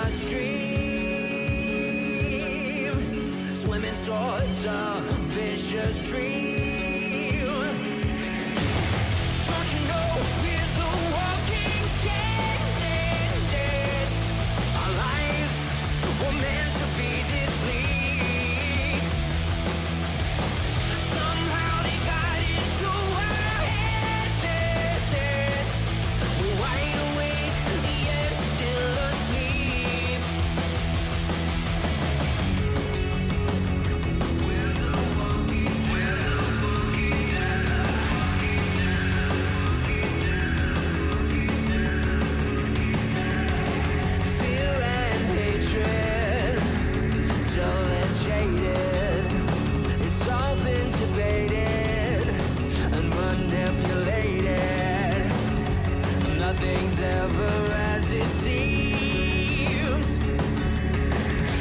a stream, swimming towards a vicious dream. Don't you know we're the walking dead? Our lives were meant to be this bleak. Somehow they got into our heads. We're wide awake, yet still asleep. We're the walking fear and hatred, dull and jaded. It's all been debated and manipulated. Nothing's ever as it seems.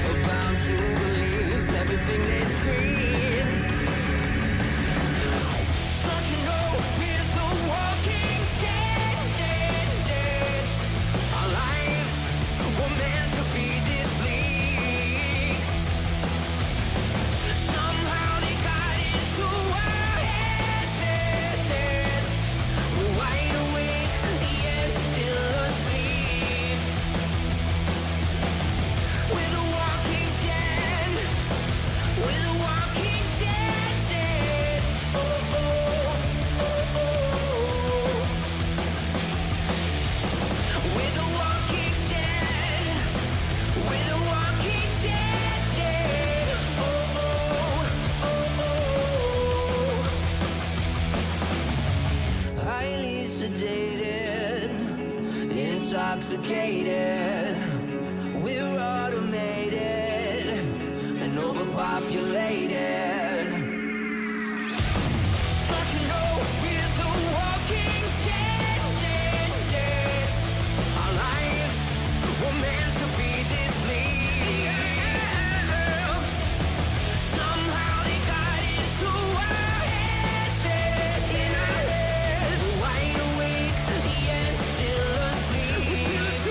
We're bound to believe everything they scream. Don't you know we're the walking dead? Our lives were meant to be this bleak. Somehow they got into our heads. We're wide awake, yet still asleep. We're the walking dead. We're the walking dead. Oh, oh, oh, oh. We're the walking dead. We're the walking dead. Oh, oh, oh, oh. Highly sedated, intoxicated. We're automated and overpopulated. Don't you know we're the walking dead? Our lives were meant to be this bleak. Somehow they got into our heads. We're wide awake, yet still asleep.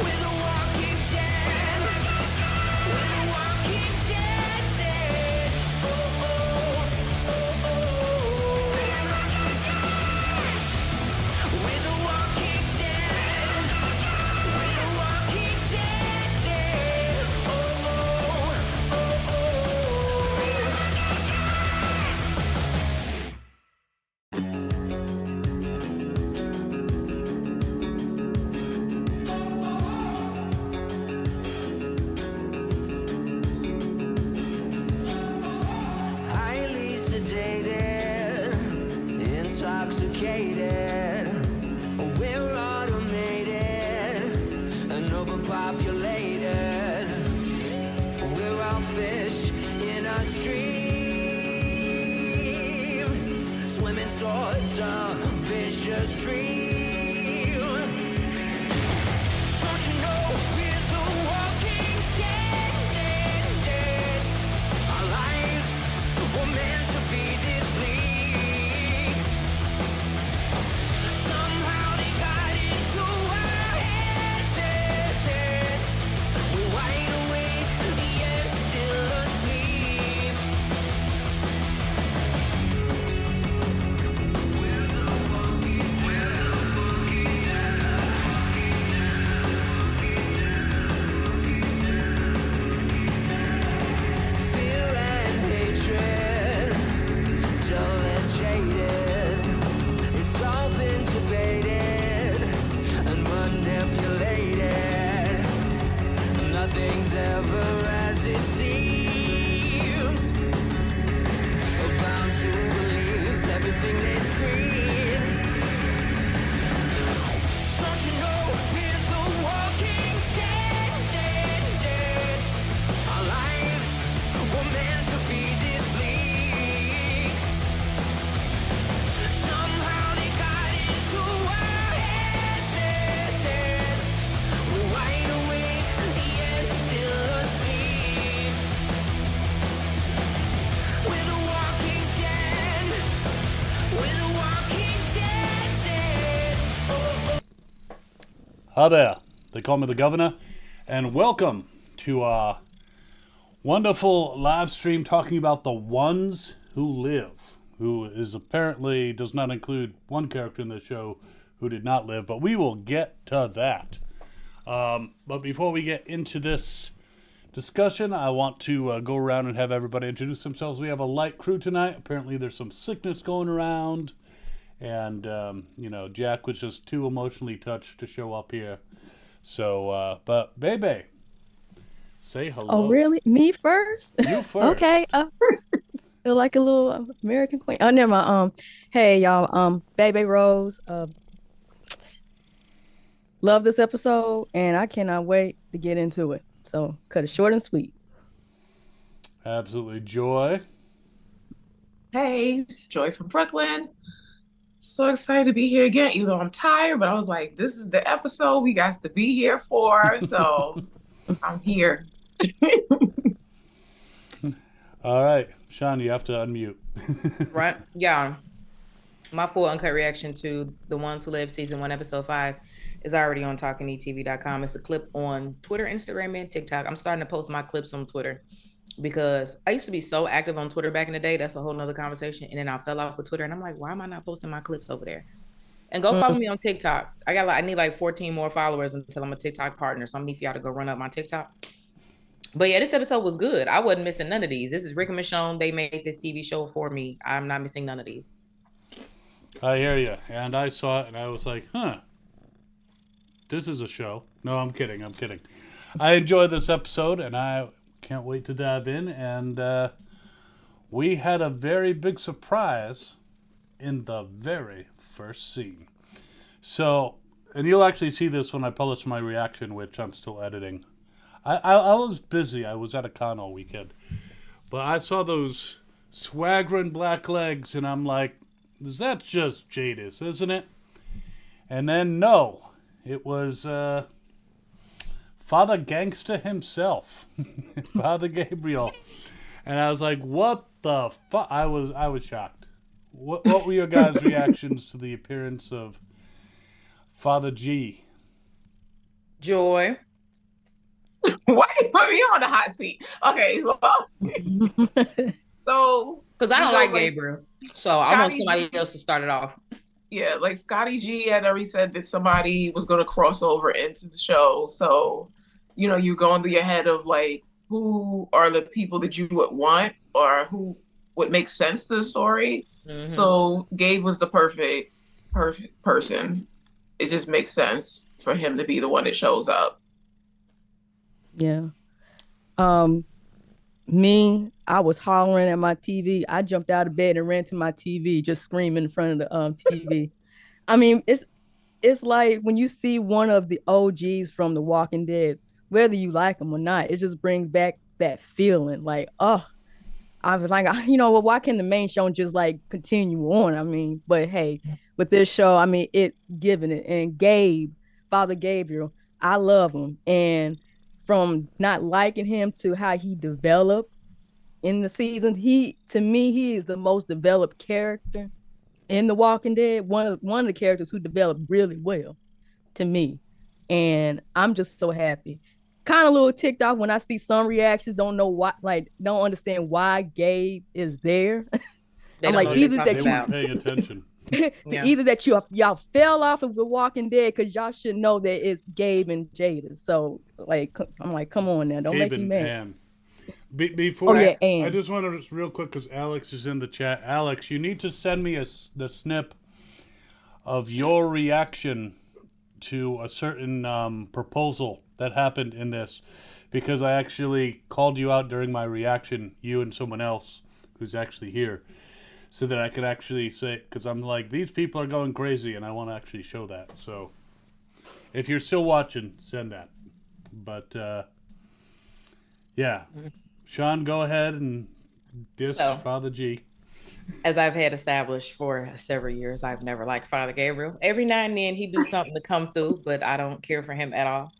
We're the walking dead. We're the walking dead. Oh, oh, oh, oh. We're the walking dead. We're the walking dead. Oh, oh, oh, oh. Highly sedated, intoxicated. We're automated and overpopulated. We're all fish in a stream, swimming towards a vicious dream. Don't you know we're the walking dead? Our lives were meant to be this bleak. Somehow they got into our heads. We're wide awake, yet still asleep. We're the walking fear and hatred, dull and jaded. It's all been debated and manipulated. Nothing's ever as it seems. We're bound to believe everything they scream. Don't you know we're the walking dead? Our lives were meant to be this bleak. Somehow they got into our heads. We're wide awake, yet still asleep. We're the walking dead. We're the walking dead. Oh, oh. Hi there, They call me the governor. And welcome to our wonderful live stream talking about the ones who live, who is apparently does not include one character in the show who did not live, but we will get to that. But before we get into this discussion, I want to go around and have everybody introduce themselves. We have a light crew tonight. Apparently there's some sickness going around. And, Jack was just too emotionally touched to show up here. So, but Bebe, say hello. Oh, really? Me first? You first. Okay. Feel like a little American queen. Oh, never mind. Hey y'all. Baby Rose. Love this episode, and I cannot wait to get into it. So, cut it short and sweet. Absolutely. Joy. Hey, Joy from Brooklyn. So excited to be here again, even though I'm tired, but I was like, this is the episode we got to be here for. So I'm here. All right. Sean, you have to unmute. Right? Yeah. My full uncut reaction to The Ones Who Live season 1, episode 5 is already on talkingetv.com. It's a clip on Twitter, Instagram, and TikTok. I'm starting to post my clips on Twitter because I used to be so active on Twitter back in the day. That's a whole nother conversation. And then I fell off with Twitter and I'm like, why am I not posting my clips over there? And go follow me on TikTok. I need like 14 more followers until I'm a TikTok partner. So I'm need for y'all to go run up my TikTok. But yeah, this episode was good. I wasn't missing none of these. This is Rick and Michonne. They made this TV show for me. I'm not missing none of these. I hear you. And I saw it and I was like, this is a show. No, I'm kidding. I enjoyed this episode and I can't wait to dive in. And we had a very big surprise in the very first scene. So, and you'll actually see this when I publish my reaction, which I'm still editing. I was busy. I was at a con all weekend. But I saw those swaggering black legs, and I'm like, is that just Jadis, isn't it? And then, no. It was Father Gangster himself. Father Gabriel. And I was like, what the fuck? I was shocked. What were your guys' reactions to the appearance of Father G? Joy. Why you put me on the hot seat? Okay, well, so Because I don't like Gabriel. So I want somebody else to start it off. yeah, like Scotty G had already said that somebody was going to cross over into the show. So, you're going through your head of like, who are the people that you would want or who would make sense to the story. Mhm. So Gabe was the perfect person. It just makes sense for him to be the one that shows up. Yeah. Me, I was hollering at my TV. I jumped out of bed and ran to my TV, just screaming in front of the TV. I mean, it's like when you see one of the OGs from The Walking Dead, whether you like them or not, it just brings back that feeling. Like, oh, I was like, well, why can't the main show just like continue on? I mean, but hey, with this show, I mean, it's giving it. And Father Gabriel, I love him. And from not liking him to how he developed in the season, to me, he is the most developed character in The Walking Dead. One of the characters who developed really well to me. And I'm just so happy. Kind of a little ticked off when I see some reactions, don't know why, like, don't understand why Gabe is there. They I'm don't like, know what either they're that talking They you weren't paying attention. Yeah. either that y'all fell off of The Walking Dead because y'all should know that it's Gabe and Jada. So like, I'm like, come on now, don't Gabe make me and mad. Ann. Before Oh yeah, I and just want to just real quick because Alex is in the chat. Alex, you need to send me the snip of your reaction to a certain proposal that happened in this, because I actually called you out during my reaction, you and someone else who's actually here, so that I could actually say, because I'm like, these people are going crazy, and I want to actually show that. So if you're still watching, send that. But yeah. Sean, go ahead and diss So- Father G. As I've had established for several years, I've never liked Father Gabriel. Every now and then he do something to come through, but I don't care for him at all.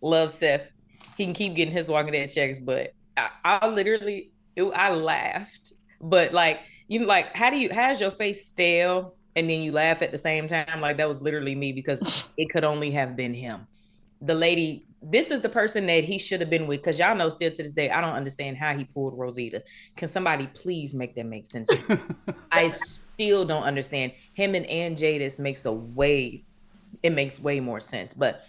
Love Seth. He can keep getting his Walking Dead checks, but I literally, I laughed. But like, like, how's your face stale and then you laugh at the same time? Like, that was literally me because it could only have been him. the lady, this is the person that he should have been with, because y'all know still to this day, I don't understand how he pulled Rosita. Can somebody please make that make sense? I still don't understand. Him and Jadis makes way more sense. But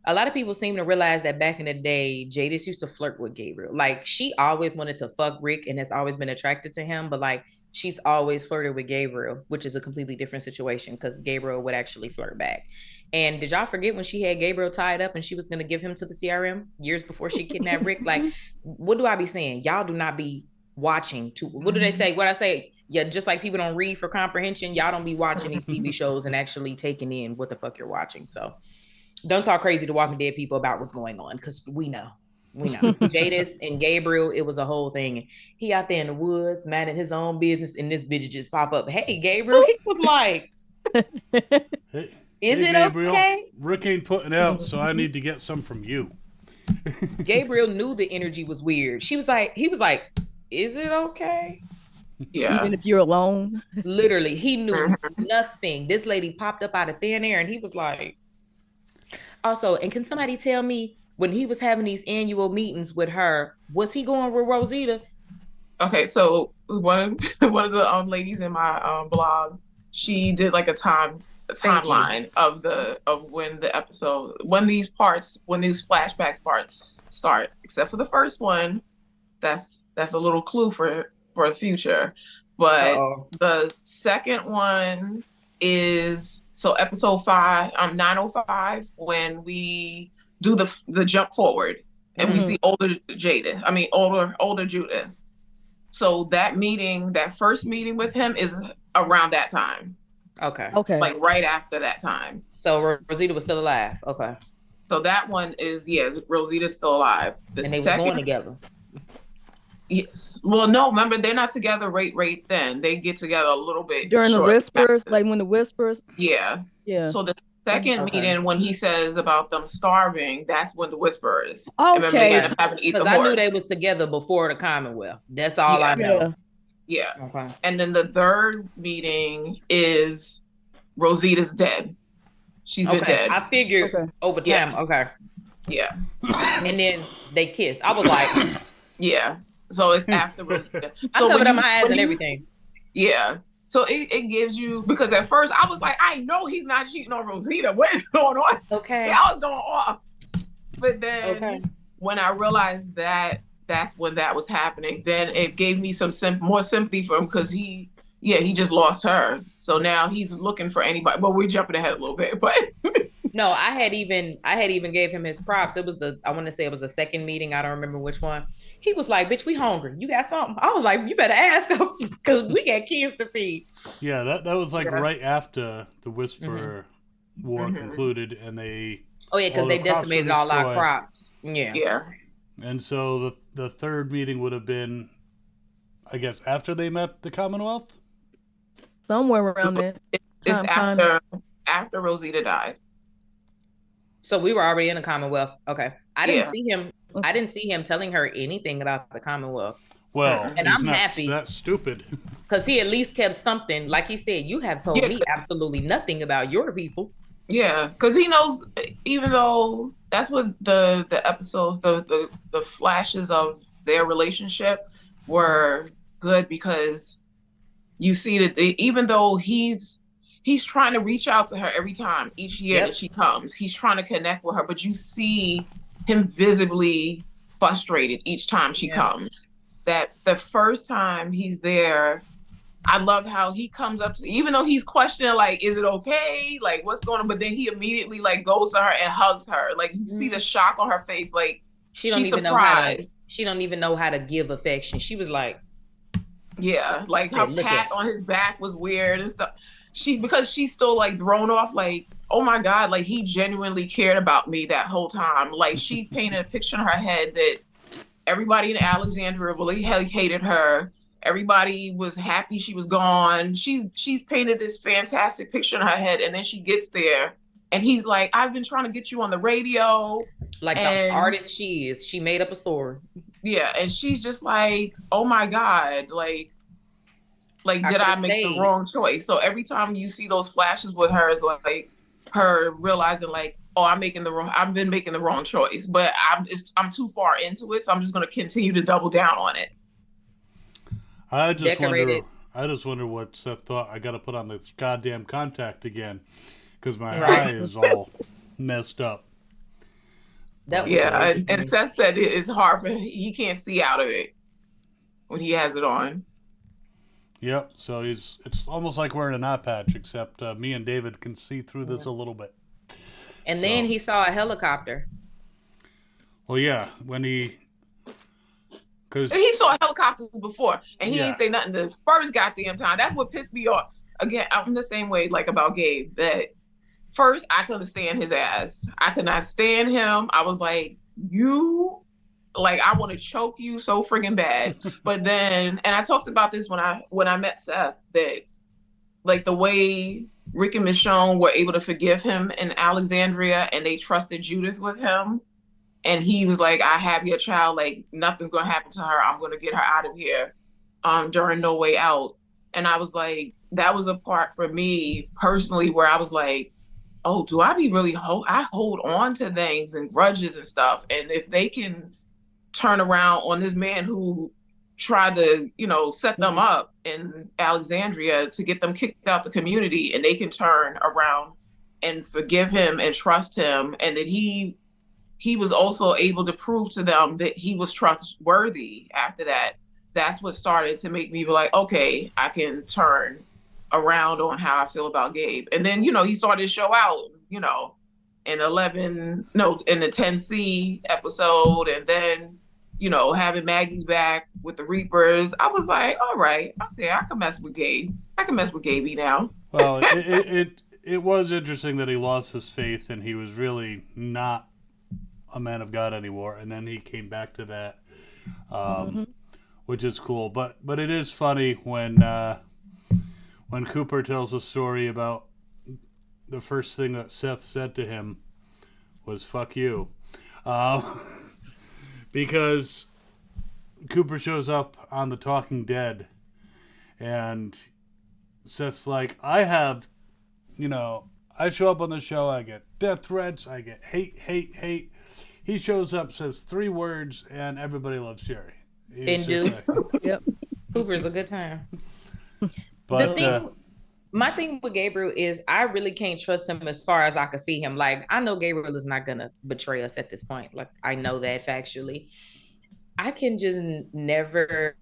a lot of people seem to realize that back in the day, Jadis used to flirt with Gabriel. Like, she always wanted to fuck Rick and has always been attracted to him, but like, she's always flirted with Gabriel, which is a completely different situation because Gabriel would actually flirt back. And did y'all forget when she had Gabriel tied up and she was going to give him to the CRM years before she kidnapped Rick? Like, what do I be saying? Y'all do not be watching. What do they say? What I say? Yeah, just like people don't read for comprehension, y'all don't be watching these TV shows and actually taking in what the fuck you're watching. So don't talk crazy to Walking Dead people about what's going on, because we know. Jadis and Gabriel, it was a whole thing. He out there in the woods, minding his own business, and this bitch just pop up. Hey, Gabriel. He was like, Is it Gabriel, okay? Rick ain't putting out, so I need to get some from you. Gabriel knew the energy was weird. He was like, is it okay? Yeah. Even if you're alone. Literally, he knew nothing. This lady popped up out of thin air and he was like, also, and can somebody tell me, when he was having these annual meetings with her, was he going with Rosita? Okay, so one of the ladies in my blog, she did like a timeline of when these flashbacks parts start, except for the first one. That's a little clue for the future. But the second one is episode 5, 905, when we do the jump forward and we see older Judith. So that first meeting with him is around that time. Okay. Like right after that time. So Rosita was still alive. Okay. So that one is, Rosita's still alive. And they were going together. Yes. Well, no, remember, they're not together right then. They get together a little bit During the whispers, like when the whispers. Yeah. Yeah. So the second meeting, when he says about them starving, that's when the whisper is. Okay. Because I knew they was together before the Commonwealth. That's all I know. Yeah. Okay. And then the third meeting is Rosita's dead. She's been dead. I figured over time. Yeah. Okay. Yeah. And then they kissed. I was like, yeah. So it's after Rosita. I covered up my eyes and everything. Yeah. So it gives you, because at first I was like, I know he's not cheating on Rosita. What is going on? Okay. I was going off. But then when I realized that that's when that was happening, then it gave me some more sympathy for him, because he just lost her. So now he's looking for anybody. But we're jumping ahead a little bit. But no, I had even gave him his props. It was I want to say it was the second meeting. I don't remember which one. He was like, bitch, we hungry. You got something? I was like, you better ask him, because we got kids to feed. Yeah, that was like right after the Whisper War concluded, and they... Oh, yeah, because they decimated all our crops. Yeah. Yeah. And so the third meeting would have been, I guess, after they met the Commonwealth? Somewhere around there. It's after Rosita died. So we were already in the Commonwealth. Okay. I didn't see him telling her anything about the Commonwealth. Well, and I'm happy. That's stupid. Because he at least kept something. Like he said, you have told me absolutely nothing about your people. Yeah, because he knows, even though that's what the episode, the flashes of their relationship were good, because you see that even though he's trying to reach out to her every time, each year that she comes, he's trying to connect with her, but you see him visibly frustrated each time she comes. That the first time he's there, I love how he comes up to, even though he's questioning, like, is it okay? Like, what's going on? But then he immediately, like, goes to her and hugs her. Like, you see the shock on her face. Like, she's surprised. She don't even know how to give affection. She was like, yeah, like her pat on his back was weird and stuff. Because she's still, like, thrown off, like, oh my God, like, he genuinely cared about me that whole time. Like, she painted a picture in her head that everybody in Alexandria really hated her. Everybody was happy she was gone. She's painted this fantastic picture in her head, and then she gets there, and he's like, I've been trying to get you on the radio. Like, the artist she is. She made up a story. Yeah, and she's just like, oh my God, like did I make the wrong choice? So every time you see those flashes with her, it's like her realizing, like, oh, I've been making the wrong choice, but I'm too far into it, so I'm just going to continue to double down on it. I just Decorated. wonder what Seth thought. I got to put on this goddamn contact again because my eye is all messed up. That was Yeah, weird. and Seth said it's hard for him. He can't see out of it when he has it on. Yep. So it's almost like wearing an eye patch, except me and David can see through this a little bit. And then he saw a helicopter. Well, yeah, when because He saw helicopters before, and he Yeah. didn't say nothing the first goddamn time. That's what pissed me off. Again, I'm the same way like about Gabe. That first I couldn't stand his ass. I could not stand him. I was like, I want to choke you so friggin' bad. But then, and I talked about this when I met Seth, that like the way Rick and Michonne were able to forgive him in Alexandria, and they trusted Judith with him. And he was like, I have your child, like nothing's gonna happen to her. I'm gonna get her out of here during No Way Out. And I was like, that was a part for me personally where I was like, oh, do I be really I hold on to things and grudges and stuff. And if they can turn around on this man who tried to, set them up in Alexandria to get them kicked out the community, and they can turn around and forgive him and trust him, and that he was also able to prove to them that he was trustworthy after that. That's what started to make me be like, okay, I can turn around on how I feel about Gabe. And then, he started to show out, in the 10C episode, and then, having Maggie's back with the Reapers. I was like, all right, okay, I can mess with Gabe. I can mess with Gabe now. well, it was interesting that he lost his faith and he was really not a man of God anymore, and then he came back to that, which is cool. But it is funny when Cooper tells a story about the first thing that Seth said to him was "fuck you," because Cooper shows up on The Talking Dead, and Seth's like, I show up on the show, I get death threats, I get hate. He shows up, says 3 words, and everybody loves Jerry. Yep. Cooper's a good time. But My thing with Gabriel is I really can't trust him as far as I can see him. Like, I know Gabriel is not going to betray us at this point. Like, I know that factually. I can just never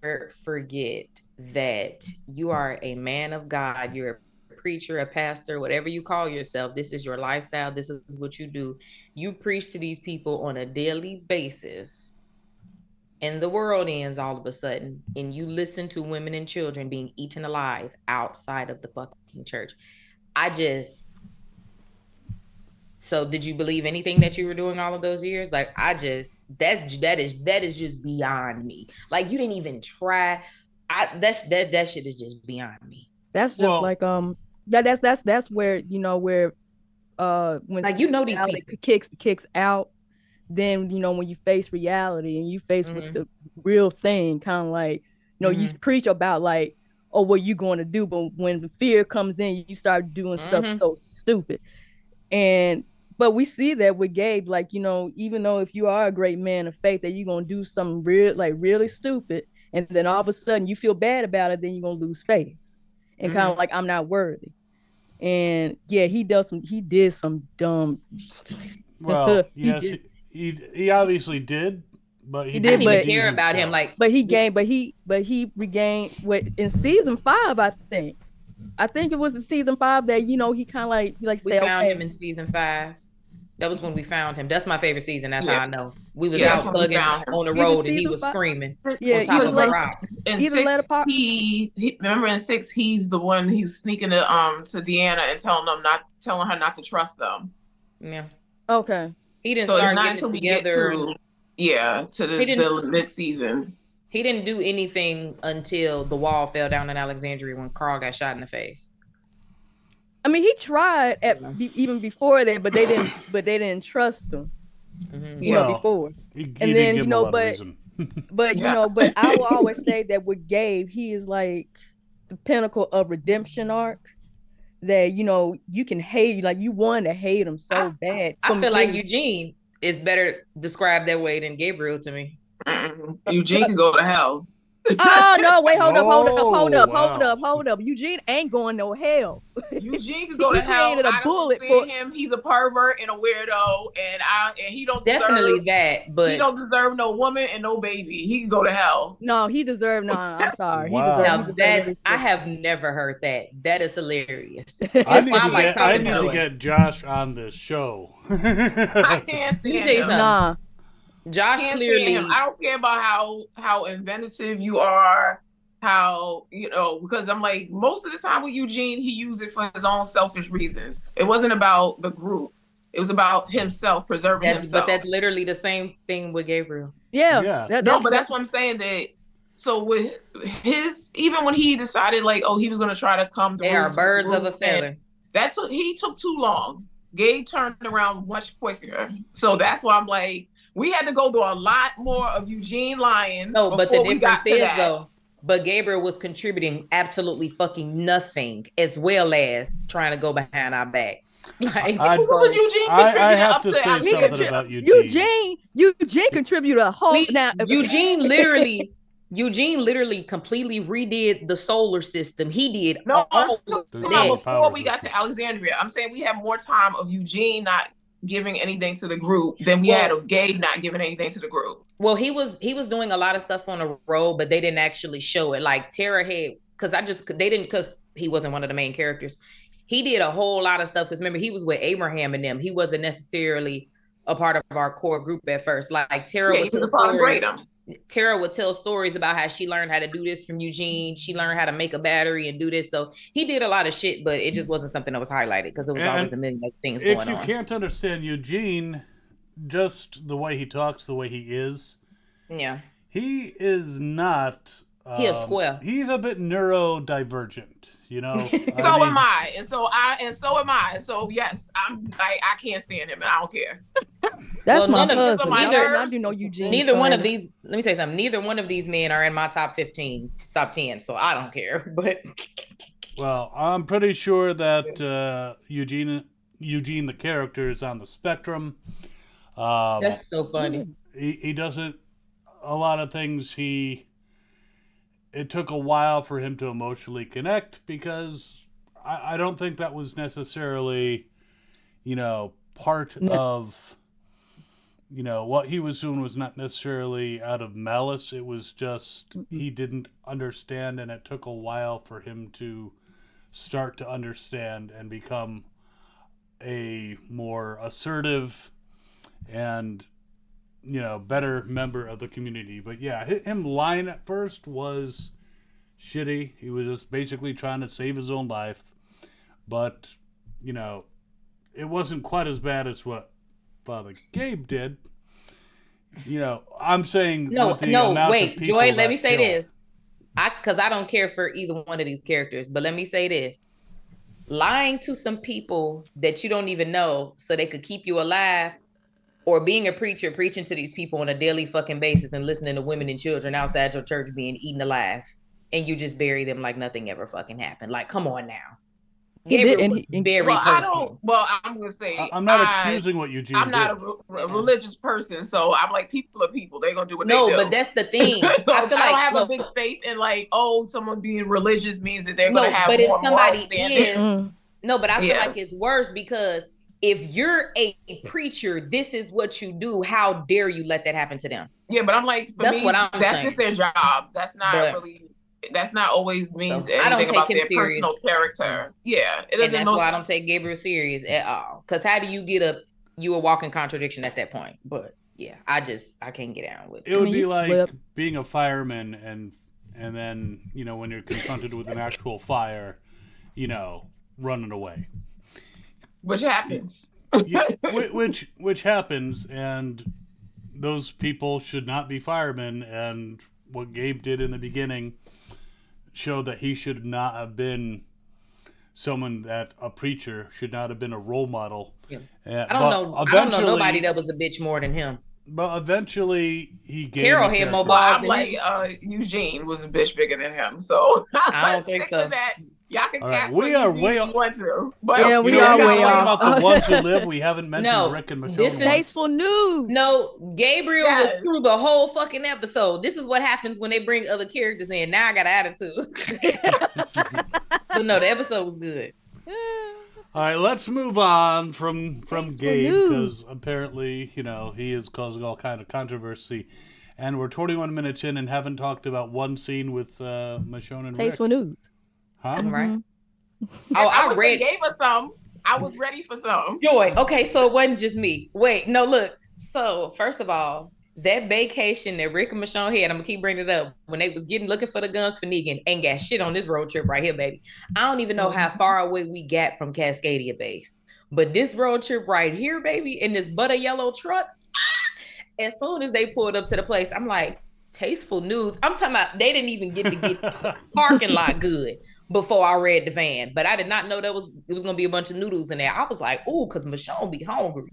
forget that you are a man of God. You're a preacher, a pastor, whatever you call yourself. This is your lifestyle. This is what you do. You preach to these people on a daily basis. And the world ends all of a sudden, and you listen to women and children being eaten alive outside of the fucking church. So did you believe anything that you were doing all of those years? Like, that is just beyond me. Like, you didn't even try. That shit is just beyond me. That's just like that's where when like, these people kicks out, then when you face reality and you face with the real thing, kind of like you preach about like, oh, what you going to do, but when the fear comes in, you start doing stuff so stupid. But we see that with Gabe, like, even though if you are a great man of faith, that you're gonna do something really stupid, and then all of a sudden you feel bad about it, then you're gonna lose faith and kind of like, I'm not worthy. And yeah, he did some dumb. Well, yes, he obviously did, but he didn't even redeem care about him. himself. Like, he regained what in season 5, I think it was in season 5 that he kind of like we found him in season 5. That was when we found him. That's my favorite season. That's how I know. We was out bugging on the road, and he was screaming on top of a rock. In 6, remember in 6, he's the one who's sneaking to Deanna and telling her not to trust them. Yeah. Okay. He didn't start getting it together. To the mid-season. He didn't do anything until the wall fell down in Alexandria when Carl got shot in the face. I mean, he tried even before that, but they didn't trust him. Before. And then but I will always say that with Gabe, he is like the pinnacle of redemption arc. that you can hate, like you want to hate him so bad. I feel like Eugene is better described that way than Gabriel to me. Eugene can go to hell. Oh no! Wait, hold up! Wow. Eugene ain't going no hell. Eugene can go He to hell. created a I bullet don't for see him. He's a pervert and a weirdo, and he don't Definitely deserve, that, but he don't deserve no woman and no baby. He can go to hell. No, he deserved. No, I'm sorry. Wow. He now deserved that's everything. I have never heard that. That is hilarious. I That's need why to I like get I talking need to to him. get Josh on this show. I can't Let me stand tell you him. something. Nah, Josh Can't clearly stand him. I don't care about how inventive you are, how because I'm like, most of the time with Eugene, he used it for his own selfish reasons. It wasn't about the group. It was about himself, preserving but himself. that's literally the same thing with Gabriel. yeah. Yeah. No, but that's what I'm saying. That so with even when he decided like, oh, he was gonna try to come They through are to the birds of a group, and feather. that's what he took too long. Gabe turned around much quicker. So that's why I'm like, we had to go through a lot more of Eugene lying. No, but the before we got difference to is that. though, but Gabriel was contributing absolutely fucking nothing, as well as trying to go behind our back. Like, I- What was Eugene I contributing have up to to say Alexandria? something about Eugene. Eugene contributed a whole. Now, Eugene literally completely redid the solar system. He did No, I'm all talking The about solar before power we got system. to Alexandria. I'm saying we had more time of Eugene not giving anything to the group than we had of Gabe not giving anything to the group. Well, he was doing a lot of stuff on the road, but they didn't actually show it. Like Tara had, because he wasn't one of the main characters. He did a whole lot of stuff because remember he was with Abraham and them. He wasn't necessarily a part of our core group at first. Like Tara Yeah, would he was tell a part of stories. Greydom. Tara would tell stories about how she learned how to do this from Eugene. She learned how to make a battery and do this. So he did a lot of shit, but it just wasn't something that was highlighted because it was And always a million other things If going you on. can't understand Eugene, just the way he talks, the way he is, Yeah. he is not. He a square. He's a bit neurodivergent, you know. So am I, and so am I. So yes, I can't stand him, and I don't care. that's Well, my none of- husband. neither- I do know Eugene. Neither one of son. these, let me tell you something, neither one of these men are in my top 15, top 10, so I don't care. But Well, I'm pretty sure that Eugene the character is on the spectrum. that's so funny. He doesn't. A lot of things it took a while for him to emotionally connect because I don't think that was necessarily, part of, what he was doing was not necessarily out of malice. It was just he didn't understand, and it took a while for him to start to understand and become a more assertive and better member of the community. But yeah, him lying at first was shitty. He was just basically trying to save his own life. But, it wasn't quite as bad as what Father Gabe did. I'm saying with the amount of wait, people Joy, let that me say killed. this. Because I don't care for either one of these characters, but let me say this. Lying to some people that you don't even know so they could keep you alive, or being a preacher preaching to these people on a daily fucking basis and listening to women and children outside your church being eaten alive, and you just bury them like nothing ever fucking happened. Like, come on now. He did, Gabriel and was very Well, I personal. don't. Well, I'm gonna say I'm not excusing what Eugene I'm not did. a religious person, so I'm like, people are people. They're gonna do what No, they do. but that's the thing. So I feel I don't like have a big faith in like, someone being religious means that they're No, gonna have but if more somebody moral standards. is- No, but I feel Yeah. like it's worse because if you're a preacher, this is what you do. How dare you let that happen to them? Yeah, but I'm like, for That's me, what I'm that's saying. just their job. That's not But- really. That's not always means So, I don't anything take about him their serious. personal character. Yeah, it And doesn't. that's Most, why I don't take Gabriel serious at all. Because how do you get you a walking contradiction at that point? But yeah, I can't get down with it. It would mean, be you like slip. being a fireman and then, when you're confronted with an actual fire, running away. which happens. Yeah, which happens, and those people should not be firemen. And what Gabe did in the beginning showed that he should not have been someone that a preacher should not have been a role model. Yeah. I I don't know nobody that was a bitch more than him. But eventually, he gained Carol the had more character. balls I'm than like, him. Eugene was a bitch bigger than him, so I don't let's think stick so. with that. Y'all can All right, cap we what are you way if off. you want to. But Yeah, You we know, are we gotta way talk off. about the ones who live. We haven't mentioned No, Rick and Michonne this is- once. Tasteful news. No, Gabriel was Yes. through the whole fucking episode. This is what happens when they bring other characters in. Now I got an attitude. But no, the episode was good. All right, let's move on from Tasteful Gabe news. because apparently, he is causing all kind of controversy, and we're 21 minutes in and haven't talked about one scene with Michonne and Tasteful Rick. news. Huh? Right. Oh, I wish read they gave us some. I was ready for some. Joy. Okay, so it wasn't just me. Wait, no, look. So first of all, that vacation that Rick and Michonne had, I'm gonna keep bringing it up. When they was looking for the guns for Negan, ain't got shit on this road trip right here, baby. I don't even know how far away we got from Cascadia Base, but this road trip right here, baby, in this butter yellow truck. As soon as they pulled up to the place, I'm like, tasteful news. I'm talking about they didn't even get to get the parking lot good before I read the van. But I did not know it was gonna be a bunch of noodles in there. I was like, ooh, because Michonne be hungry.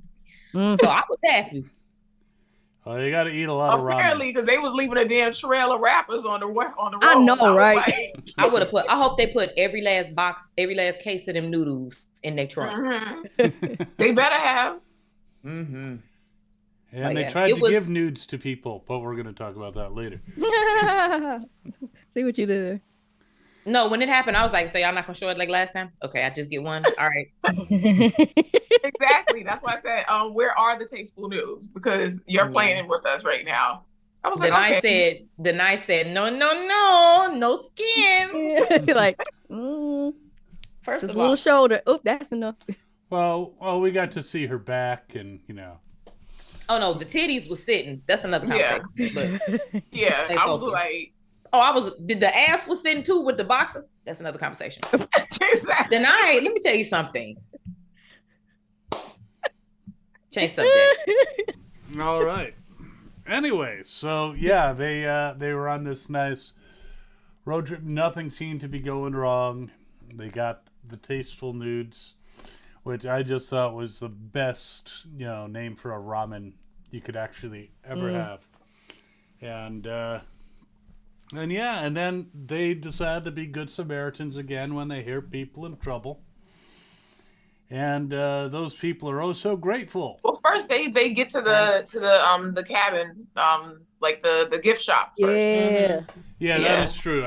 Mhm. So I was happy. Oh, you got to eat a lot of ramen. Apparently, because they was leaving a damn trail of rappers on the road. I know, was right? like, I hope they put every last case of them noodles in their trunk. mhm. They better have. Mm-hmm. And Oh, they yeah. tried It to was- give nudes to people, but we're going to talk about that later. See what you did there. No, when it happened, I was like, so y'all not gonna show it like last time? Okay, I just get one. All right. Exactly. That's why I said, where are the tasteful news? Because you're playing with us right now. I was The like, knight said, no skin. Like, First just a of little all, shoulder. Oh, that's enough. Well, we got to see her back, and oh no, the titties was sitting. That's another Yeah. conversation. But yeah, Stay I was focused. like, did the ass was sitting too with the boxes? That's another conversation. exactly. Then let me tell you something. Change subject. all right. Anyway, so yeah, they were on this nice road trip. Nothing seemed to be going wrong. They got the tasteful nudes, which I just thought was the best, name for a ramen you could actually ever have. And then they decide to be good Samaritans again when they hear people in trouble. And those people are oh so grateful. Well, first they get to the cabin, like the gift shop first. Yeah. Yeah, Yeah. that is true.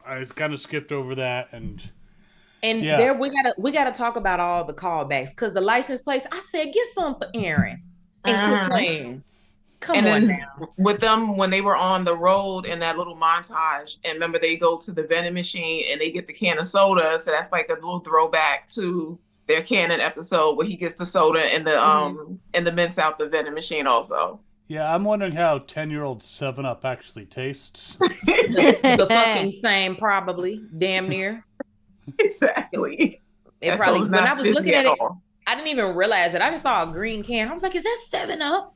I kind of skipped over that, and yeah. there we gotta talk about all the callbacks because the license plates. I said get some for Aaron and quit playing. Come And on then now. with them when they were on the road in that little montage, and remember they go to the vending machine and they get the can of soda, so that's like a little throwback to their canon episode where he gets the soda and the mints out the vending machine also. Yeah, I'm wondering how 10-year-old 7-Up actually tastes. The fucking same, probably damn near. Exactly. It That probably soda's when not I was fizzy looking at it, all. I didn't even realize it. I just saw a green can. I was like, is that 7-Up?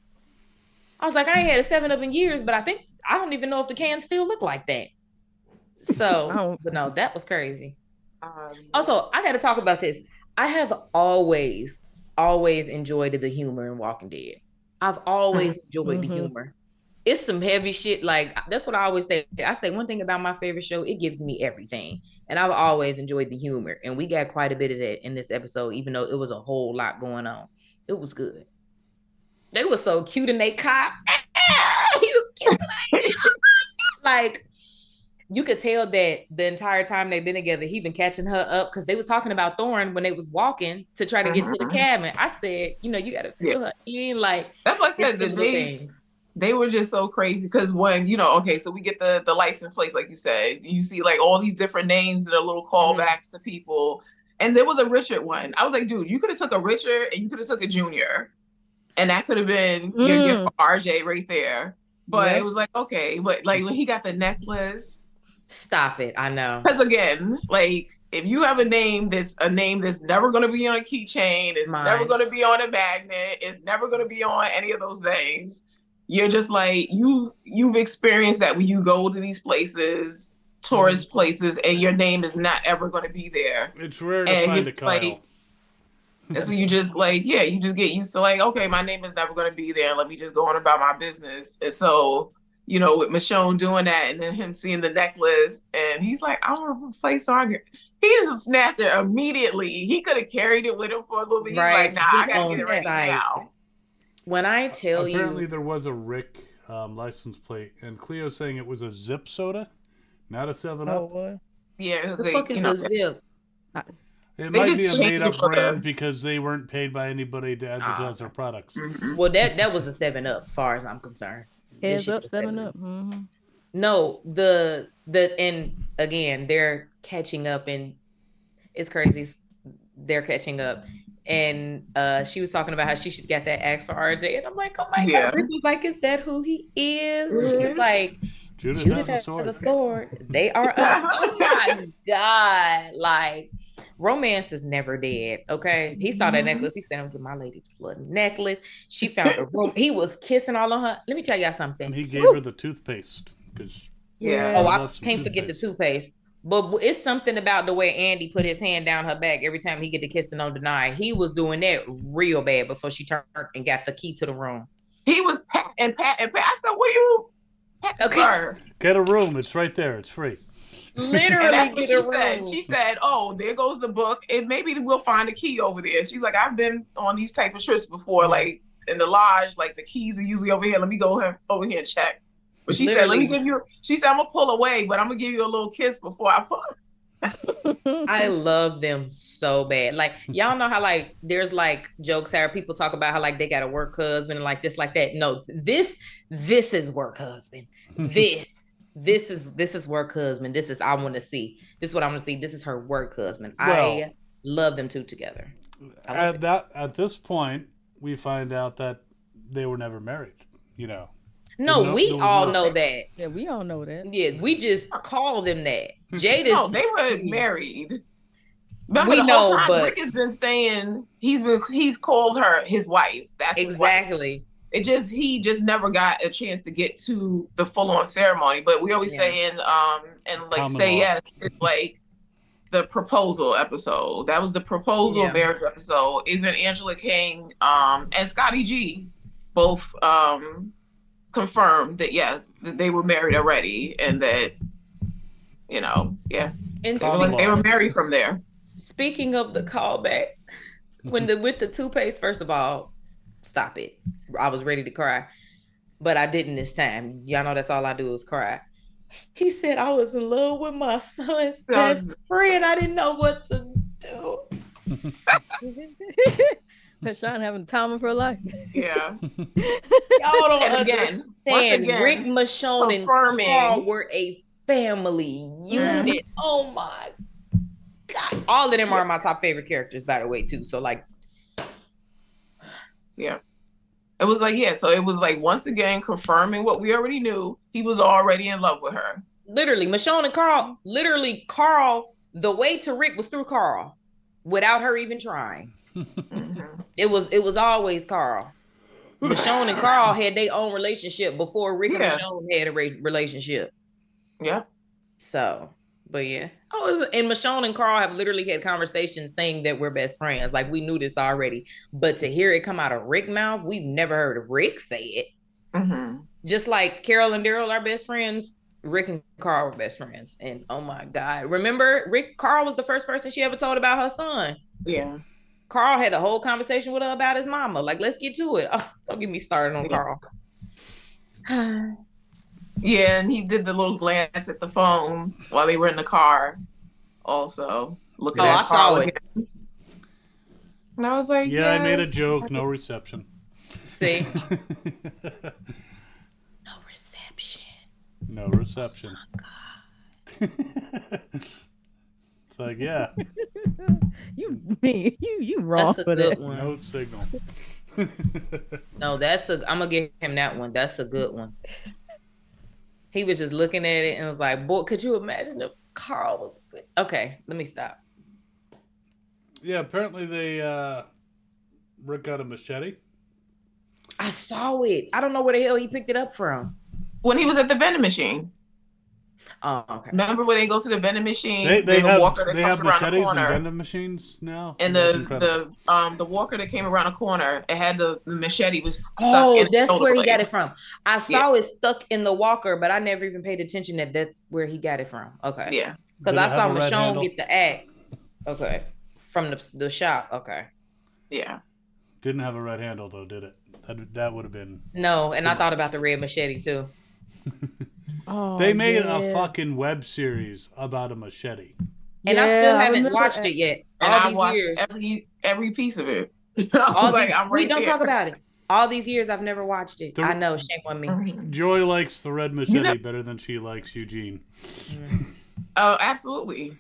I was like, I ain't had a 7-Up in years, but I don't even know if the cans still look like that. So, but no, that was crazy. Also, I got to talk about this. I have always enjoyed the humor in Walking Dead. I've always enjoyed the humor. It's some heavy shit. Like, that's what I always say. I say one thing about my favorite show, it gives me everything. And I've always enjoyed the humor. And we got quite a bit of that in this episode, even though it was a whole lot going on. It was good. They were so cute in they cop. He was cute. Like, you could tell that the entire time they've been together, he been catching her up because they was talking about Thorne when they was walking to try to get to the cabin. I said, you got to feel her in. Like, that's what I said. the little things. They were just so crazy because when, okay, so we get the license plates, like you said, you see like all these different names that are little callbacks to people. And there was a Richard one. I was like, dude, you could have took a Richard and you could have took a Junior. And that could have been your gift for RJ right there. But it was like, okay. But like when he got the necklace. Stop it. I know. Because again, like if you have a name that's never going to be on a keychain, it's never going to be on a magnet, it's never going to be on any of those things. You're just like, you've experienced that when you go to these places, tourist places, and your name is not ever going to be there. It's rare to find a Kyle. Like, and so you just like, you just get used to like, okay, my name is never going to be there. Let me just go on about my business. And so, with Michonne doing that and then him seeing the necklace and he's like, I want to replace our He just snapped it immediately. He could have carried it with him for a little bit. He's Right. like, nah, I gotta get it right Right. now. When I tell Apparently you, there was a Rick license plate, and Cleo's saying it was a Zip soda, not a 7 Oh, Up. what? Yeah, the fuck is a zip? It They might just be a changed made-up it for brand the- because they weren't paid by anybody to advertise their products. Mhm. Well, that was a 7 Up, as far as I'm concerned. Heads This shit up, was 7 Up. Mm-hmm. No, the and again, they're catching up, and it's crazy. They're catching up, and she was talking about how she should get that axe for RJ, and I'm like, oh my Yeah. god. Rick was like, is that who he is? She was Mhm. like, Judith Judith has a has a sword. sword. They are us. Oh my god! Like, romance is never dead. Okay, he saw that necklace. He said, "I'm giving my lady this little necklace." She found a room. He was kissing all on her. Let me tell y'all something. And he gave her the toothpaste because Yeah. Oh, I I love some can't forget the toothpaste. toothpaste. But it's something about the way Andy put his hand down her back every time he get to kiss and don't deny. He was doing that real bad before she turned and got the key to the room. He was pat and pat and pat. I said, what are you? Okay. Sir. Get a room. It's right there. It's free. And Literally that's what get she a said. room. She said, oh, there goes the book. And maybe we'll find a key over there. She's like, I've been on these type of trips before. Like in the lodge, like the keys are usually over here. Let me go over here and check. But she said, let me give you, she said, I'm going to pull away, but I'm going to give you a little kiss before I pull. I love them so bad. Like, y'all know how like there's like jokes how people talk about how like they got a work husband and like this, like that. No, this is work husband. This is work husband. This is I want to see. This is what I want to see. This is her work husband. Well, I love them two together. At this point, we find out that they were never married. No, we there was all no- know that. Yeah, we all know that. Yeah, we just call them that. Jade is No, they were married. Remember We the know, whole time but- Rick has been saying he's called her his wife. That's his wife. exactly. He just never got a chance to get to the full on ceremony. But we always Yeah. saying and like Common say law. yes, it's like the proposal episode. That was the proposal Yeah. marriage episode. Even Angela King and Scotty G both confirmed that yes, that they were married already and that yeah, And Common they law. were married from there. speaking of the callback, with the toothpaste, first of all, stop it. I was ready to cry, but I didn't this time. Y'all know that's all I do is cry. He said I was in love with my son's best friend. I didn't know what to do. Michonne having the time of her life. Yeah. Y'all don't And again, understand. once again, Rick, Michonne, and confirming. Carl were a family unit. Oh my God. All of them are my top favorite characters, by the way, too. So like, Yeah. It was like, yeah, so it was like once again confirming what we already knew. He was already in love with her. literally, Michonne and Carl, Carl, the way to Rick was through Carl without her even trying. Mhm. It was always Carl. Michonne and Carl had their own relationship before Rick Yeah. and Michonne had a relationship. Yeah. So, but yeah. And Michonne and Carl have literally had conversations saying that we're best friends. Like we knew this already. But to hear it come out of Rick's mouth, we've never heard of Rick say it. hmm Just like Carol and Daryl are best friends, Rick and Carl were best friends. And oh my God. Remember, Carl was the first person she ever told about her son. Yeah. Carl had a whole conversation with her about his mama. Like, let's get to it. Oh, don't get me started on Yeah. Carl. Yeah, and he did the little glance at the phone while they were in the car. Also, looking Oh, at I saw Carl it. again. And I was like, Yeah, I made a yes. joke. No reception. See? No reception. No reception. It's like, yeah, You wrong That's a for good that. one. no signal. No, I'm gonna give him that one. That's a good one. He was just looking at it and was like, boy, could you imagine if Carl was okay, let me stop. Yeah, apparently Rick got a machete. I saw it. I don't know where the hell he picked it up from. When he was at the vending machine. Oh, okay. Remember when they go to the vending machine? They there's a have walker that they comes have around the machetes and corner. vending machines now. And That's incredible. the walker that came around the corner, it had the machete was stuck Oh, in his that's shoulder where he blade. got it from. I saw it stuck in the walker, but I never even paid attention that that's where he got it from. Okay. Yeah. Because Did I it have saw a red Michonne handle? get the axe. Okay. From the shop. Okay. Yeah. Didn't have a red handle though, did it? That would have been. No, and Too I thought much. about the red machete too. Oh, They made a yeah. fucking web series about a machete. And I still haven't remember watched that. it yet. And All I these watched years. every piece of it. I All was like, these, I'm we right don't there. talk about it. All these years I've never watched it. The- I know, shame on me. Joy likes the red machete know- better than she likes Eugene. Oh, absolutely.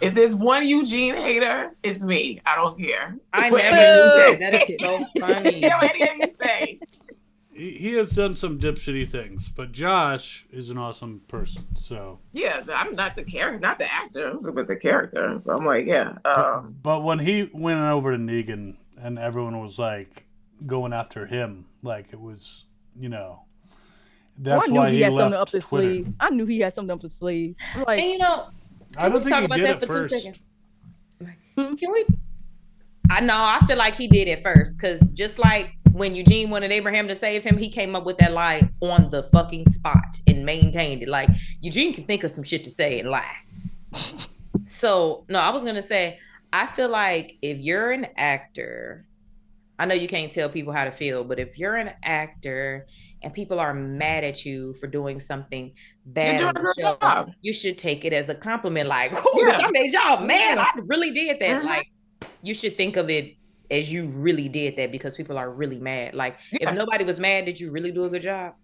If there's one Eugene hater, it's me. I don't care. I Whatever never knew you that. say. That is so funny. Yeah, whatever you say. He has done some dipshitty things, but Josh is an awesome person. So, Yeah, I'm not the character, not the actor, but the character. So I'm like, yeah. but when he went over to Negan and everyone was like going after him, like it was, that's I knew why he he had something left up his Twitter. sleeve. I knew he had something up his sleeve. I'm like, And I don't we think talk he about did that it for first. 2 seconds? Hmm? Can we? I know. I feel like he did it first because just like when Eugene wanted Abraham to save him, he came up with that lie on the fucking spot and maintained it. Like Eugene can think of some shit to say and lie. So no, I was gonna say I feel like if you're an actor, I know you can't tell people how to feel, but if you're an actor and people are mad at you for doing something bad You're on doing the a good show, job. you should take it as a compliment. Like, oh, Yeah. bitch, I made y'all mad. Yeah. I really did that. Mhm. Like, you should think of it as you really did that because people are really mad. Like, Yeah. if nobody was mad, did you really do a good job?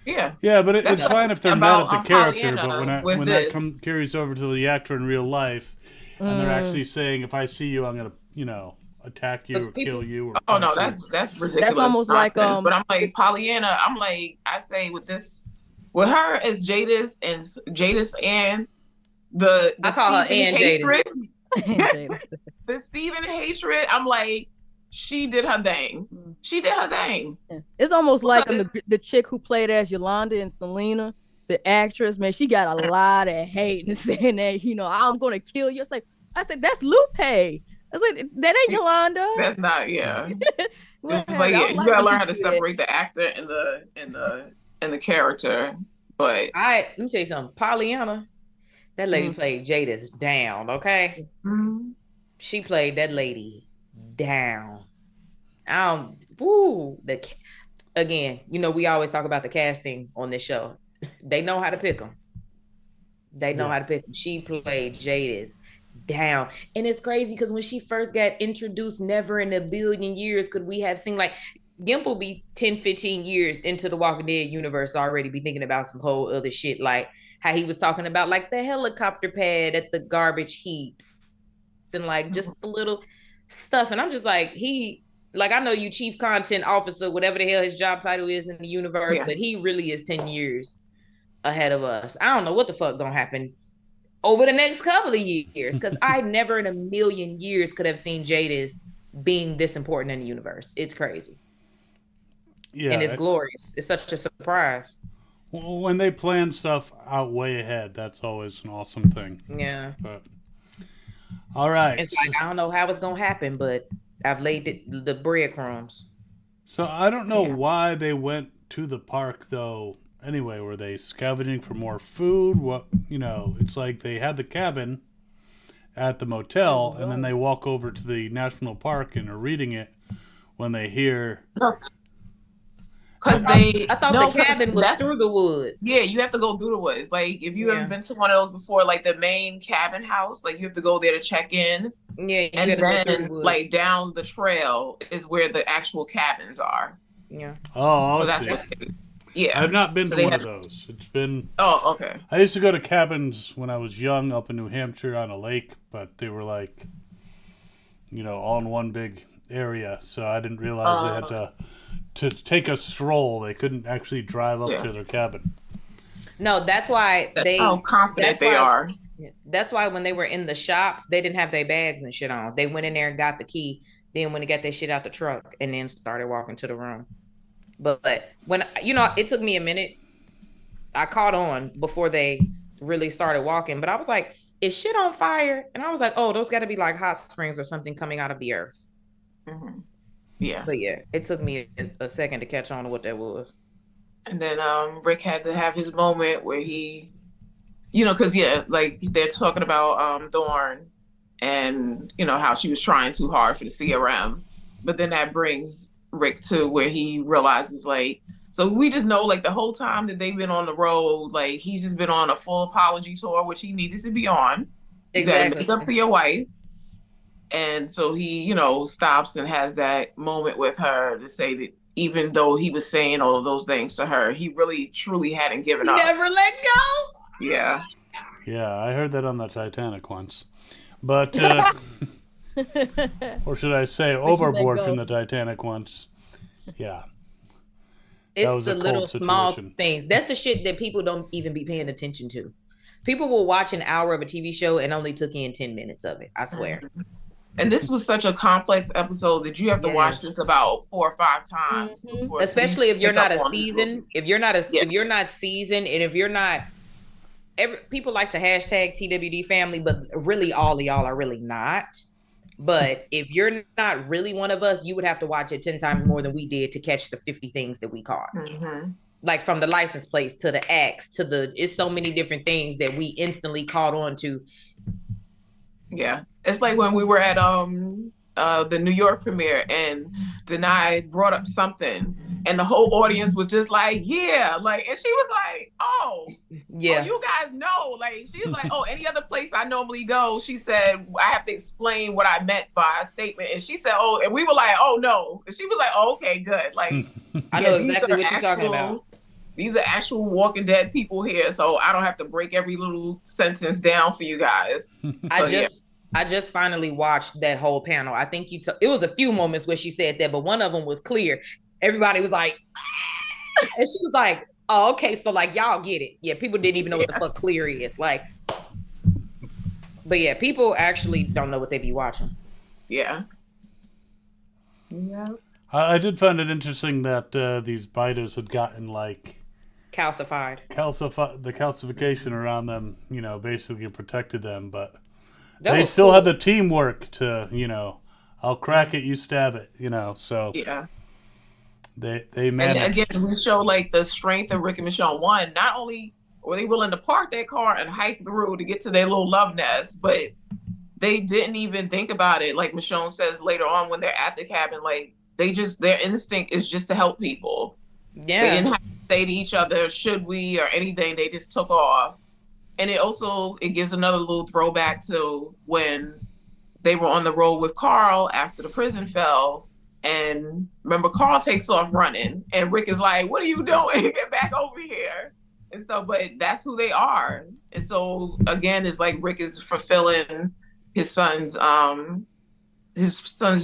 Yeah. Yeah, but That's it's fine if they're about, mad at the character, Pollyanna but with when that this. carries over to the actor in real life, and they're actually saying, if I see you, I'm gonna, attack you But or people- kill you or Oh no, punch you. that's ridiculous. almost like, nonsense. But I'm like Pollyanna. I'm like I say with her as Jadis and the I call her seething Ann Jadis. hatred, the seething hatred. I'm like, she did her thing. She did her thing. it's almost like Because- the chick who played as Yolanda and Selena, the actress, man, she got a lot of hate and saying that, I'm gonna kill you. It's like I said, that's Lupe. I was like, that ain't Yolanda. That's not. Yeah. Well, It's like I yeah, don't you gotta when learn he how to do that. separate the actor and the character. But let me tell you something. Pollyanna, that lady played Jadis down, okay? She played that lady down. Again, we always talk about the casting on this show. They know how to pick them. How to pick them. She played Jadis down. And it's crazy because when she first got introduced, never in a billion years could we have seen, like, Gimp will be 10, 15 years into the Walking Dead universe already be thinking about some whole other shit, like how he was talking about like the helicopter pad at the garbage heaps and like just the little stuff. And I'm just like, I know you chief content officer, whatever the hell his job title is in the universe, but he really is 10 years ahead of us. I don't know what the fuck gonna happen over the next couple of years because I never in a million years could have seen Jadis being this important in the universe. It's crazy. Yeah, And it's glorious. It's such a surprise. When they plan stuff out way ahead, that's always an awesome thing. Yeah. But all right. It's like, I don't know how it's going to happen, but I've laid the breadcrumbs. So I don't know why they went to the park, though. Anyway, were they scavenging for more food? What, it's like they had the cabin at the motel, and then they walk over to the national park and are reading it when they hear... Because I thought the cabin was through the woods. Yeah, you have to go through the woods. Like, if you ever been to one of those before, like the main cabin house, like you have to go there to check in. Yeah, and then like down the trail is where the actual cabins are. Yeah. Oh, so that's see. Yeah. I've not been to one of those. It's been... Oh, okay. I used to go to cabins when I was young up in New Hampshire on a lake, but they were like, all in one big area. So I didn't realize they had to take a stroll. They couldn't actually drive up to their cabin. No, that's why how confident they are. That's why when they were in the shops, they didn't have their bags and shit on. They went in there and got the key. Then when they got their shit out the truck and then started walking to the room. But when, it took me a minute. I caught on before they really started walking. But I was like, is shit on fire? And I was like, oh, those got to be like hot springs or something coming out of the earth. Mm-hmm. Yeah. But yeah, it took me a second to catch on to what that was. And then Rick had to have his moment where he, because like they're talking about Thorne and how she was trying too hard for the CRM, but then that brings Rick to where he realizes like, so we just know like the whole time that they've been on the road, like he's just been on a full apology tour, which he needed to be on. You gotta make up to your wife. And so he, stops and has that moment with her to say that even though he was saying all of those things to her, he really truly hadn't given up. Never let go. Yeah. Yeah, I heard that on the Titanic once. But, or should I say overboard from the Titanic once. Yeah. It's the little small things. That's the shit that people don't even be paying attention to. People will watch an hour of a TV show and only took in 10 minutes of it. I swear. And this was such a complex episode that you have to watch this about 4 or 5 times. Especially if you're not a seasoned, if you're not seasoned, and if you're not, people like to hashtag TWD family, but really all of y'all are really not. But if you're not really one of us, you would have to watch it 10 times more than we did to catch the 50 things that we caught. Like from the license plates to the axe to it's so many different things that we instantly caught on to. Yeah. It's like when we were at the New York premiere and Denai brought up something and the whole audience was just like, yeah, like, and she was like, oh, you guys know, like, she's like, oh, any other place I normally go, she said, I have to explain what I meant by a statement. And she said, oh, and we were like, oh no. And she was like, oh, okay, good. Like, I know exactly what you're talking about. These are actual Walking Dead people here, so I don't have to break every little sentence down for you guys. I just finally watched that whole panel. I think it was a few moments where she said that, but one of them was clear. Everybody was like, and she was like, oh, okay, so like y'all get it. Yeah, people didn't even know what the fuck clear is. Like, but yeah, people actually don't know what they be watching. Yeah. I did find it interesting that these biters had gotten like calcified. The calcification around them, basically protected them, but they still had the teamwork to, I'll crack it, you stab it, so yeah. They managed. And again, we show like the strength of Rick and Michonne. One, not only were they willing to park their car and hike through to get to their little love nest, but they didn't even think about it. Like Michonne says later on when they're at the cabin, like their instinct is just to help people. Yeah. They didn't have to say to each other, should we or anything. They just took off. And it gives another little throwback to when they were on the road with Carl after the prison fell. And remember, Carl takes off running, and Rick is like, "What are you doing? Get back over here!" And so, but that's who they are. And so again, it's like Rick is fulfilling his son's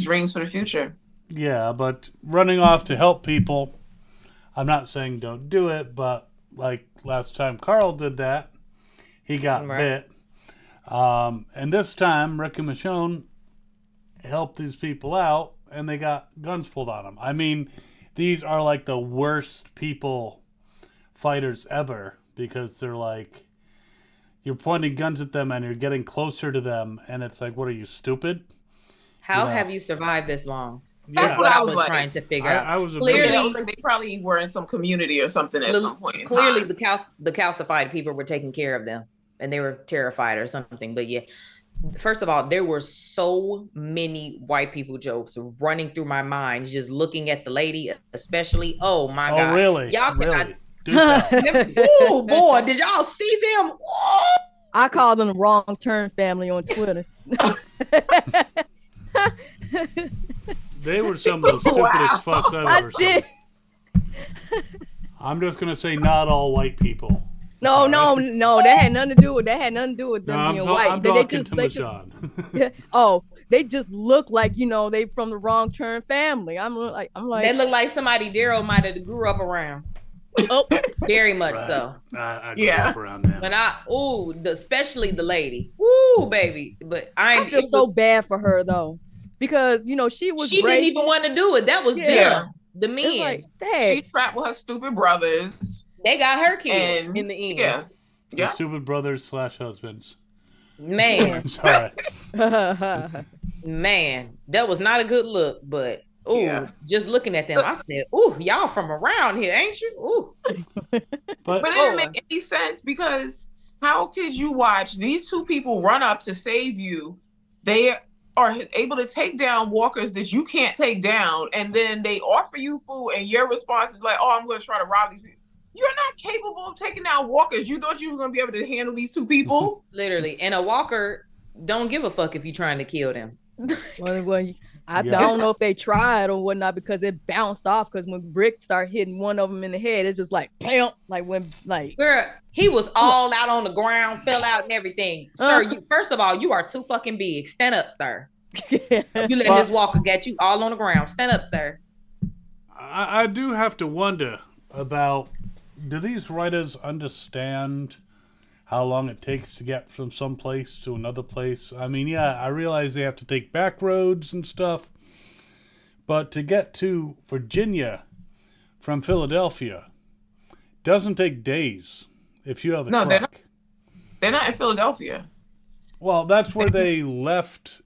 dreams for the future. Yeah, but running off to help people, I'm not saying don't do it, but like last time Carl did that, he got bit. And this time, Rick and Michonne helped these people out, and they got guns pulled on them. I mean, these are like the worst fighters ever, because they're like, you're pointing guns at them and you're getting closer to them, and it's like, what are you, stupid? How have you survived this long? Yeah. That's what I was trying to figure out. I was clearly they probably were in some community or something at some point. Clearly, the calcified people were taking care of them, and they were terrified or something. But yeah, first of all, there were so many white people jokes running through my mind, just looking at the lady, especially. Oh my God! Really? Y'all really? Oh boy, did y'all see them? Whoa! I call them the Wrong Turn family on Twitter. They were some of the stupidest fucks I've ever seen. I'm just gonna say, not all white people. No. That had nothing to do with them being white. I'm talking to Michonne. They just look like they from the Wrong Turn family. I'm like. They look like somebody Daryl might have grew up around. Oh, very much so. I grew up around them. But especially the lady. Woo, baby. But I feel so bad for her though, because she didn't even want to do it. That was them, the men. Like, she's trapped with her stupid brothers. They got her killed in the end. Yeah. Stupid brothers / husbands. Man. I'm sorry. Man, that was not a good look, but Ooh, Yeah. just looking at them, I said, "Ooh, y'all from around here, ain't you?" Ooh, But But it didn't make any sense because how could you watch these two people run up to save you? They are able to take down walkers that you can't take down, and then they offer you food, and your response is like, "Oh, I'm going to try to rob these people." You're not capable of taking down walkers. You thought you were going to be able to handle these two people? literally. And a walker don't give a fuck if you're trying to kill them. Well, I Yeah. don't know if they tried or whatnot because it bounced off. Because when Rick started hitting one of them in the head, it's just like bam, like when like Girl, he was all out on the ground, fell out and everything. Sir, you first of all, you are too fucking big. Stand up, sir. You let this walker get you all on the ground. Stand up, sir. I do have to wonder about, do these writers understand how long it takes to get from some place to another place? I mean, yeah, I realize they have to take back roads and stuff, but to get to Virginia from Philadelphia doesn't take days if you have a No, they're truck. They're not in Philadelphia. Well, that's where they left.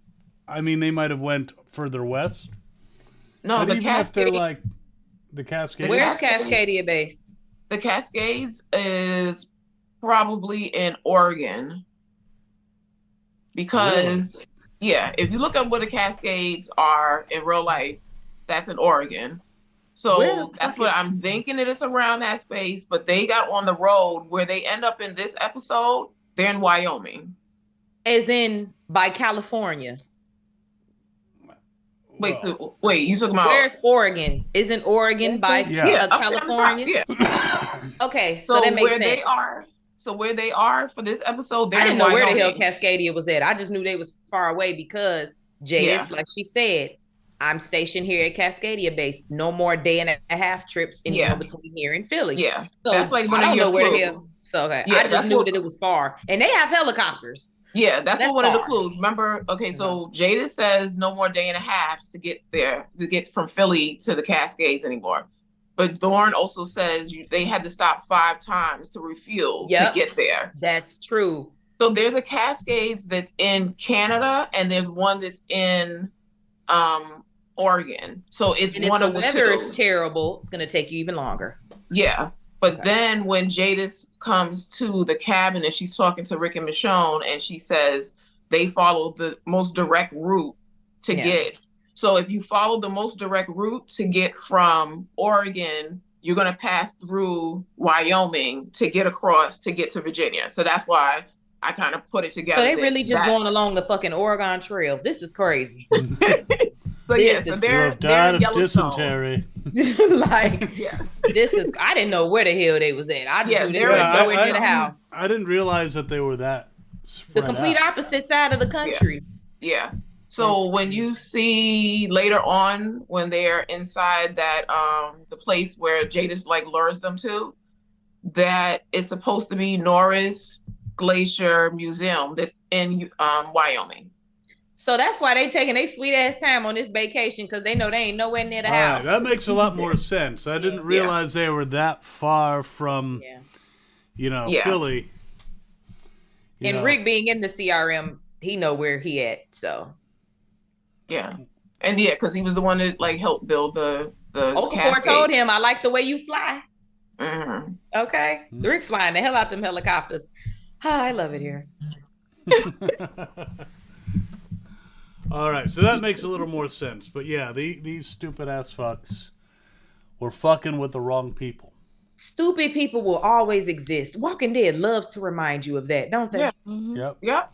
I mean, they might have went further west. No, But the even if they're Cascades. like the Cascades. Where's Cascadia base? The Cascades is probably in Oregon. Because, yeah, if you look up where the Cascades are in real life, that's in Oregon. Where the So that's fuck what is- I'm thinking it is around that space. But they got on the road where they end up in this episode. They're in Wyoming. As in by California. Wait, Well, so wait, you talking about? Where's Oregon? Isn't Oregon by Yeah. Up there on the top, California? yeah. Okay, so So that makes where sense. they are, where they are for this episode, they're I didn't in know where the hell Wyoming. Cascadia was at. I just knew they was far away because Jadis, like she said, I'm stationed here at Cascadia base. No more day and a half trips anymore Yeah. between here and Philly. Yeah, So that's like one I of don't your know where the clues. hell. So okay, Yeah, I just that's knew what- that it was far, and they have helicopters. Yeah, that's That's what one of the far. clues. Remember? Okay, so Jada says no more day and a half to get there, to get from Philly to the Cascades anymore. But Thorne also says they had to stop 5 times to refuel Yep. to get there. That's true. So there's a Cascades that's in Canada, and there's one that's in Oregon. So it's And if one the of the weather two. is terrible, it's gonna take you even longer. Yeah. But Okay. then when Jadis comes to the cabin and she's talking to Rick and Michonne, and she says they followed the most direct route to Yeah. get. So if you follow the most direct route to get from Oregon, you're going to pass through Wyoming to get across to get to Virginia. So that's why I kind of put it together. So they that really just that's- going along the fucking Oregon Trail. This is crazy. So yeah, this so is- You they're have died in of Yellowstone. dysentery. Like Yeah. this is. I didn't know where the hell they was at. I just Yeah, knew they they're were in- nowhere near the house. I didn't realize that they were that The spread complete out. opposite side of the country. Yeah. So when you see later on when they're inside that the place where Jadis like lures them to, that it's supposed to be Norris Glacier Museum that's in Wyoming. So that's why they taking a sweet ass time on this vacation because they know they ain't nowhere near the All right, house. that makes a lot more sense. I didn't realize they were that far from, Yeah. Yeah. Philly. You And know. Rick being in the CRM, he know where he at. So Yeah. And yeah, because he was the one that like helped build the Okafor Cascade. told him, "I like the way you fly." Mhm. Okay, Mhm. Rick flying the hell out them helicopters. Ah, I love it here. All right, so that makes a little more sense. But yeah, these stupid ass fucks were fucking with the wrong people. Stupid people will always exist. Walking Dead loves to remind you of that, don't they? Yeah. Mhm. Yep. Yep.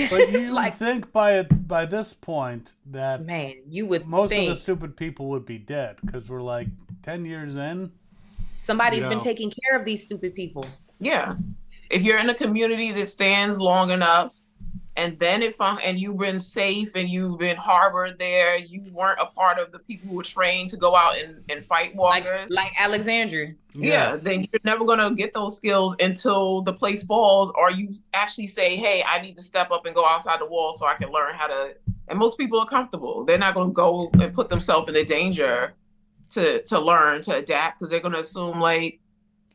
But you Like- would think by this point that Man, you would most think of the stupid people would be dead because we're like 10 years in. somebody's been No. taking care of these stupid people. Yeah. If you're in a community that stands long enough, and then and you've been safe and you've been harbored there, you weren't a part of the people who were trained to go out and fight walkers. Like Alexandria. Yeah, then you're never gonna get those skills until the place falls, or you actually say, "Hey, I need to step up and go outside the wall so I can learn how to." And most people are comfortable; they're not gonna go and put themselves in danger to learn to adapt because they're gonna assume like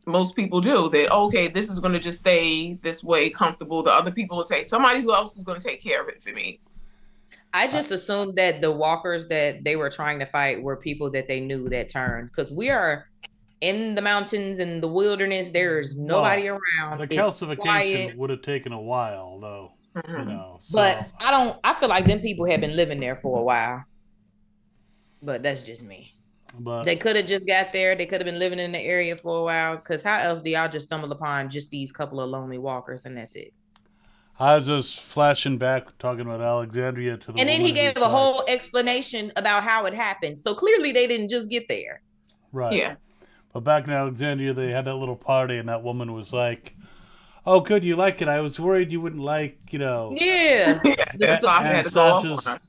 most people do that. Okay, this is gonna just stay this way, comfortable. The other people will say somebody else is gonna take care of it for me. I just assumed that the walkers that they were trying to fight were people that they knew that turned, because we are in the mountains and the wilderness. There's nobody around. The It's calcification quiet. would have taken a while, though. You know, so But I feel like them people have been living there for a while. But that's just me. but They could have just got there. They could have been living in the area for a while. Because how else do y'all just stumble upon just these couple of lonely walkers and that's it? I was just flashing back talking about Alexandria to the And then he woman gave who's a like- whole explanation about how it happened. So clearly they didn't just get there. right. Yeah. But back in Alexandria, they had that little party, and that woman was like, "Oh, good, you like it. I was worried you wouldn't like, you know." Yeah. This is Sasha had to go off on Sasha's her.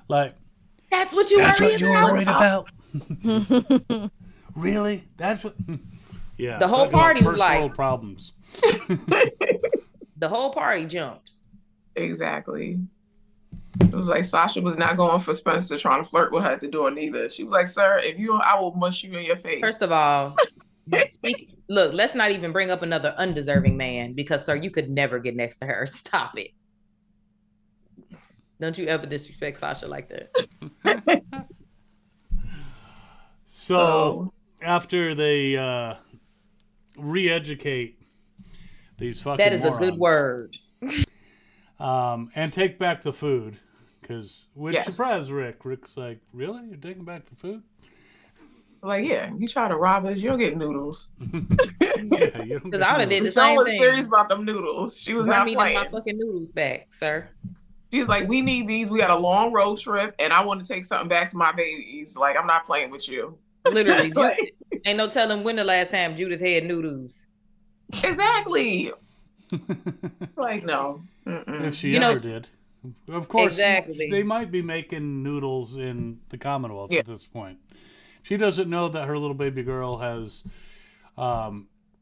like, That's what you "That's worried what you were about? worried about." Really? That's what? Yeah. The whole talking about party was first like- world problems. The whole party jumped. Exactly. It was like Sasha was not going for Spencer trying to flirt with her at the door neither. She was like, "Sir, if you, I will mush you in your face." First of all, look, let's not even bring up another undeserving man because, sir, you could never get next to her. Stop it. Don't you ever disrespect Sasha like that. So after they re-educate these fucking That is a good morons, word. and take back the food, because which Yes. surprised Rick. Rick's like, "Really? You're taking back the food?" Like, yeah, you try to rob us, you'll get noodles. Yeah, you don't Because get I would have no- did the Michonne same was thing. serious about them noodles. She was Bring not me playing. my fucking noodles back, sir. She was like, "We need these. We got a long road trip, and I want to take something back to my babies. Like, I'm not playing with you." Literally, Like, ain't no telling when the last time Judith had noodles. exactly. Like, no. Mm-mm. If she You know- ever did. Of course, Exactly. they might be making noodles in the Commonwealth Yeah. at this point. She doesn't know that her little baby girl has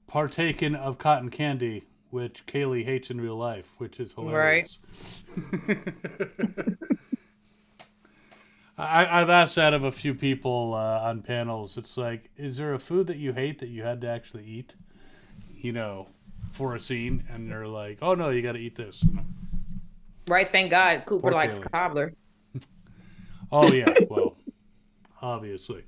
partaken of cotton candy, which Kaylee hates in real life, which is hilarious. I've asked that of a few people on panels. It's like, is there a food that you hate that you had to actually eat, you know, for a scene? And they're like, "Oh no, you got to eat this." Right? Thank God Cooper Poor likes Kaylee. cobbler. Oh yeah, well, obviously.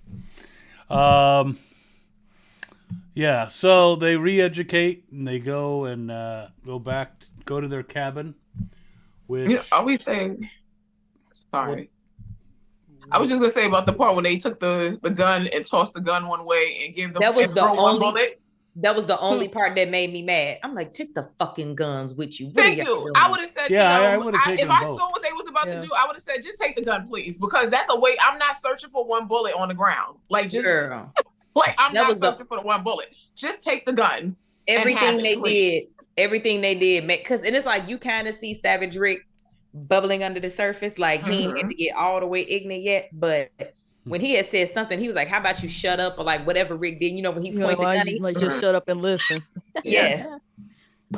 Yeah, so they re-educate and they go and go to their cabin, which You know, are we saying? Sorry. I was just gonna say about the part when they took the gun and tossed the gun one way and gave them That was and the throw one only- bullet. That was the only part that made me mad. I'm like, take the fucking guns with you. What are Thank y'all you. doing? I would have said, Yeah, to I them, would've taken if I both. saw what they was about Yeah. to do, I would have said, just take the gun, please, because that's a way. I'm not searching for one bullet on the ground. Like, just Girl. like I'm That not was the- searching for the one bullet. Just take the gun. Everything it, they please. did, because and it's like you kind of see Savage Rick bubbling under the surface, like he ain't had to get all the way ignorant yet. But when he had said something, he was like, "How about you shut up?" Or like whatever Rick did, when he You know, pointed the I gun. just, like, just shut up and listen. Yes.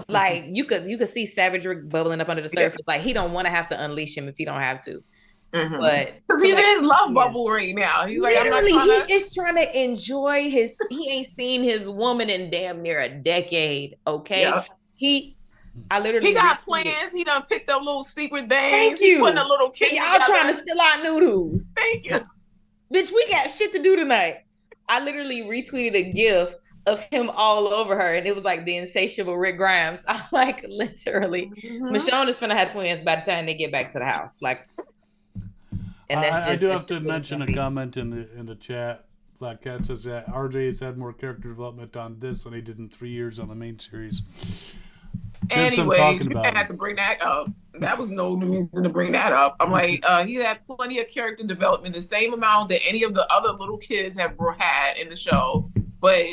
Like you could see Savage Rick bubbling up under the Yeah. surface. Like he don't want to have to unleash him if he don't have to. Mhm. But Because he's like, in his love yeah. bubble right now. He's like, I'm not literally, trying to. he is trying to enjoy he ain't seen his woman in damn near a decade. Okay. Yeah. I literally He got retweeted, plans. He done picked up little secret things. Thank He you. putting a little "And kid. y'all trying to steal our noodles. Thank you. Bitch, we got shit to do tonight. I literally retweeted a gif of him all over her, and it was like the insatiable Rick Grimes. I'm like, literally. Mhm. Michonne is gonna have twins by the time they get back to the house. Like, and that's just I do that's have to just what it's mention gonna a be. comment in the chat. Black Cat says that RJ has had more character development on this than he did in 3 years on the main series. Just some Anyways, talking you about had him. to bring that up. That was no reason to bring that up. I'm like, he had plenty of character development, the same amount that any of the other little kids have had in the show. But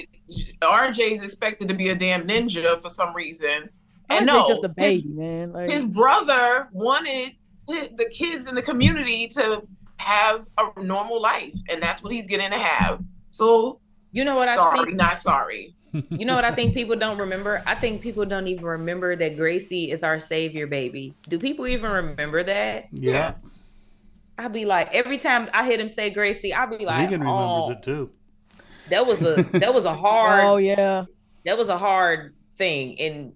RJ is expected to be a damn ninja for some reason. And RJ no, just a baby, man. Like, his brother wanted the kids in the community to have a normal life, and that's what he's getting to have. So, You know what I sorry, think? not sorry. You know what I think people don't remember? I think people don't even remember that Gracie is our savior baby. Do people even remember that? Yeah, I'd be like, every time I hear him say Gracie, I'd be like, Negan remembers oh, it too. that was a hard oh yeah. that was a hard thing. And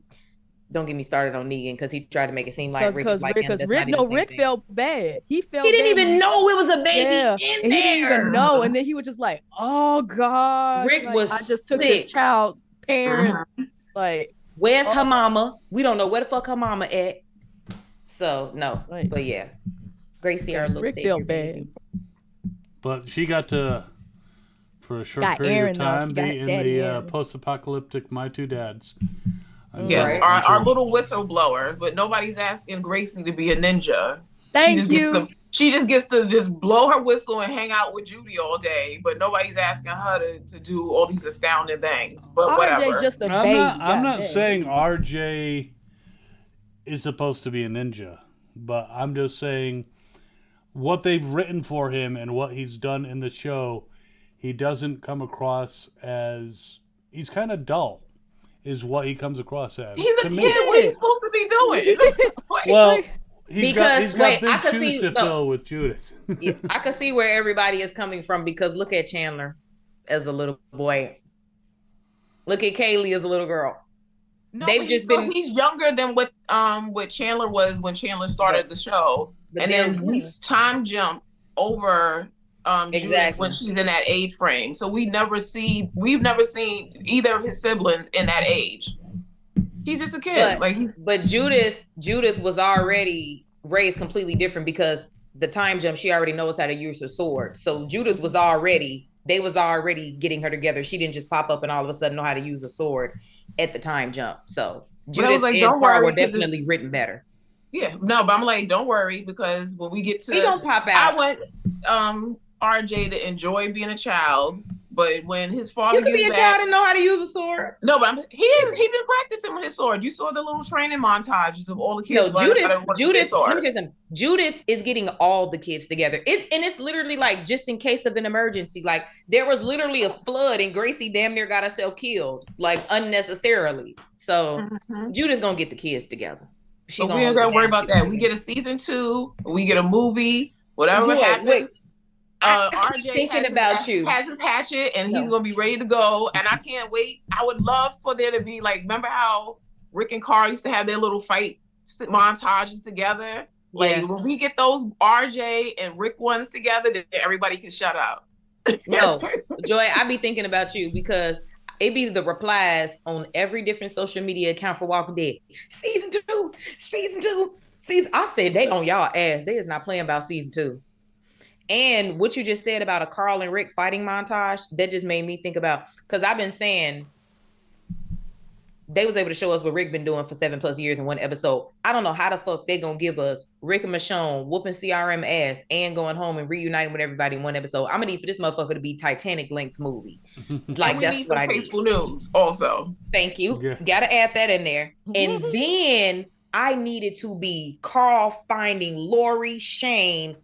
don't get me started on Negan because he tried to make it seem like Rick is like him. Because That's Rick, not even the same Rick thing. felt bad. He felt He didn't bad even know it was a baby yeah, in and there. he didn't even know, and then he was just like, "Oh God, Rick like, was I just took sick. this child's parents, like, Where's her oh. mama? We don't know where the fuck her mama at. So no, Like, but yeah, Gracie, our little Rick savior felt baby. bad. But she got to, for a short Got period Aaron, of though. time, She be got in Daddy the Aaron. post-apocalyptic My Two Dads. Yes, Right. our little whistleblower, but nobody's asking Gracie to be a ninja. Thank you. She just gets to just blow her whistle and hang out with Judy all day, but nobody's asking her to do all these astounding things. But whatever. RJ's just a I'm baby. not goddamn. saying RJ is supposed to be a ninja, but I'm just saying what they've written for him and what he's done in the show, he doesn't come across as, he's kind of dull, is what he comes across as. He's a to kid. me. What are you supposed to be doing? Well, he's Because, got wait, big I could shoes see- to no. fill with Judith. Yeah, I can see where everybody is coming from because look at Chandler as a little boy. Look at Kaylee as a little girl. No, They've but just been- he's younger than what Chandler was when Chandler started the show. But And they're- then we time jump over Judith Exactly. when she's in that age frame. So we've never seen either of his siblings in that age. He's just a kid. But Judith was already raised completely different because the time jump, she already knows how to use her sword. So Judith was already getting her together. She didn't just pop up and all of a sudden know how to use a sword at the time jump. So Judith and don't Carl worry, were 'cause definitely written better. Yeah, no, but I'm like, don't worry, because when we get to He gonna pop out. I want RJ to enjoy being a child, but when his father You can be a gets child back, and know how to use a sword. no, but he's been practicing with his sword. You saw the little training montages of all the kids. No, learning how to work with their Judith, sword. let me tell you something. Judith is getting all the kids together. It's literally like just in case of an emergency. Like there was literally a flood and Gracie damn near got herself killed, like unnecessarily. So Judith's gonna get the kids together. But we ain't gotta worry about that. We get a season 2, we get a movie, whatever Joy, happens. wait. I RJ keep thinking has about his, you. has his hatchet and he's gonna be ready to go. And I can't wait. I would love for there to be like, remember how Rick and Carl used to have their little fight montages together? Like Yeah. when we get those RJ and Rick ones together, then everybody can shut up. No, Joy, I be thinking about you because it be the replies on every different social media account for Walking Dead. Season 2. I said they on y'all ass. They is not playing about season 2. And what you just said about a Carl and Rick fighting montage, that just made me think about, because I've been saying they was able to show us what Rick been doing for 7+ years in one episode. I don't know how the fuck they gonna give us Rick and Michonne whooping CRM ass and going home and reuniting with everybody in one episode. I'm gonna need for this motherfucker to be Titanic length movie. Like And we that's need what some I need. Tasteful News also. Thank you. Yeah. Gotta add that in there. And then I needed to be Carl finding Lori, Shane,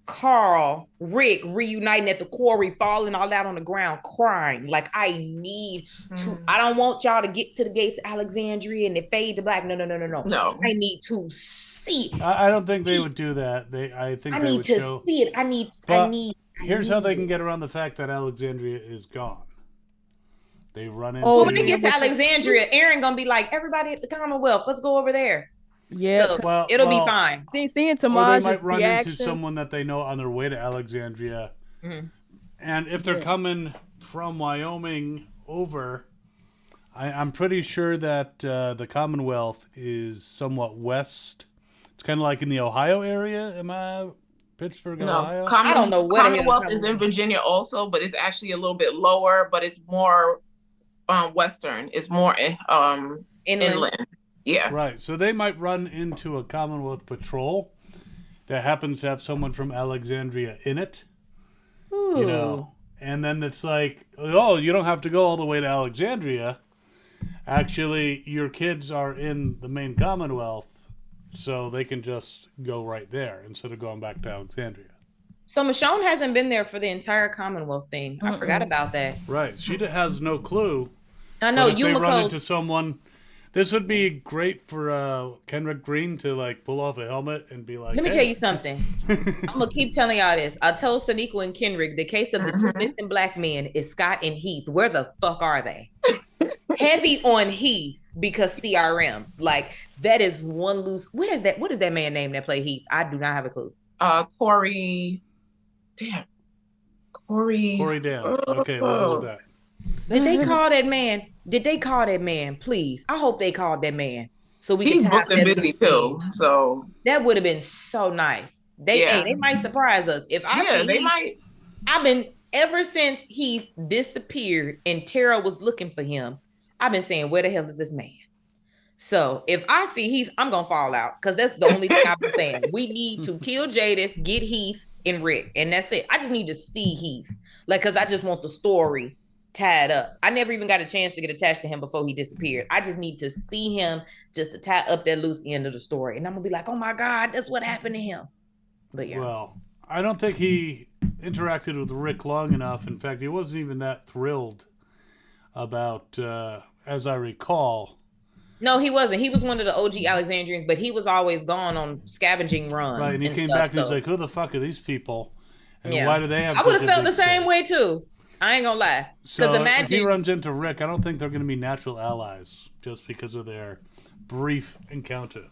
Carl, Rick reuniting at the quarry, falling all out on the ground, crying. Like I need to. I don't want y'all to get to the gates of Alexandria and they fade to black. No. No. I need to see. I don't think they would do that. I think I they need would to show. see it. I need. Here's how they can get around the fact that Alexandria is gone. They run into. Well, when they get to Alexandria, Aaron gonna be like, everybody at the Commonwealth, let's go over there. Yeah, So it'll be fine. seeing Or they Tamaj's might run reaction. into someone that they know on their way to Alexandria. Mhm. And if they're coming from Wyoming over, I'm pretty sure that the Commonwealth is somewhat west. It's kind of like in the Ohio area. Am I Pittsburgh, Ohio? I don't know where the hell Commonwealth is in Virginia also, but it's actually a little bit lower, but it's more western. It's more inland. Yeah. Right. So they might run into a Commonwealth patrol that happens to have someone from Alexandria in it. You know, and then it's like, oh, you don't have to go all the way to Alexandria. Actually, your kids are in the main Commonwealth, so they can just go right there instead of going back to Alexandria. So Michonne hasn't been there for the entire Commonwealth thing. I forgot about that. Right. She has no clue. I know But if they run Yumiko. into someone, this would be great for Kendrick Green to like pull off a helmet and be like, Let me hey. tell you something. I'm gonna keep telling y'all this. I told Saniqua and Kendrick the case of the two missing black men is Scott and Heath. Where the fuck are they? Heavy on Heath. because CRM. Like that is one loose. What is that man name that played Heath? I do not have a clue. Corey. Damn. Corey Dan. Okay, we'll go with that. Did they call that man? Did they call that man? Please. I hope they called that man. So we He's can tap booked and that busy loose too. scene. So That would have been so nice. They might surprise us. If I see they Heath, might. I've been ever since Heath disappeared and Tara was looking for him. I've been saying, where the hell is this man? So if I see Heath, I'm gonna fall out because that's the only thing I've been saying. We need to kill Jadis, get Heath and Rick, and that's it. I just need to see Heath, like, because I just want the story tied up. I never even got a chance to get attached to him before he disappeared. I just need to see him just to tie up that loose end of the story, and I'm gonna be like, oh my God, that's what happened to him. But yeah, Well, I don't think he interacted with Rick long enough. In fact, he wasn't even that thrilled about, as I recall. no, he wasn't. He was one of the OG Alexandrians, but he was always gone on scavenging runs. Right, and he came stuff, back and he's so. like, who the fuck are these people? And Yeah. why do they have I would have such a felt the big same say? way too. I ain't gonna lie. Because So if he imagine, runs into Rick, I don't think they're going to be natural allies just because of their brief encounter.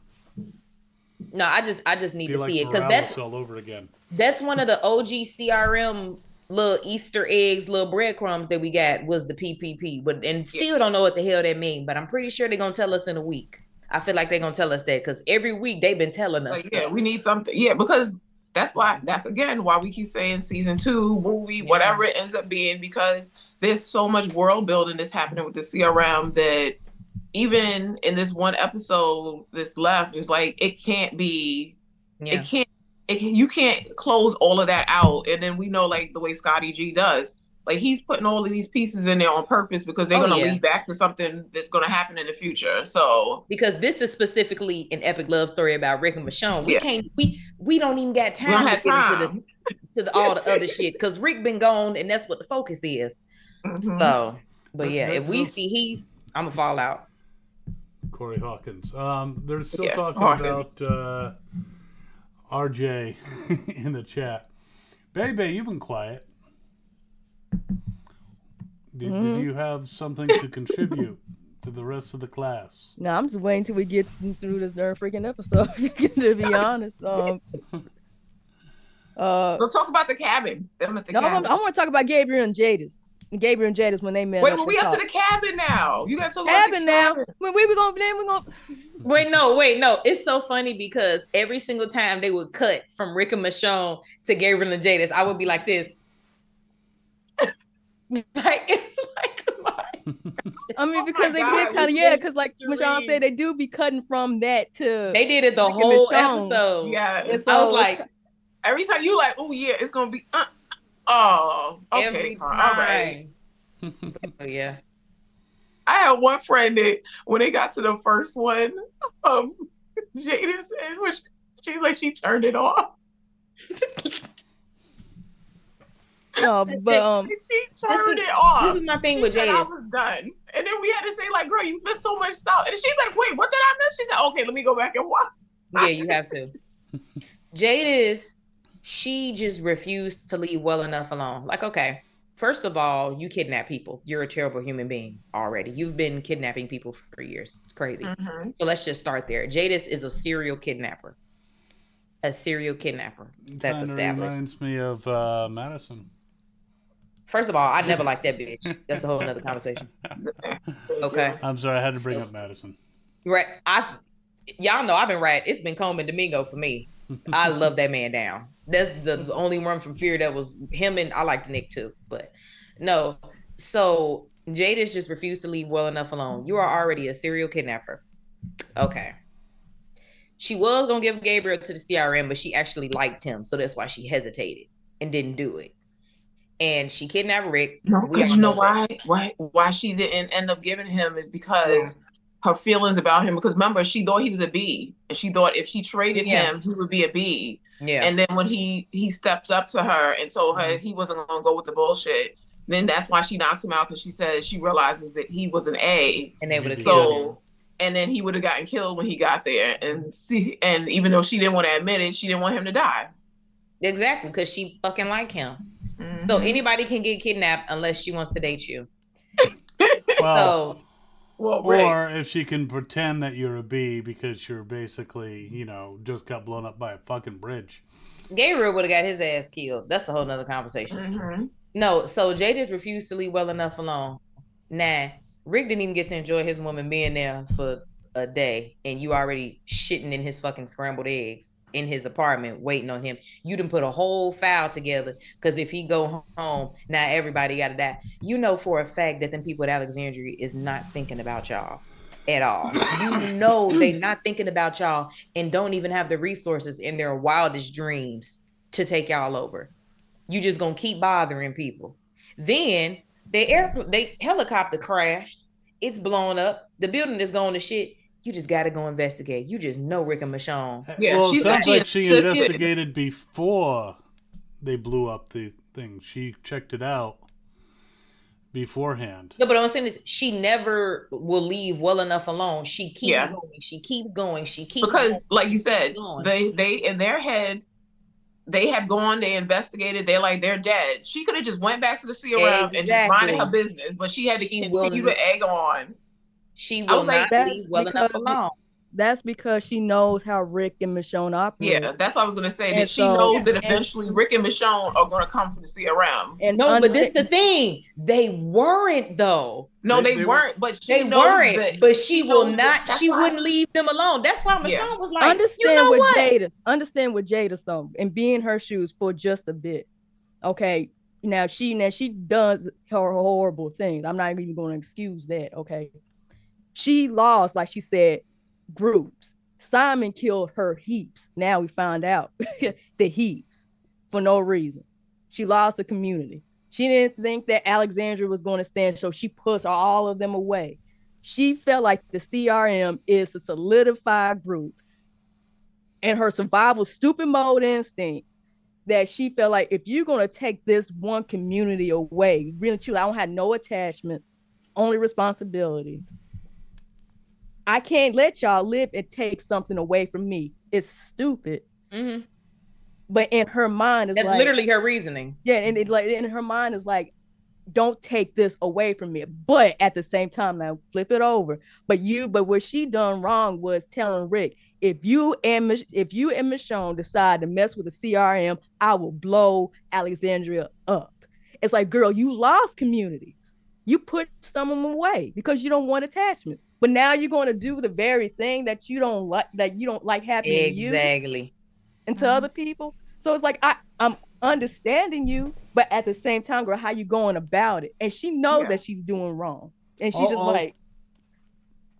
no, I just need Be to like see it because Morales all over again. that's one of the OG CRM little Easter eggs, little breadcrumbs that we got was the PPP. But and still don't know what the hell that mean. But I'm pretty sure they're gonna tell us in a week. I feel like they're gonna tell us that because every week they've been telling us. Like, yeah, we need something. Yeah, because that's again why we keep saying season 2, movie, whatever it ends up being, because there's so much world building that's happening with the CRM that even in this one episode that's left, is like it can't be, Yeah. you can't close all of that out. And then we know, like the way Scotty G does, like he's putting all of these pieces in there on purpose because they're gonna lead back to something that's gonna happen in the future. So because this is specifically an epic love story about Rick and Michonne. We don't even got we don't time to have get time. into all the other shit because Rick been gone and that's what the focus is. Mhm. So, but yeah, That if we goes- see Heath, I'm gonna fall out. Corey Hawkins. They're still Yeah, talking Hawkins. about RJ in the chat. Baby, you've been quiet. Did you have something to contribute to the rest of the class? No, I'm just waiting till we get through this darn freaking episode. To be honest, Let's talk about the cabin. Them at the no, cabin. I want to talk about Gabriel and Jadis. Gabriel and Jadis when they met. Wait, up but and we up to talked. the cabin now. You gotta talk about the cabin now. cabin. When we gonna then we gonna. Wait, no. It's so funny because every single time they would cut from Rick and Michonne to Gabriel and Jadis, I would be like this. Like it's like I mean, Oh because my they God, did kind of, we yeah, did because like Serene. Michonne said, they do be cutting from that to. they did it the Rick and whole Michonne. episode. Yeah. And I was so- like, Every time you like, oh yeah, it's gonna be. Oh, okay. every All right. time. Oh, yeah. I had one friend that when they got to the first one, Jadis, and which she turned it off. No, but She turned it off. This is my thing She with said I Jadis. was done. And then we had to say, like, girl, you missed so much stuff. And she's like, wait, what did I miss? She said, okay, let me go back and watch. Yeah, you have to. Jadis, she just refused to leave well enough alone. Like, okay, first of all, you kidnap people. You're a terrible human being already. You've been kidnapping people for years. It's crazy. Mm-hmm. So let's just start there. Jadis is a serial kidnapper. A serial kidnapper. That's Kinda established. reminds me of Madison. First of all, I never liked that bitch. That's a whole nother conversation. Okay. I'm sorry, I had to bring up Madison. Right. Y'all know I've been right. It's been Coleman Domingo for me. I love that man down. That's the only one from Fear that was him, and I liked Nick too. But no. So Jadis just refused to leave well enough alone. You are already a serial kidnapper. Okay. She was gonna give Gabriel to the CRM, but she actually liked him, so that's why she hesitated and didn't do it. And she kidnapped Rick. No, We because all you know that. why she didn't end up giving him is because her feelings about him. Because remember, she thought he was a B, and she thought if she traded Yeah. him, he would be a B. Yeah. And then when he stepped up to her and told her he wasn't gonna go with the bullshit, then that's why she knocks him out, because she says she realizes that he was an A. And they would have killed him. So, and then he would have gotten killed when he got there. And even though she didn't want to admit it, she didn't want him to die. Exactly, because she fucking like him. So Mhm. anybody can get kidnapped unless she wants to date you. Well, So Well, Rick, Or if she can pretend that you're a B because you're basically, just got blown up by a fucking bridge. Gabriel would have got his ass killed. That's a whole nother conversation. mm-hmm. No, so Jay just refused to leave well enough alone. Nah, Rick didn't even get to enjoy his woman being there for a day, and you already shitting in his fucking scrambled eggs in his apartment waiting on him. You done put a whole file together because if he go home, now everybody got to die. You know for a fact that them people at Alexandria is not thinking about y'all at all. You know they not thinking about y'all and don't even have the resources in their wildest dreams to take y'all over. You just gonna keep bothering people. Then they helicopter crashed. It's blown up. The building is going to shit. You just gotta go investigate. You just know Rick and Michonne. Yeah, well, it she's sounds like- like she she's- investigated before they blew up the thing. She checked it out beforehand. No, but what I'm saying is she never will leave well enough alone. She keeps Yeah. going. She keeps going. She keeps because, going. like you said, going. they in their head, they have gone, they investigated, they're dead. She could have just went back to the CRM and just minded her business, but she had to She continue will- to egg on. She I will was like, not that's leave well enough because- alone. That's because she knows how Rick and Michonne operate. Yeah, that's what I was gonna say. And That she so- knows that and- eventually Rick and Michonne are gonna come for the CRM. And No, but this understand- the thing. They weren't though. No, They they were- weren't. But she They knows weren't. that. But she will knows not. that- She that's why- wouldn't leave them alone. That's why Michonne Yeah. was like, understand you know what what? Understand what Jada's though, and be in her shoes for just a bit. Okay. Now she does her horrible things. I'm not even going to excuse that. Okay. She lost, like she said, groups. Simon killed her heaps. Now we find out the heaps for no reason. She lost the community. She didn't think that Alexandria was going to stand, so she pushed all of them away. She felt like the CRM is a solidified group, and her survival stupid mode instinct that she felt like if you're going to take this one community away, really truly, I don't have no attachments, only responsibilities. I can't let y'all live and take something away from me. It's stupid. Mhm. But in her mind, it's That's like, literally her reasoning. yeah, and it like in her mind is like, don't take this away from me. But at the same time, now flip it over. But what she done wrong was telling Rick, if you and Michonne decide to mess with the CRM, I will blow Alexandria up. It's like, girl, you lost communities. You put some of them away because you don't want attachment. But now you're going to do the very thing that you don't like happening to you Exactly. and to other people. So it's like I'm understanding you, but at the same time, girl, how you going about it? And she knows Yeah. that she's doing wrong, and she just Uh-oh. like,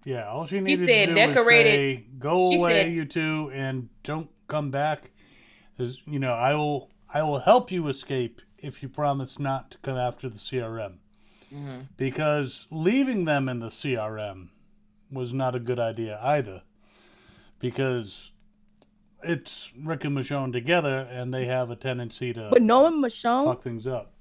Yeah, all she needed said to do decorated- was say, "Go she away, said- you two, and don't come back." Because I will help you escape if you promise not to come after the CRM. Mhm. Because leaving them in the CRM was not a good idea either. Because it's Rick and Michonne together, and they have a tendency to but knowing Michonne, fuck things up.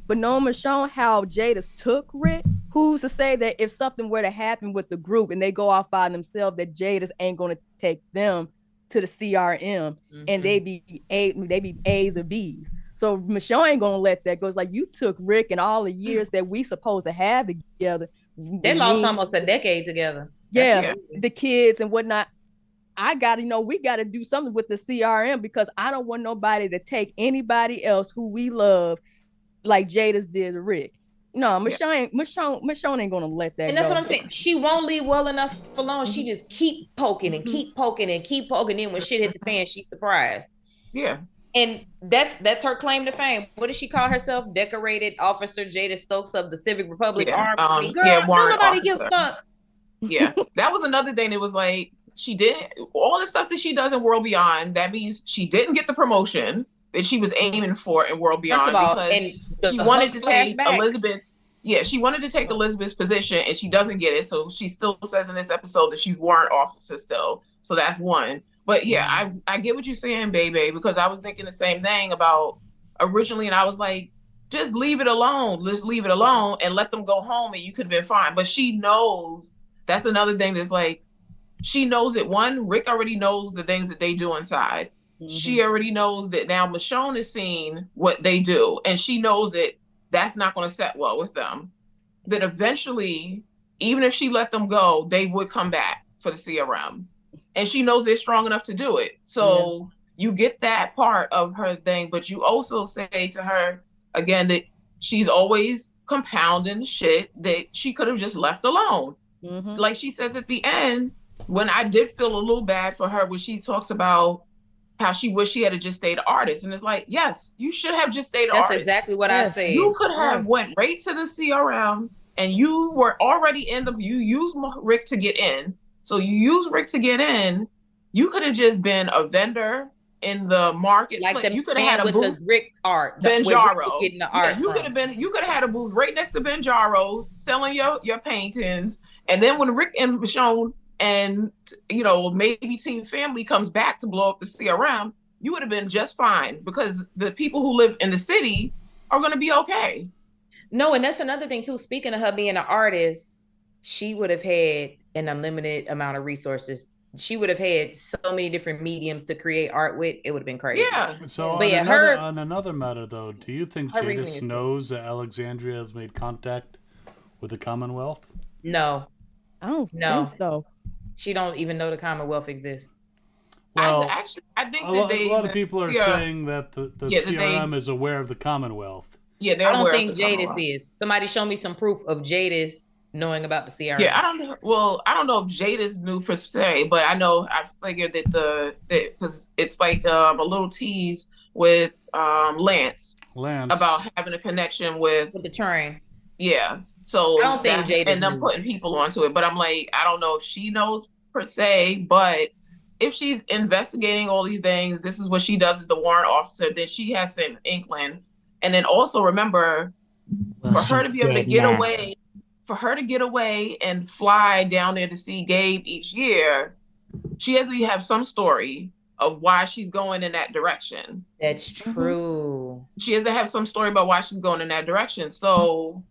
how Jada's took Rick, who's to say that if something were to happen with the group and they go off by themselves, that Jada's ain't going to take them to the CRM and they be A's or B's. So Michonne ain't gonna let that go. It's like, you took Rick and all the years that we supposed to have together. They lost almost a decade together. Yeah, That's the kids and whatnot. I gotta, we gotta do something with the CRM because I don't want nobody to take anybody else who we love like Jada's did to Rick. No, Michonne ain't gonna let that And that's go. what I'm saying. She won't leave well enough alone. She just keep poking and keep poking and keep poking. Then when shit hit the fan, she's surprised. Yeah. And that's her claim to fame. What does she call herself? Decorated Officer Jada Stokes of the Civic Republic Yeah, Army. Girl, yeah, don't warrant nobody give a officer. fuck. Yeah. That was another thing that was like, she didn't, all the stuff that she does in World Beyond, that means she didn't get the promotion that she was aiming for in World Beyond. First of all, because and she wanted to take flashback. Elizabeth's position, and she doesn't get it. So she still says in this episode that she's warrant officer still. So that's one. But yeah, I get what you're saying, baby, because I was thinking the same thing about originally, and I was like, just leave it alone. Just leave it alone and let them go home, and you could have been fine. But she knows. That's another thing that's like, she knows it. One, Rick already knows the things that they do inside. She already knows that now Michonne has seen what they do, and she knows that that's not going to set well with them. That eventually even if she let them go, they would come back for the CRM. And she knows they're strong enough to do it. So you get that part of her thing, but you also say to her, again, that she's always compounding shit that she could have just left alone. Mm-hmm. Like she says at the end, when I did feel a little bad for her, when she talks about how she wished she had just stayed an artist. And it's like, yes, you should have just stayed an That's artist. exactly what I said. You could have went right to the CRM and you were already you used Rick to get in. So you used Rick to get in. You could have just been a vendor in the market. Like the you could have man had a with booth. the Rick art. Ben Jarro. Getting the art You could have had a booth right next to Ben Jarro's selling your paintings. And then when Rick and Michonne and maybe Team Family comes back to blow up the CRM, you would have been just fine because the people who live in the city are going to be okay. No, and that's another thing too. Speaking of her being an artist, she would have had an unlimited amount of resources. She would have had so many different mediums to create art with. It would have been crazy. Yeah. So But on another matter, though, do you think her reasoning Jadis is knows that Alexandria has made contact with the Commonwealth? No, I don't No. think so. she don't even know the Commonwealth exists. Well, I think a that lot of people are saying that the Yeah, that CRM is aware of the Commonwealth. Yeah, they're I don't aware think of the Jadis Commonwealth. is. Somebody show me some proof of Jadis knowing about the CRM. Yeah, I don't know if Jadis knew per se, but I figured that because it's like a little tease with Lance about having a connection with With the train. Yeah. So I don't think Jadis and them knew. putting people onto it. But I'm like, I don't know if she knows per se, but if she's investigating all these things, this is what she does as the warrant officer, then she has some inkling. And then also remember, for her to be able to get away, and fly down there to see Gabe each year, she has to have some story of why she's going in that direction. That's true. She has to have some story about why she's going in that direction. So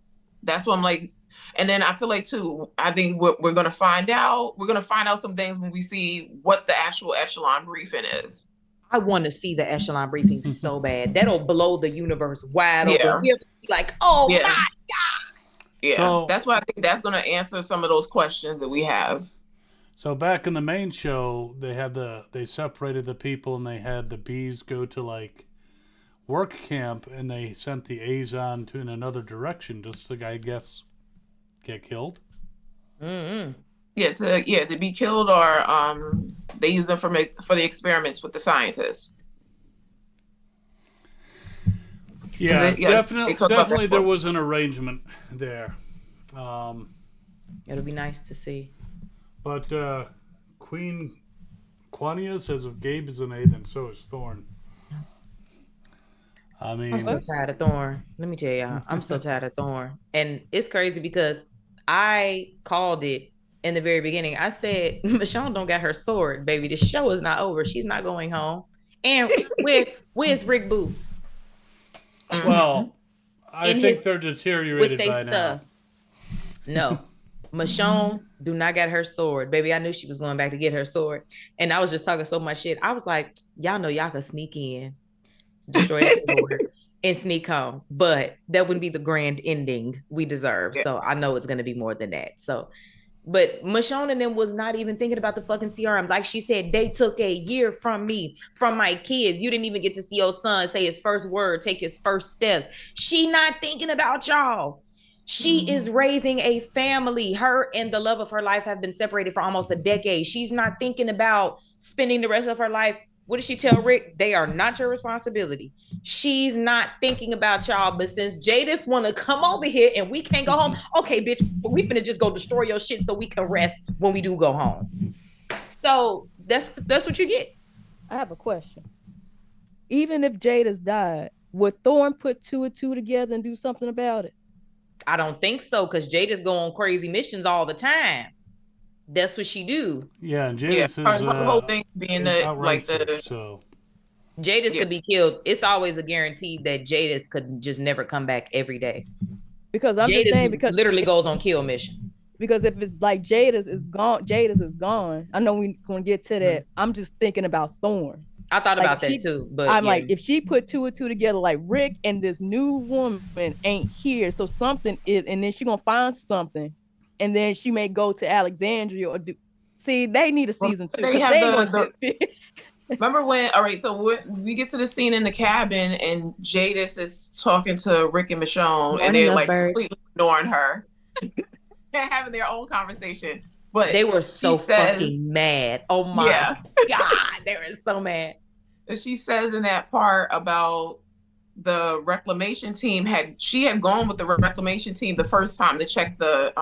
that's what I'm like. And then I feel like too, I think we're going to find out. We're going to find out some things when we see what the actual echelon briefing is. I want to see the echelon briefing so bad. That'll blow the universe wide open. We'll be like, oh Yeah. my God. Yeah, So- that's why I think that's going to answer some of those questions that we have. So back in the main show, they separated the people and they had the B's go to like work camp and they sent the A's on to in another direction just to, I guess, get killed. Mm-hmm. Yeah, to be killed, or they use them for the experiments with the scientists. Yeah, They talk about definitely that there book. was an arrangement there. It'll be nice to see. But Queen Quania says if Gabe is an A, then so is Thorne. I mean, I'm so tired of Thorne. Let me tell y'all, I'm so tired of Thorne. And it's crazy because I called it in the very beginning. I said, Michonne don't got her sword, baby. The show is not over. She's not going home. And where's Rick Boots? well, I In think his- they're deteriorated With they by now. stuff. No. Michonne do not got her sword. Baby, I knew she was going back to get her sword. And I was just talking so much shit. I was like, y'all know y'all could sneak in, destroy the sword, and sneak home. But that wouldn't be the grand ending we deserve. Yeah. So I know it's going to be more than that. So, but Michonne and them was not even thinking about the fucking CRM. Like she said, they took a year from me, from my kids. You didn't even get to see your son say his first word, take his first steps. She not thinking about y'all. She is raising a family. Her and the love of her life have been separated for almost a decade. She's not thinking about spending the rest of her life. What did she tell Rick? They are not your responsibility. She's not thinking about y'all. But since Jadis want to come over here and we can't go home, okay, bitch, but we finna just go destroy your shit so we can rest when we do go home. So that's what you get. I have a question. Even if Jada's died, would Thorne put two and two together and do something about it? I don't think so, because Jada's go on crazy missions all the time. That's what she do. Yeah, and Yeah, Jadis her is whole thing being is that like outright the so. Jadis Yeah. could be killed. It's always a guarantee that Jadis could just never come back every day. Because I'm just Jadis saying because literally goes on kill missions. because if it's like Jada's is gone. I know we're gonna get to that. I'm just thinking about Thorne. I thought Like, about if that she- too, but I'm yeah. like, if she put two and two together, like Rick and this new woman ain't here, so something is, and then she gonna find something and then she may go to Alexandria or do. See, they need a season 2 They because have they ain't gonna fit. Remember when? All right, so we get to the scene in the cabin, and Jadis is talking to Rick and Michonne, and they're like completely ignoring her, and having their own conversation. But they were so says, fucking mad. Oh my god, they were so mad. She says in that part about the reclamation team she had gone with the reclamation team the first time to check the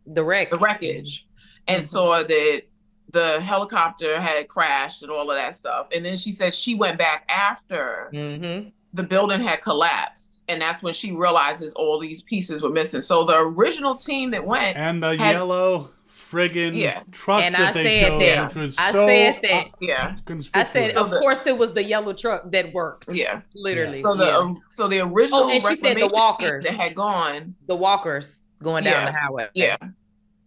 wreckage, and saw that the helicopter had crashed and all of that stuff. And then she said she went back after the building had collapsed. And that's when she realizes all these pieces were missing. So the original team that went and the yellow friggin' truck and that they chose, which was so I said, of course it was the yellow truck that worked. Yeah. Literally. So the original and she said the walkers that had gone. The walkers going down the highway. Yeah.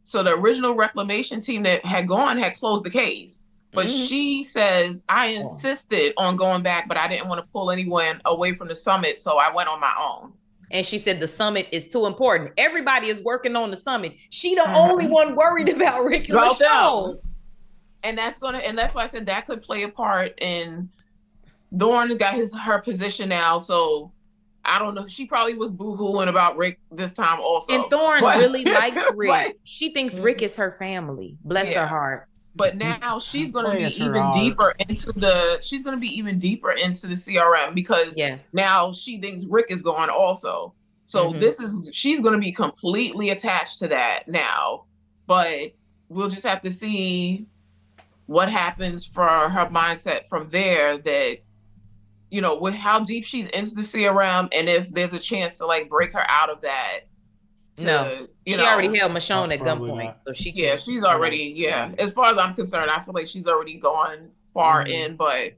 So the original reclamation team that had gone had closed the case. But she says, I insisted on going back, but I didn't want to pull anyone away from the summit, so I went on my own. And she said the summit is too important. Everybody is working on the summit. She the only one worried about Rick and Michonne. And that's why I said that could play a part in Thorne got her position now, so I don't know. She probably was boo-hooing about Rick this time also. And Thorne really likes Rick. She thinks Rick is her family. Bless her heart. But now she's going to be even deeper into the CRM because now she thinks Rick is gone also. So she's going to be completely attached to that now. But we'll just have to see what happens for her mindset from there, that with how deep she's into the CRM, and if there's a chance to like break her out of that. She already held Michonne at gunpoint, so she can. She's already As far as I'm concerned, I feel like she's already gone far in, but.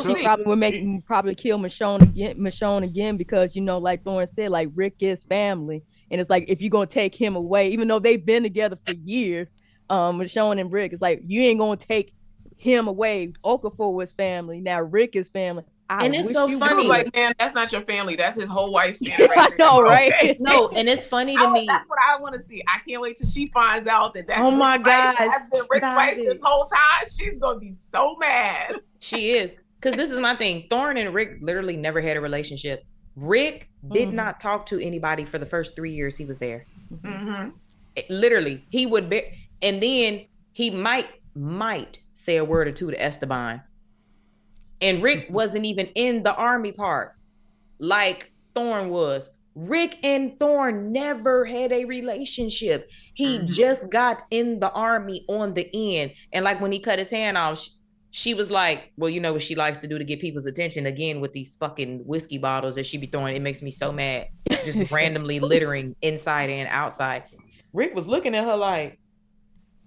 She probably would probably kill Michonne again because like Thorne said, like Rick is family, and it's like if you're gonna take him away, even though they've been together for years, Michonne and Rick, it's like you ain't gonna take him away. Okafor was family, now Rick is family. And it's so funny. Like, man, that's not your family. That's his whole wife's standing right I know, right? Okay. No, and it's funny to me. That's what I want to see. I can't wait till she finds out that that's oh my God, that's been Rick's wife this whole time. She's gonna be so mad. She is, because this is my thing. Thorne and Rick literally never had a relationship. Rick did not talk to anybody for the first 3 years he was there. Literally, he would be, and then he might say a word or two to Esteban. And Rick wasn't even in the army part like Thorne was. Rick and Thorne never had a relationship. He just got in the army on the end. And like when he cut his hand off, she was like, well, you know what she likes to do to get people's attention again with these fucking whiskey bottles that she be throwing. It makes me so mad. Just randomly littering inside and outside. Rick was looking at her like,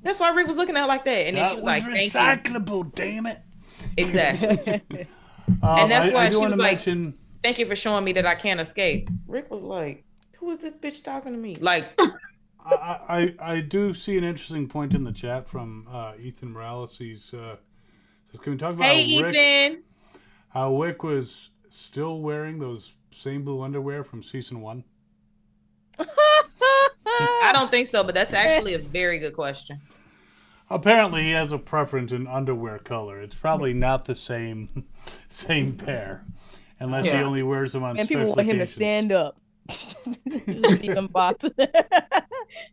that's why Rick was looking at her like that. And then she was like, thank you. Recyclable, damn it. Exactly. And that's why she was like, thank you for showing me that I can't escape. Rick was like, who is this bitch talking to me? Like, I do see an interesting point in the chat from Ethan Morales. He says, can we talk about Ethan, how Rick was still wearing those same blue underwear from season 1? I don't think so, but that's actually a very good question. Apparently, he has a preference in underwear color. It's probably not the same pair, unless he only wears them on special occasions. And people want him to stand up.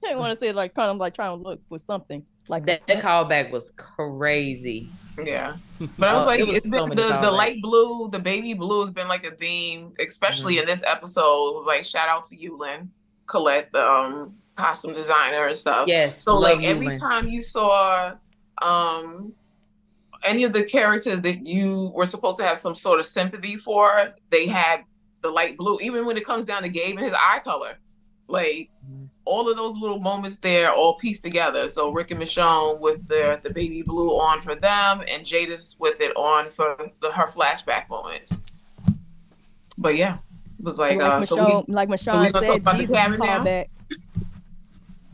They want to say like kind of like trying to look for something like that. That callback was crazy. Yeah, but I was like, it's been the light blue, the baby blue has been like a theme, especially in this episode. It was like shout out to Eugene, Colette, the costume designer and stuff. Yes. So like every time you saw any of the characters that you were supposed to have some sort of sympathy for, they had the light blue. Even when it comes down to Gabe and his eye color, like all of those little moments there all pieced together. So Rick and Michonne with the baby blue on for them, and Jadis with it on for her flashback moments. But yeah, it was like Michonne said, Jesus callback.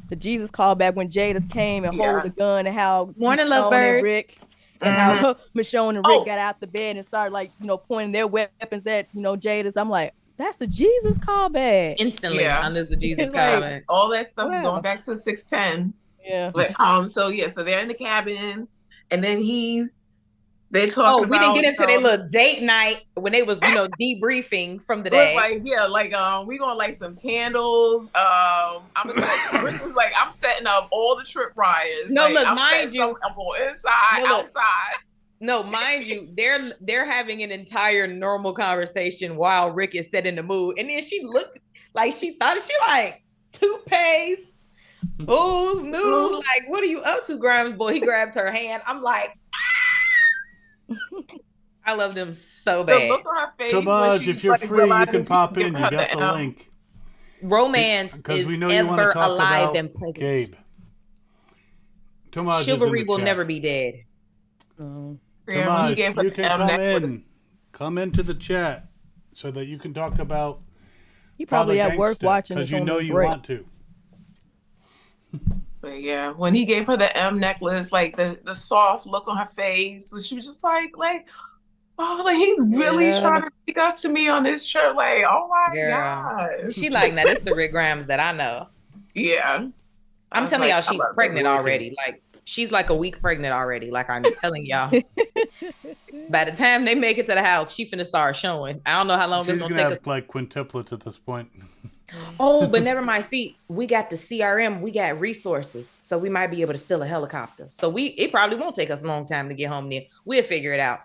The Jesus callback when Jadis came and hold the gun, and how Morning, Lovebird. And Rick and how Michonne and Rick got out the bed and started like pointing their weapons at Jadis. I'm like, That's a Jesus callback. Instantly, Yeah. under the Jesus It's like- comment. All that stuff Wow. going back to 610. Yeah. But so they're in the cabin, and then they're talking Oh, about. we didn't get into their little date night when they was, debriefing from the It was day. like, we gonna light some candles. Rick was like, I'm setting up all the trip rides. No, like, look, I'm mind setting you- something up on inside, No, look. outside. No, mind you, they're having an entire normal conversation while Rick is setting the mood, and then she looked like she like toothpaste, booze, noodles. Like, what are you up to, Grimes boy? He grabbed her hand. I'm like, I love them so The bad. look on her face. Come when on, she, if you're like, free, you realizes can he pop give in. her You got the M. link. Romance Because is we know you want to ever talk alive about and present. Gabe. Tomaj is in Chivalry the will chat. never be dead. Yeah, when he Tomaj, gave her you the can M come necklace. in. Come into the chat so that you can talk about He probably Father at work Gangsta, watching because this you on know his you break. want to. But yeah, when he gave her the M necklace, like the soft look on her face, she was just like, oh, like he's really Yeah. trying to speak up to me on this trip. Like, oh my Girl. gosh. She like, now this the Rick Grimes that I know. Yeah. I I'm was telling like, y'all, I she's love it. pregnant Wicked. already. Like, she's like a week pregnant already. Like, I'm telling y'all. By the time they make it to the house, she finna start showing. I don't know how long She's it's going gonna to take have like quintuplets at this point. Oh, but never mind. See, we got the CRM, we got resources, so we might be able to steal a helicopter. So it probably won't take us a long time to get home there. We'll figure it out.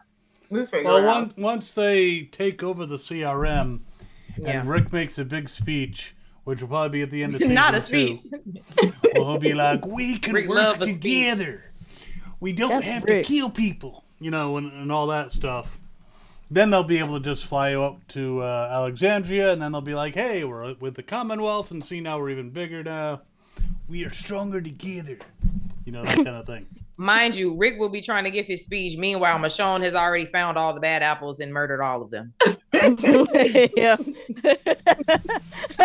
We'll figure Well, it out. once they take over the CRM Yeah. and Rick makes a big speech, which will probably be at the end of season Not a 2. speech. Well, he'll be like, we can Rick work love a speech. together. We don't That's have Rick. to kill people, and all that stuff. Then they'll be able to just fly up to Alexandria, and then they'll be like, hey, we're with the Commonwealth, and see, now we're even bigger now. We are stronger together. That kind of thing. Mind you, Rick will be trying to give his speech. Meanwhile, Michonne has already found all the bad apples and murdered all of them. Yeah.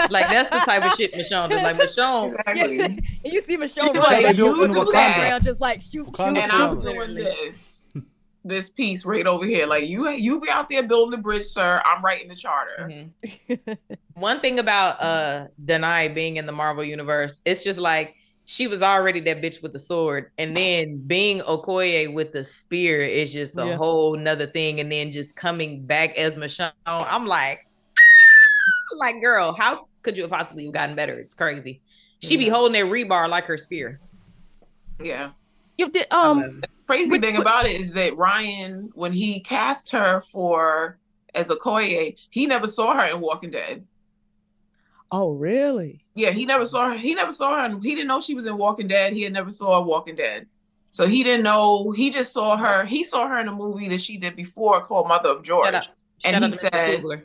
Like, that's the type of shit Michonne does. Like, Michonne, Exactly. Yeah. And you see Michonne She's running like, like, do it in in the Wakanda. background, just like shoot. Wakanda And I'm forever. doing this piece right over here. Like, you be out there building the bridge, sir. I'm writing the charter. Mhm. One thing about Denai being in the Marvel universe, it's just like she was already that bitch with the sword, and then being Okoye with the spear is just a Yeah. whole nother thing. And then just coming back as Michonne, I'm like, girl, how could you have possibly have gotten better? It's crazy. She be holding that rebar like her spear. Yeah. You did Crazy Which- thing about it is that Ryan, when he cast her as Okoye, he never saw her in Walking Dead. Oh really? Yeah, he never saw her. He never saw her. And he didn't know she was in Walking Dead. He had never saw her Walking Dead. So he didn't know. He just saw her. He saw her in a movie that she did before called Mother of George. Shut up. And Shut he up, Mr. said- Kugler.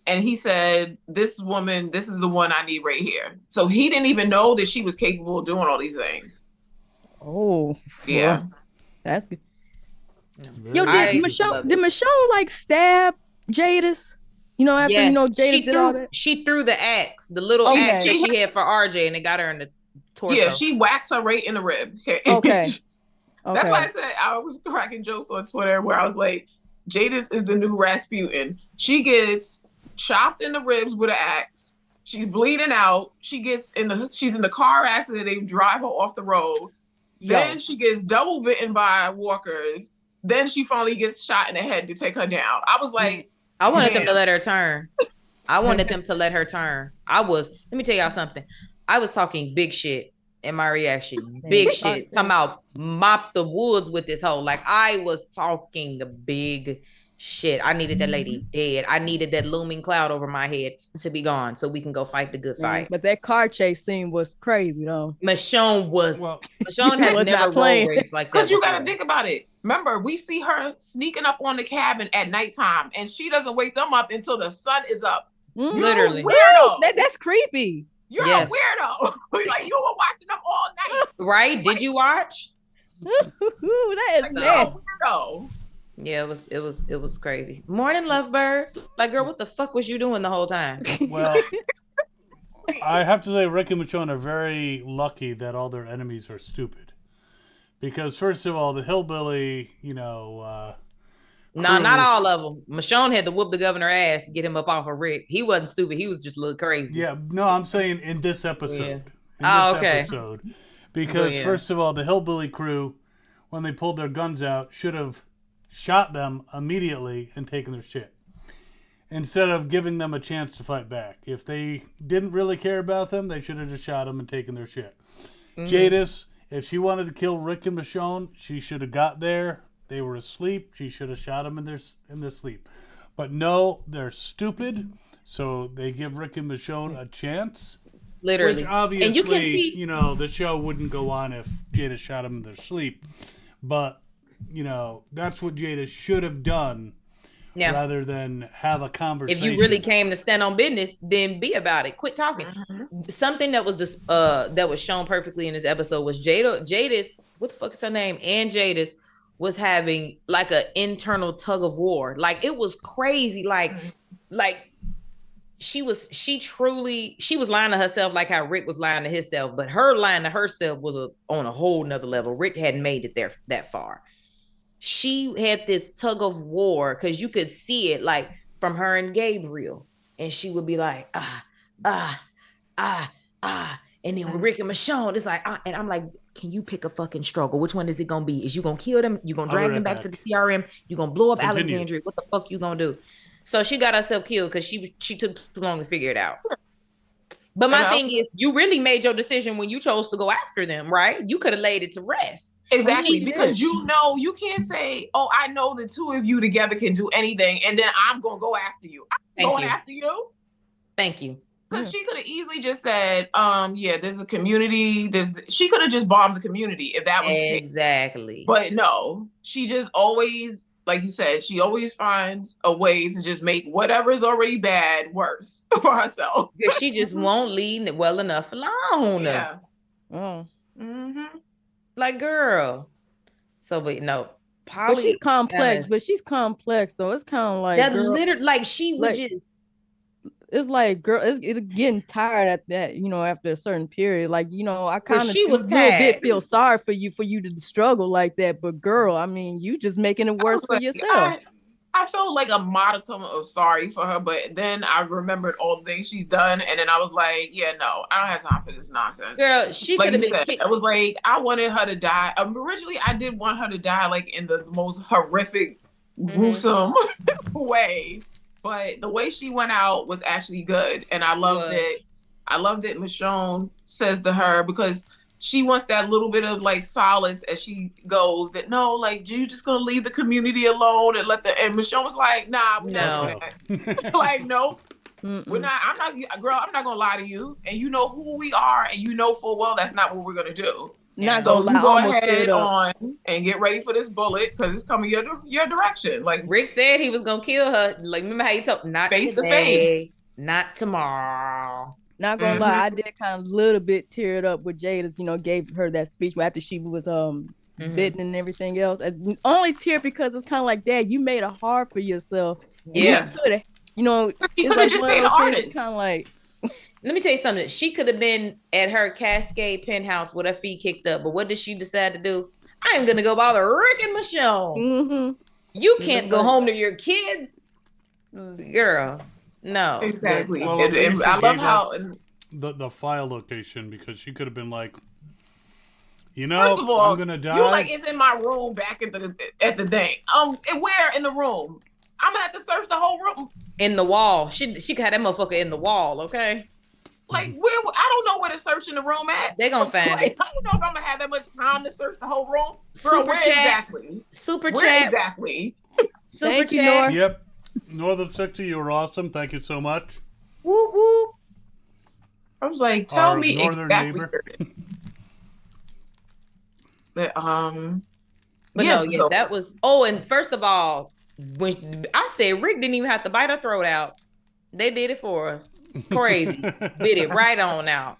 And he said, this woman, this is the one I need right here. So he didn't even know that she was capable of doing all these things. Oh Yeah. well, that's good. Very Yo, I did love Michonne it. like stab Jadis? After Yes, Jadis did all that. she threw the axe, the little Okay. axe that she had for RJ, and it got her in the torso. Yeah, she waxed her right in the rib. Okay. That's why I said I was cracking jokes on Twitter where I was like, Jadis is the new Rasputin. She gets chopped in the ribs with an axe. She's bleeding out. She's in the car accident. They drive her off the road. Then she gets double bitten by walkers. Then she finally gets shot in the head to take her down. I was like, I wanted them to Damn. let her turn. I wanted them to let her turn. Let me tell y'all something. I was talking big shit in my reaction. Big shit. Talking about mop the woods with this hoe. Like, I was talking the big shit. I needed that lady dead. I needed that looming cloud over my head to be gone so we can go fight the good fight. But that car chase scene was crazy though. Michonne Well, Michonne has was never not playing. road raged like that. because you got to before. think about it. Remember, we see her sneaking up on the cabin at nighttime, and she doesn't wake them up until the sun is up. Mhm. Literally. You're a weirdo. That's creepy. You're Yes. a weirdo. Like, you were watching them all night. Right? Did you watch? That is Like, you're nasty. a weirdo. Yeah, it was crazy. Morning, lovebirds. Like, girl, what the fuck was you doing the whole time? well, I have to say, Rick and Michonne are very lucky that all their enemies are stupid. Because, first of all, the hillbilly, Nah, not crew- all of them. Michonne had to whoop the governor ass to get him up off of Rick. He wasn't stupid. He was just a little crazy. Yeah, no, I'm saying in this episode. Yeah. In Oh, this okay. episode. Because, Yeah. first of all, the hillbilly crew, when they pulled their guns out, should have shot them immediately and taken their shit. Instead of giving them a chance to fight back. If they didn't really care about them, they should have just shot them and taken their shit. Jadis, if she wanted to kill Rick and Michonne, she should have got there. They were asleep. She should have shot them in their sleep. But no, they're stupid. So they give Rick and Michonne a chance. Literally. Which obviously, and you can see, the show wouldn't go on if Jada shot them in their sleep. But, that's what Jada should have done yeah. rather than have a conversation. If you really came to stand on business, then be about it. Quit talking. Something that was just that was shown perfectly in this episode was Jadis, what the fuck is her name? And Jadis was having like an internal tug of war. Like it was crazy. Like she was lying to herself like how Rick was lying to himself, but her lying to herself was on a whole nother level. Rick hadn't made it there that far. She had this tug of war because you could see it like from her and Gabriel, and she would be like and then with Rick and Michonne, it's like and I'm like, can you pick a fucking struggle? Which one is it gonna be? Is you gonna kill them? You gonna drag them back to the CRM? You gonna blow up Alexandria? What the fuck you gonna do? So she got herself killed because she took too long to figure it out. But my thing is, you really made your decision when you chose to go after them, right? You could have laid it to rest. Exactly, because you can't say, "Oh, I know the two of you together can do anything," and then I'm gonna go after you. I'm going after you. Thank you. Because she could have easily just said, yeah, there's a community. She could have just bombed the community if that was exactly. But no, she just always, like you said, she always finds a way to just make whatever is already bad worse for herself. She just won't leave it well enough alone. Yeah. Like, girl. So, but no, Polly. But she's complex. So it's kind of like that. Literally, like she would just. It's like, girl, it's getting tired at that, after a certain period. Like, I kind of a little bit feel sorry for you to struggle like that. But girl, I mean, you just making it worse for yourself. I felt like a modicum of sorry for her, but then I remembered all the things she's done, and then I was like, yeah, no, I don't have time for this nonsense. Girl, she could have been kicked. I was like, I wanted her to die. Originally, I did want her to die like in the most horrific, gruesome way. But the way she went out was actually good. And I loved it. I loved that Michonne says to her, because she wants that little bit of like solace as she goes, that no, like, you just gonna leave the community alone and and Michonne was like, nah, we're not doing that. Like, nope. We're not, I'm not gonna lie to you. And you know who we are, and you know full well that's not what we're gonna do. Not so gonna lie, go ahead on and get ready for this bullet because it's coming your direction. Like Rick said, he was gonna kill her. Like, remember how he told not face to face, not tomorrow. Not gonna lie, I did kind of a little bit teared up with Jada's, gave her that speech after she was bitten and everything else. And only tear because it's kind of like, Dad, you made it hard for yourself. Yeah, you could have just been an artist. Kind of like. Let me tell you something. She could have been at her Cascade penthouse with her feet kicked up, but what did she decide to do? I am gonna go bother Rick and Michonne. You can't go home to your kids, girl. No, exactly. Well, I love how the file location, because she could have been like, first of all, I'm gonna die. You like, it's in my room back at the thing. And where in the room? I'm gonna have to search the whole room. In the wall. She could have that motherfucker in the wall. Okay. Like, where? I don't know where to search in the room at. They're gonna find it. I don't know if I'm gonna have that much time to search the whole room. Girl, where exactly? Super where chat. Exactly. Super chat. Yep. Northern 60, you were awesome. Thank you so much. Whoop whoop. I was like, tell me northern exactly. Neighbor. But no, that was. Oh, and first of all, when I said Rick didn't even have to bite her throat out. They did it for us. Crazy. Did it right on out.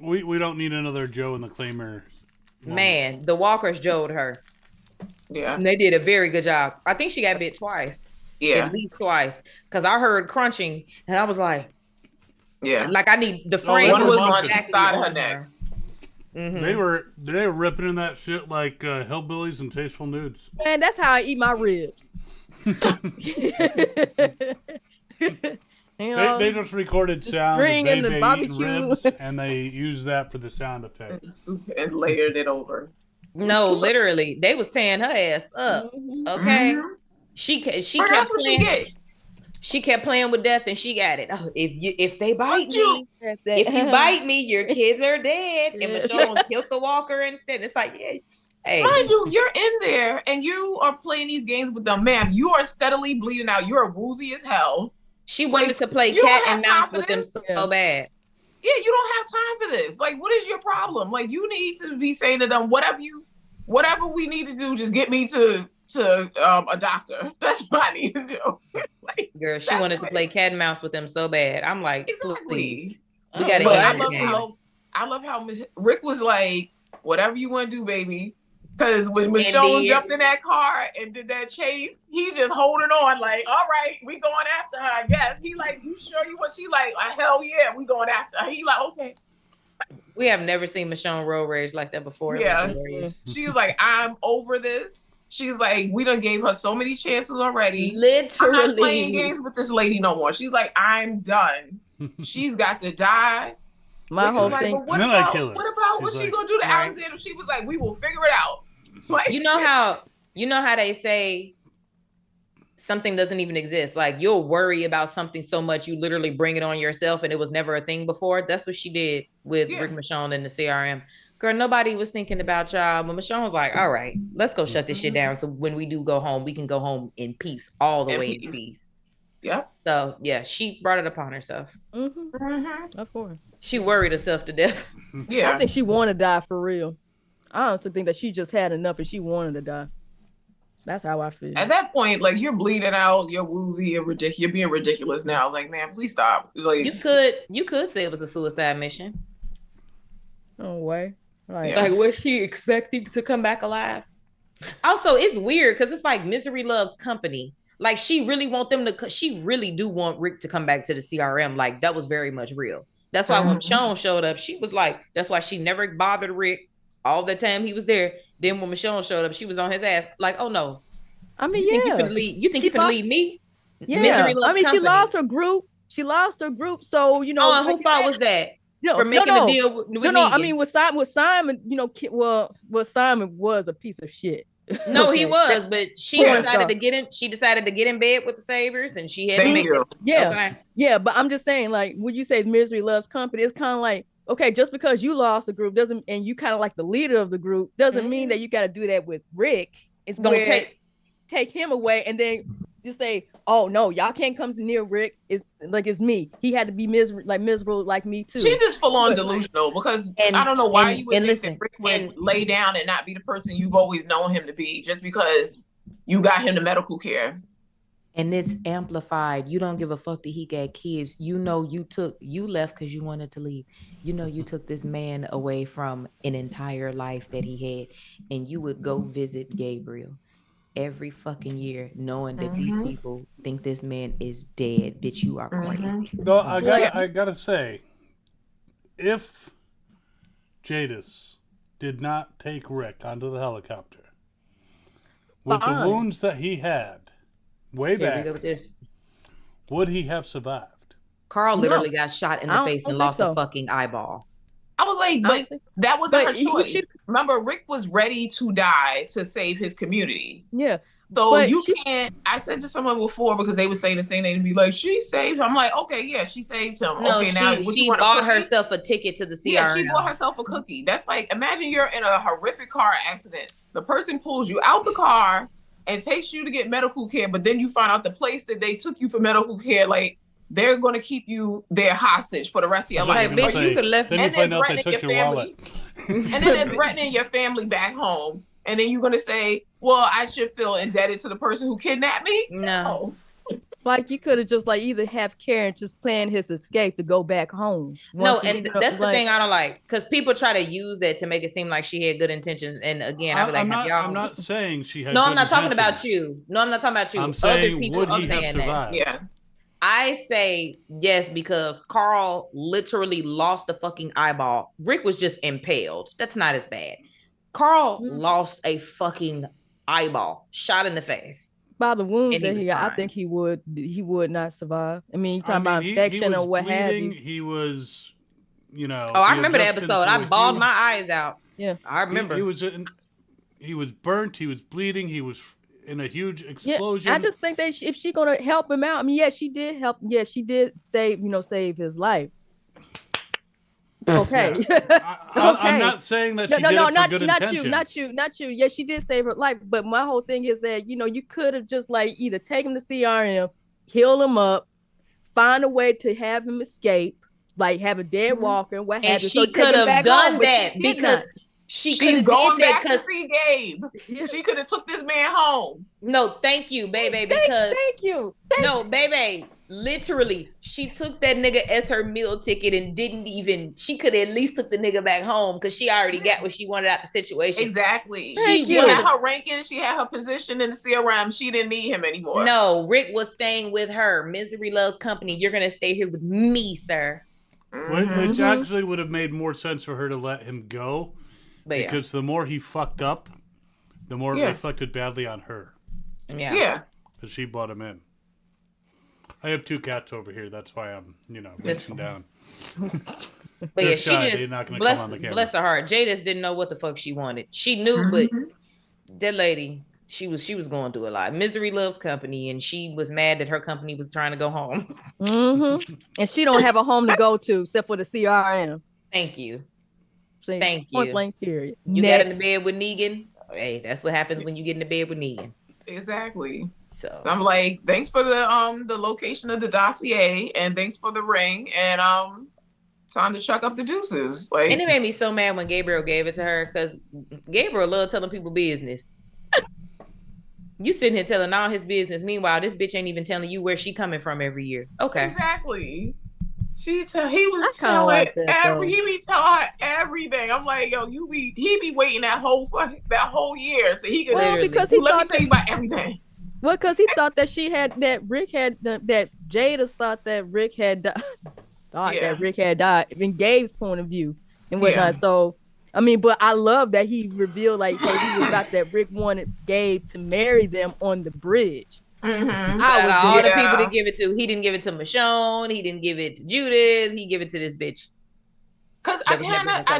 We don't need another Joe in the Claimer. Man, the Walkers Joe'd her. Yeah. And they did a very good job. I think she got bit twice. Yeah. At least twice. Because I heard crunching and I was like, yeah. like I need the frame. One was on the side of her neck. They were ripping in that shit like hillbillies and tasteful nudes. Man, that's how I eat my ribs. You know, They just recorded sound of string and the baby eating barbecue. ribs, and they used that for the sound effect. And layered it over. No, literally, they was tearing her ass up. Okay, Mhm. she But kept that's what she playing. gets. She kept playing with death, and she got it. Oh, if they bite Don't you- me, if you bite me, your kids are dead. And Yeah. Michonne killed the walker instead. It's like, yeah, hey, Mind you, you're in there and you are playing these games with them, ma'am. You are steadily bleeding out. You are woozy as hell. she wanted to play you don't cat have and time mouse for with them this? so Yeah. bad. Yeah, you don't have time for this. Like, what is your problem? Like, you need to be saying to them, whatever we need to do, just get me to a doctor. That's what I need to do. Like, Girl, she that's wanted to what- play cat and mouse with them so bad. I'm like, Exactly. please, we gotta But end this game. I love how Rick was like, whatever you want to do, baby. Because when Michonne Indeed. jumped in that car and did that chase, he's just holding on, like, all right, we going after her, I guess. He like, you sure you want? She like, hell yeah, we going after her. He like, okay. We have never seen Michonne road rage like that before. It was Yeah. hilarious. She was like, I'm over this. She's like, we done gave her so many chances already. I'm not playing Literally. games with this lady no more. She's like, I'm done. She's got to die. My Which is whole like, thing. but what And then I about, kill her. what about She's what she like, gonna do to right. Alexandria? She was like, we will figure it out. Like, You know how they say something doesn't even exist. Like you'll worry about something so much you literally bring it on yourself, and it was never a thing before. That's what she did with Yeah. Rick Michonne and the CRM. Girl, nobody was thinking about y'all, but Michonne was like, "All right, let's go shut this shit down. So when we do go home, we can go home in peace, all the In way in peace. peace." yeah. So yeah, she brought it upon herself. Of course. She worried herself to death. Yeah. I think she wanted to die for real. I honestly think that she just had enough and she wanted to die. That's how I feel. At that point, like, you're bleeding out, you're woozy, you're being ridiculous now. Like, man, please stop. It's like, You could say it was a suicide mission. No way. Like, Yeah. Like, was she expecting to come back alive? Also, it's weird because it's like misery loves company. Like, she really want them to. She really do want Rick to come back to the CRM. Like, that was very much real. That's why when Michonne showed up, she was like, that's why she never bothered Rick all the time he was there. Then when Michonne showed up, she was on his ass. Like, oh no, I mean, you think yeah. you finna leave? You think She you finna fought- leave me? Yeah. Misery loves I mean, she company. lost her group. She lost her group. So, you know. Oh, and like who you fault said- was that? No, For making no, a deal with no. I Negan? mean, with Simon, you know, Simon was a piece of shit. No, he Okay. was, but she Porn decided star. to get in. She decided to get in bed with the Sabers, and she had to thank make you. Yeah. Okay. Yeah, but I'm just saying, like, when you say misery loves company, it's kind of like, okay, just because you lost a group doesn't, and you kind of like the leader of the group, doesn't mean that you got to do that with Rick. It's Don't where take him away and then just say, oh no, y'all can't come to near Rick. It's me. He had to be miserable like me too. She just full on But- delusional because And- I don't know why and- you would and think listen, that Rick would and- lay down and not be the person you've always known him to be just because you got him to medical care. And it's amplified. You don't give a fuck that he got kids. You know you left because you wanted to leave. You know you took this man away from an entire life that he had, and you would go visit Gabriel every fucking year, knowing that these people think this man is dead. Bitch, you are crazy. Though I gotta say, if Jadis did not take Rick onto the helicopter with the Fine. wounds that he had way Here we back, go with this. would he have survived? Carl literally got shot in I the don't face and think lost so. a fucking eyeball. I was like, I don't but think- that wasn't but her he- choice. she- Remember, Rick was ready to die to save his community. Yeah. So But you she- can't. I said to someone before because they were saying the same thing to be like, she saved him. I'm like, okay, yeah, she saved him. No, okay, now what she you want, a bought cookie? herself a ticket to the CRM. Yeah, she bought herself a cookie. That's like, imagine you're in a horrific car accident. The person pulls you out the car and takes you to get medical care, but then you find out the place that they took you for medical care, like, they're going to keep you there hostage for the rest of your I thought life. you were bitch, gonna you say, could left- then you and find then out they threatening took your your family. wallet. And then they're threatening your family back home. And then you're going to say, well, I should feel indebted to the person who kidnapped me? No. Like you could have just like either have Karen just plan his escape to go back home. No, Once he- and that's the thing I don't like, because people try to use that to make it seem like she had good intentions. And again, I'll be like, I'm not saying she had. No, good I'm not talking about intentions. you. No, I'm not talking about you. I'm Other saying, people would are he have saying that. survived? Yeah. I say yes because Carl literally lost a fucking eyeball. Rick was just impaled. That's not as bad. Carl lost a fucking eyeball, shot in the face. By the wounds And he that was he got, I fine. think he would not survive. I mean, you talking about he infection was or what have bleeding. you? He was, Oh, I he had remember the just been episode. through I a bawled huge- my eyes out. Yeah. I remember. He was burnt. He was bleeding. He was in a huge Yeah, explosion. I just think if she gonna help him out, I mean, yeah, she did help. Yeah, she did save his life. Okay. Yeah. I'm Okay. not saying that No, she no, did no, it for not good not intentions. you, not you. Yeah, she did save her life, but my whole thing is that you could have just like either taken him to CRM, heal him up, find a way to have him escape, like have a dead walker, what and have you. she So take could him have back done home, but that she did because not. she could She's have going did that back because to see Gabe. She could have took this man home. no, thank you, baby, because Thank you. no, baby, literally, she took that nigga as her meal ticket and didn't even. She could at least took the nigga back home because she already got what she wanted out the situation. Exactly. Thank She you. had her ranking. She had her position in the CRM. She didn't need him anymore. No, Rick was staying with her. Misery loves company. You're gonna stay here with me, sir. Which actually would have made more sense for her to let him go, But because the more he fucked up, the more it reflected badly on her, Yeah. because she brought him in. I have 2 cats over here. That's why I'm, reaching down. But yeah, They're she shy. They're just not gonna come on the camera. bless her heart. Jadis didn't know what the fuck she wanted. She knew, but that lady, she was going through a lot. Misery loves company, and she was mad that her company was trying to go home. And she don't have a home to go to except for the CRM. Thank you. See, Thank point you. blank period. You got in the bed with Negan. Hey, that's what happens when you get in the bed with Negan. Exactly. So I'm like, thanks for the location of the dossier, and thanks for the ring, and time to chuck up the deuces. Like, and it made me so mad when Gabriel gave it to her because Gabriel loved telling people business. You sitting here telling all his business. Meanwhile, this bitch ain't even telling you where she coming from every year. Okay. exactly. He was I kinda telling like that, though. he be telling her everything. I'm like, yo, he be waiting that whole year so he could Literally. because he let me thought tell you about everything. well, because he thought that Rick had that Jada thought that Rick had died in Gabe's point of view and whatnot. Yeah. So I mean, but I love that he revealed like, hey, he was about that Rick wanted Gabe to marry them on the bridge. Out of all the people to give it to, he didn't give it to Michonne. He didn't give it to Judith. He gave it to this bitch. Because I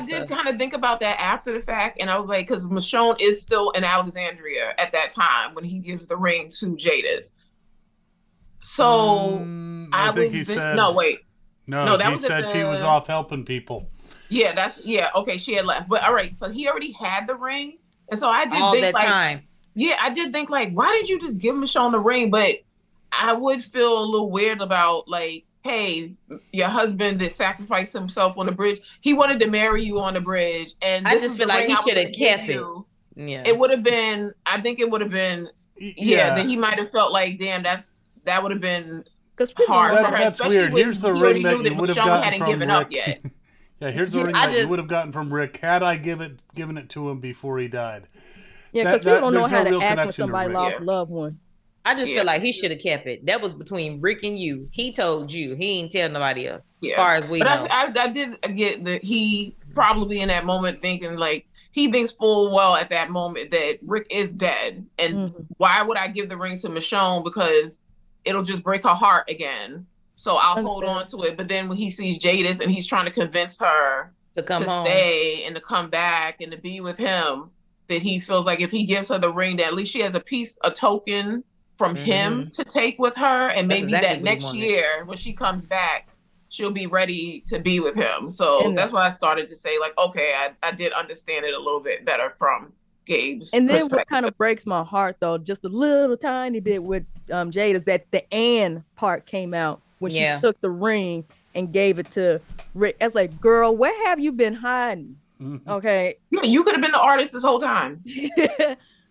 did kind of think about that after the fact, and I was like, because Michonne is still in Alexandria at that time when he gives the ring to Jadis. So I think he said no, wait. No, that he was said she was off helping people. Yeah, okay, she had left. But all right, so he already had the ring. And so I did all think that like, time. Yeah, I did think like, why didn't you just give Michonne the ring? But I would feel a little weird about like, hey, your husband that sacrificed himself on the bridge, he wanted to marry you on the bridge. And I just feel like he should have kept it. Yeah. It would have been, I think it would have been, that he might have felt like, damn, that would have been hard for her. That's especially weird. Here's the ring that you would have gotten from Rick. Up yet. Yeah, here's the ring that you would have gotten from Rick had I given it to him before he died. Yeah, because people don't know how to act when connection to somebody Rick. lost a loved one. I just feel like he should have kept it. That was between Rick and you. He told you. He ain't tell nobody else. Yeah. As far as we know. I did get that he probably in that moment thinking like, he thinks full well at that moment that Rick is dead. And why would I give the ring to Michonne? Because it'll just break her heart again. So I'll hold on to it. But then when he sees Jadis and he's trying to convince her to stay and to come back and to be with him, that he feels like if he gives her the ring, that at least she has a token from him to take with her. And maybe that next year when she comes back, she'll be ready to be with him. So that's why I started to say like, okay, I did understand it a little bit better from Gabe's And then perspective. what kind of breaks my heart though, just a little tiny bit with Jade, is that the Anne part came out when she took the ring and gave it to Rick. I was like, girl, where have you been hiding? Okay. Yeah, you could have been the artist this whole time. Like, you could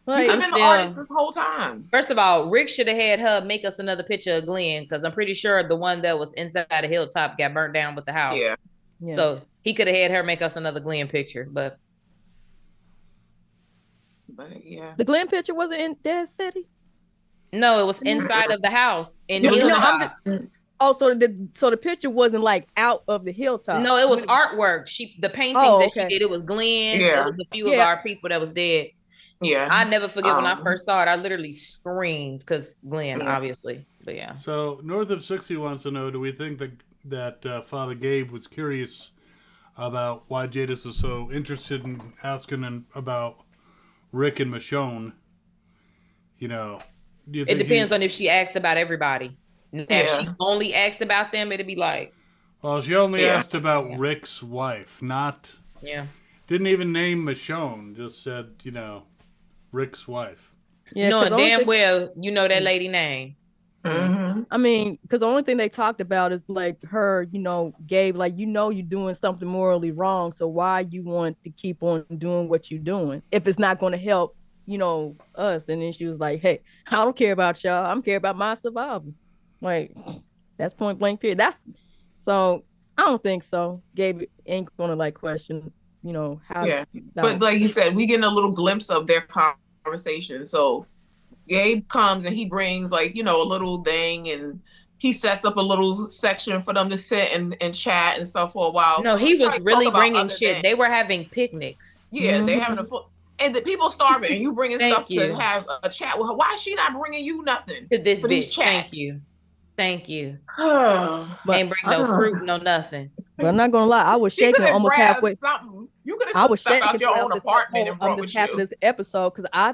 have been the artist this whole time. First of all, Rick should have had her make us another picture of Glenn, because I'm pretty sure the one that was inside the hilltop got burnt down with the house. Yeah. So he could have had her make us another Glenn picture, but yeah. The Glenn picture wasn't in Dead City? No, it was inside of the house in No, Hilltop. Oh, so the picture wasn't like out of the hilltop. No, it was artwork. The paintings that she did, it was Glenn. Yeah. It was a few of our people that was dead. Yeah. I never forget when I first saw it. I literally screamed because Glenn, obviously. But yeah. So North of 60 wants to know: do we think that Father Gabe was curious about why Jadis was so interested in asking him about Rick and Michonne? You know, do you think it depends on if she asked about everybody. If she only asked about them, it'd be like. Well, she only asked about Rick's wife, not. Yeah. Didn't even name Michonne. Just said, Rick's wife. Yeah, knowing damn well you know that lady name. Mm-hmm. I mean, because the only thing they talked about is like her, Gabe, like, you're doing something morally wrong. So why you want to keep on doing what you're doing if it's not going to help, us? And then she was like, hey, I don't care about y'all. I'm care about my survival. Like, that's point blank period. So I don't think so. Gabe ain't going to like question, how. Yeah. But like you said, we getting a little glimpse of their conversation. So Gabe comes and he brings like, a little thing, and he sets up a little section for them to sit and chat and stuff for a while. No, so he was really bringing shit. Things. They were having picnics. Yeah, they having and the people starving, and you bringing stuff to have a chat with her. Why is she not bringing you nothing? To this for bitch. Thank you. Ain't bring no fruit, no nothing. But I'm not gonna lie, I was shaking almost halfway. You could have stepped out your own apartment and brought with half of this episode, because I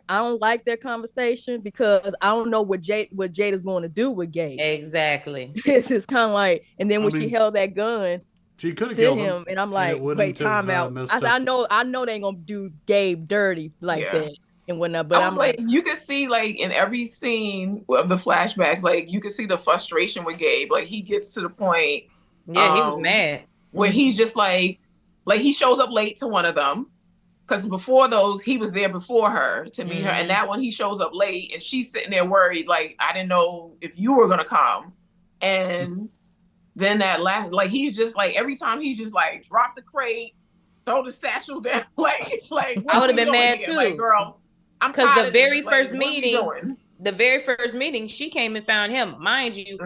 don't like their conversation, because I don't know what Jade is going to do with Gabe. Exactly. This is kind of like, and then when she held that gun, she could have killed killed him, and I'm like, wait, time out. I know they ain't gonna do Gabe dirty like that and whatnot. But I'm like, you could see like in every scene of the flashbacks, like you could see the frustration with Gabe. Like he gets to the point. Yeah, he was mad. Where he's just like he shows up late to one of them, because before those he was there before her to meet her, and that one he shows up late and she's sitting there worried, like, I didn't know if you were gonna come. And then that last, like, he's just like, every time he's just like, drop the crate, throw the satchel down, like I would have been mad here? too, like, girl, I'm because tired the of very this. first meeting. The very first meeting, she came and found him. Mind you,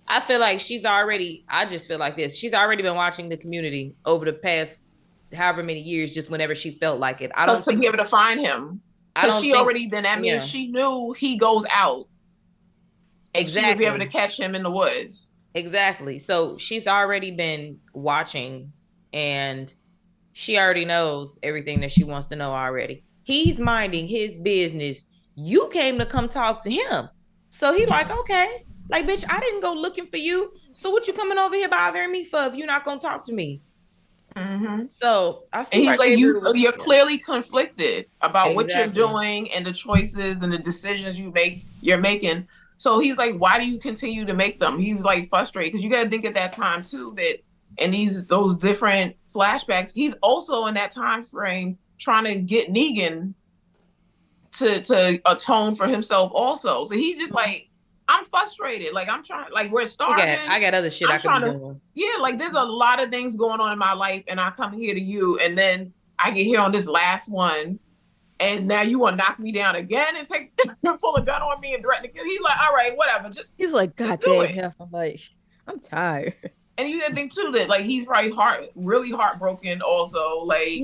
I feel like she's already been watching the Community over the past however many years, just whenever she felt like it. I don't to be able to find him. Because she already, then that means she knew he goes out. Exactly. She would be able to catch him in the woods. Exactly. So she's already been watching, and she already knows everything that she wants to know already. He's minding his business. You came to come talk to him. So he like, okay. Like, bitch, I didn't go looking for you. So what you coming over here bothering me for if you're not going to talk to me? Mm-hmm. So I see. And he's like, you're clearly conflicted about what you're doing and the choices and the decisions you're making. So he's like, why do you continue to make them? He's like frustrated, because you got to think at that time too that in those different flashbacks, he's also in that time frame trying to get Negan to atone for himself also. So he's just like, I'm frustrated. Like, I'm trying, like, we're starving. I got other shit I could be doing. Yeah, like, there's a lot of things going on in my life, and I come here to you, and then I get here on this last one, and now you want to knock me down again and pull a gun on me and threaten to kill. He's like, all right, whatever. He's like, God damn, I'm like, I'm tired. And you gotta think too that, like, he's probably really heartbroken also. Like,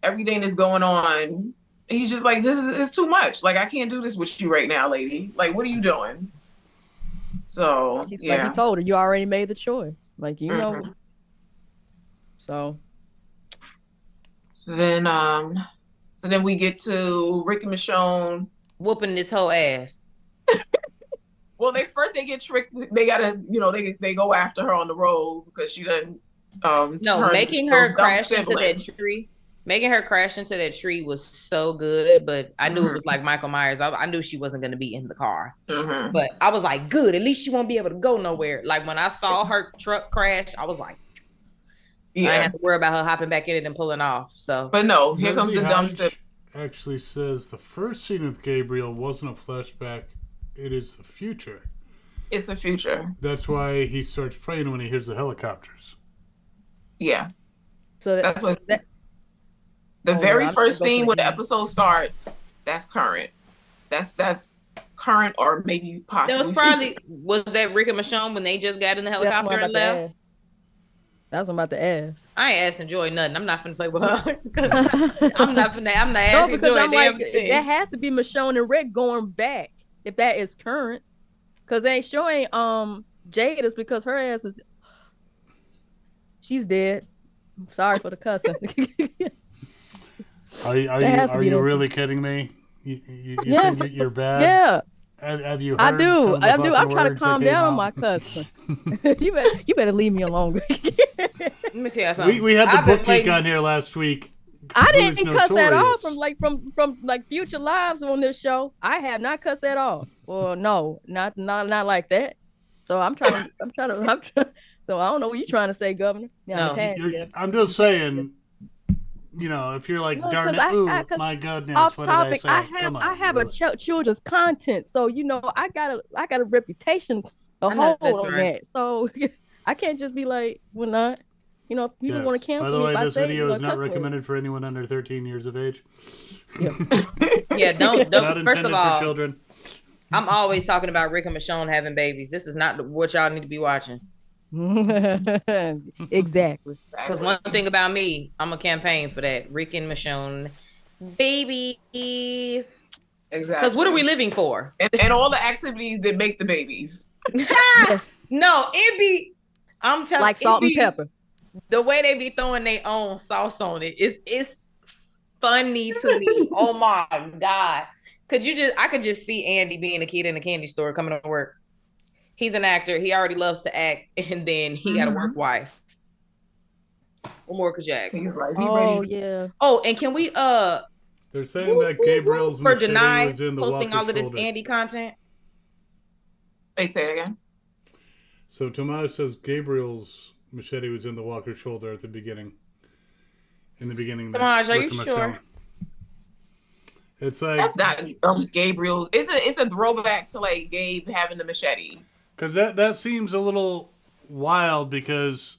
everything that's going on. He's just like, this is too much. Like, I can't do this with you right now, lady. Like, what are you doing? So he's like, he told her, you already made the choice. Like, you know. So then we get to Rick and Michonne whooping this whole ass. Well, they get tricked. They gotta, they go after her on the road because she doesn't. Making her crash into that tree. Making her crash into that tree was so good, but I knew it was like Michael Myers. I knew she wasn't going to be in the car. But I was like, good, at least she won't be able to go nowhere. Like, when I saw her truck crash, I was like, I didn't have to worry about her hopping back in it and pulling off. So, but no, here comes the dumb sip. Actually says the first scene with Gabriel wasn't a flashback. It is the future. It's the future. That's why he starts praying when he hears the helicopters. Yeah. So that's what... The very first scene when the episode starts, that's current. That's current or maybe possibly. That was probably was that Rick and Michonne when they just got in the That's what helicopter I'm and about to left. ask. That's what I'm about to ask. I ain't asking Joy nothing. I'm not finna play with her. I'm not No, asking because Joy I'm a damn like, thing. that has to be Michonne and Rick going back if that is current. Because they ain't showing Jada's because her ass is she's dead. Sorry for the cussing. Are you really kidding me? You Yeah. think you're bad? Yeah, Have you heard I do. some of the I do. I'm fucking trying to words that calm came down on out? my cussing. You better leave me alone. Let me tell you something. We had the I've been book geek waiting- on here last week. I who's didn't cuss at all notorious. from like future lives on this show. I have not cussed at all. Well, no, not like that. So I'm trying. So I don't know what you're trying to say, Governor. No, I'm just saying, you know, if you're like, No, darn 'cause it, 'cause my goodness, off what topic, did I say? Come on, I have really. a children's content, so you know I got a reputation, a I know hold that's on right. that. So I can't just be like, we're not. You know, if people Yes. want to cancel By the me way, if I this say, video you is know, not cuss words. recommended for anyone under 13 years of age. Yeah, don't. Not First intended of all, for children. I'm always talking about Rick and Michonne having babies. This is not what y'all need to be watching. Exactly. Because one thing about me, I'm a campaign for that. Rick and Michonne babies. Exactly. Because what are we living for? And all the activities that make the babies. Yes, No, it be. I'm telling like salt and pepper. The way they be throwing their own sauce on it's funny to me. Oh my God. I could just see Andy being a kid in a candy store coming to work. He's an actor. He already loves to act, and then he got a work wife. What more could you ask? He's like, he Oh ready. yeah. Oh, and can we They're saying that Gabriel's for machete Deny was in the posting Walker's all of this shoulder. Andy content? Wait, say it again. So Tomas says Gabriel's machete was in the Walker's shoulder at the beginning. In the beginning. Tomas, are you Rick and sure? Michonne. It's like That's not Gabriel's. It's a throwback to like Gabe having the machete. because that seems a little wild because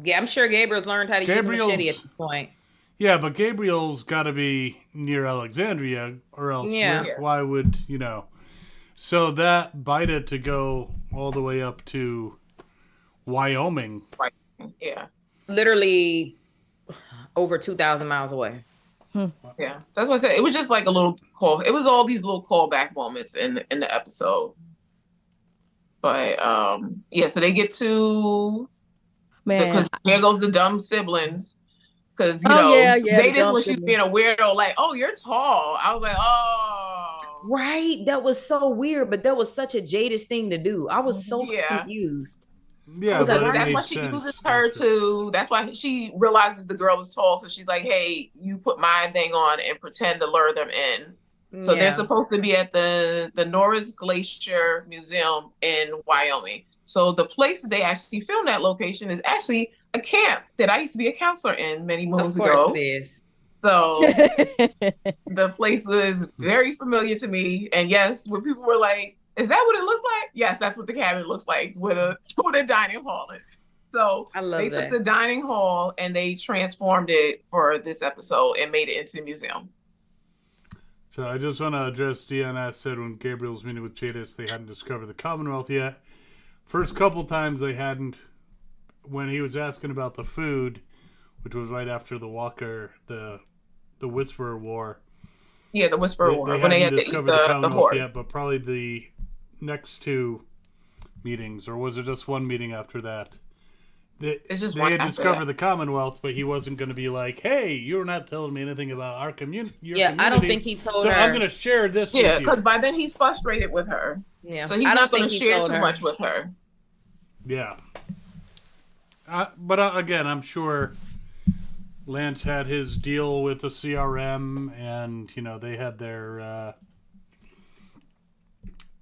Yeah, I'm sure Gabriel's learned how to use a Gabriel's- machete at this point. yeah, but Gabriel's got to be near Alexandria or else Yeah. why would So that bita to go all the way up to Wyoming. Yeah. Literally over 2,000 miles away. Yeah. That's what I said. It was just like a little call. It was all these little callback moments in the episode. But yeah, so they get to Man, because there goes the dumb siblings. Because yeah, the Jada's dumb when she's siblings. being a weirdo, like, oh, you're tall. I was like, oh. Right? That was so weird, but that was such a Jadis thing to do. I was so Yeah. confused. Yeah, Because but it that's made why she sense uses her after. to. That's why she realizes the girl is tall. So she's like, "Hey, you put my thing on and pretend to lure them in." So Yeah. they're supposed to be at the Norris Glacier Museum in Wyoming. So the place that they actually filmed that location is actually a camp that I used to be a counselor in many Of moons course ago. it is. So the place was very familiar to me. And yes, when people were like, "Is that what it looks like?" Yes, that's what the cabin looks like with a dining hall. So I love they that. took the dining hall and they transformed it for this episode and made it into a museum. So I just want to address DNS said when Gabriel's meeting with Jadis, they hadn't discovered the Commonwealth yet. First couple times they hadn't. When he was asking about the food, which was right after the Walker, the Whisperer War. Yeah, the Whisperer They War when they had hadn't to eat discovered the the Commonwealth horse. yet, but probably the next two meetings, or was it just one meeting after that? It's just They one had after discovered that. the Commonwealth, but he wasn't going to be like, "Hey, you're not telling me anything about our community." Yeah, I don't think he told so her. I'm going to share this Yeah, with you. because by then he's frustrated with her. Yeah. So he's I not don't going to think he share told too her. much with her. Yeah. But again, I'm sure Lance had his deal with the CRM, and they had their.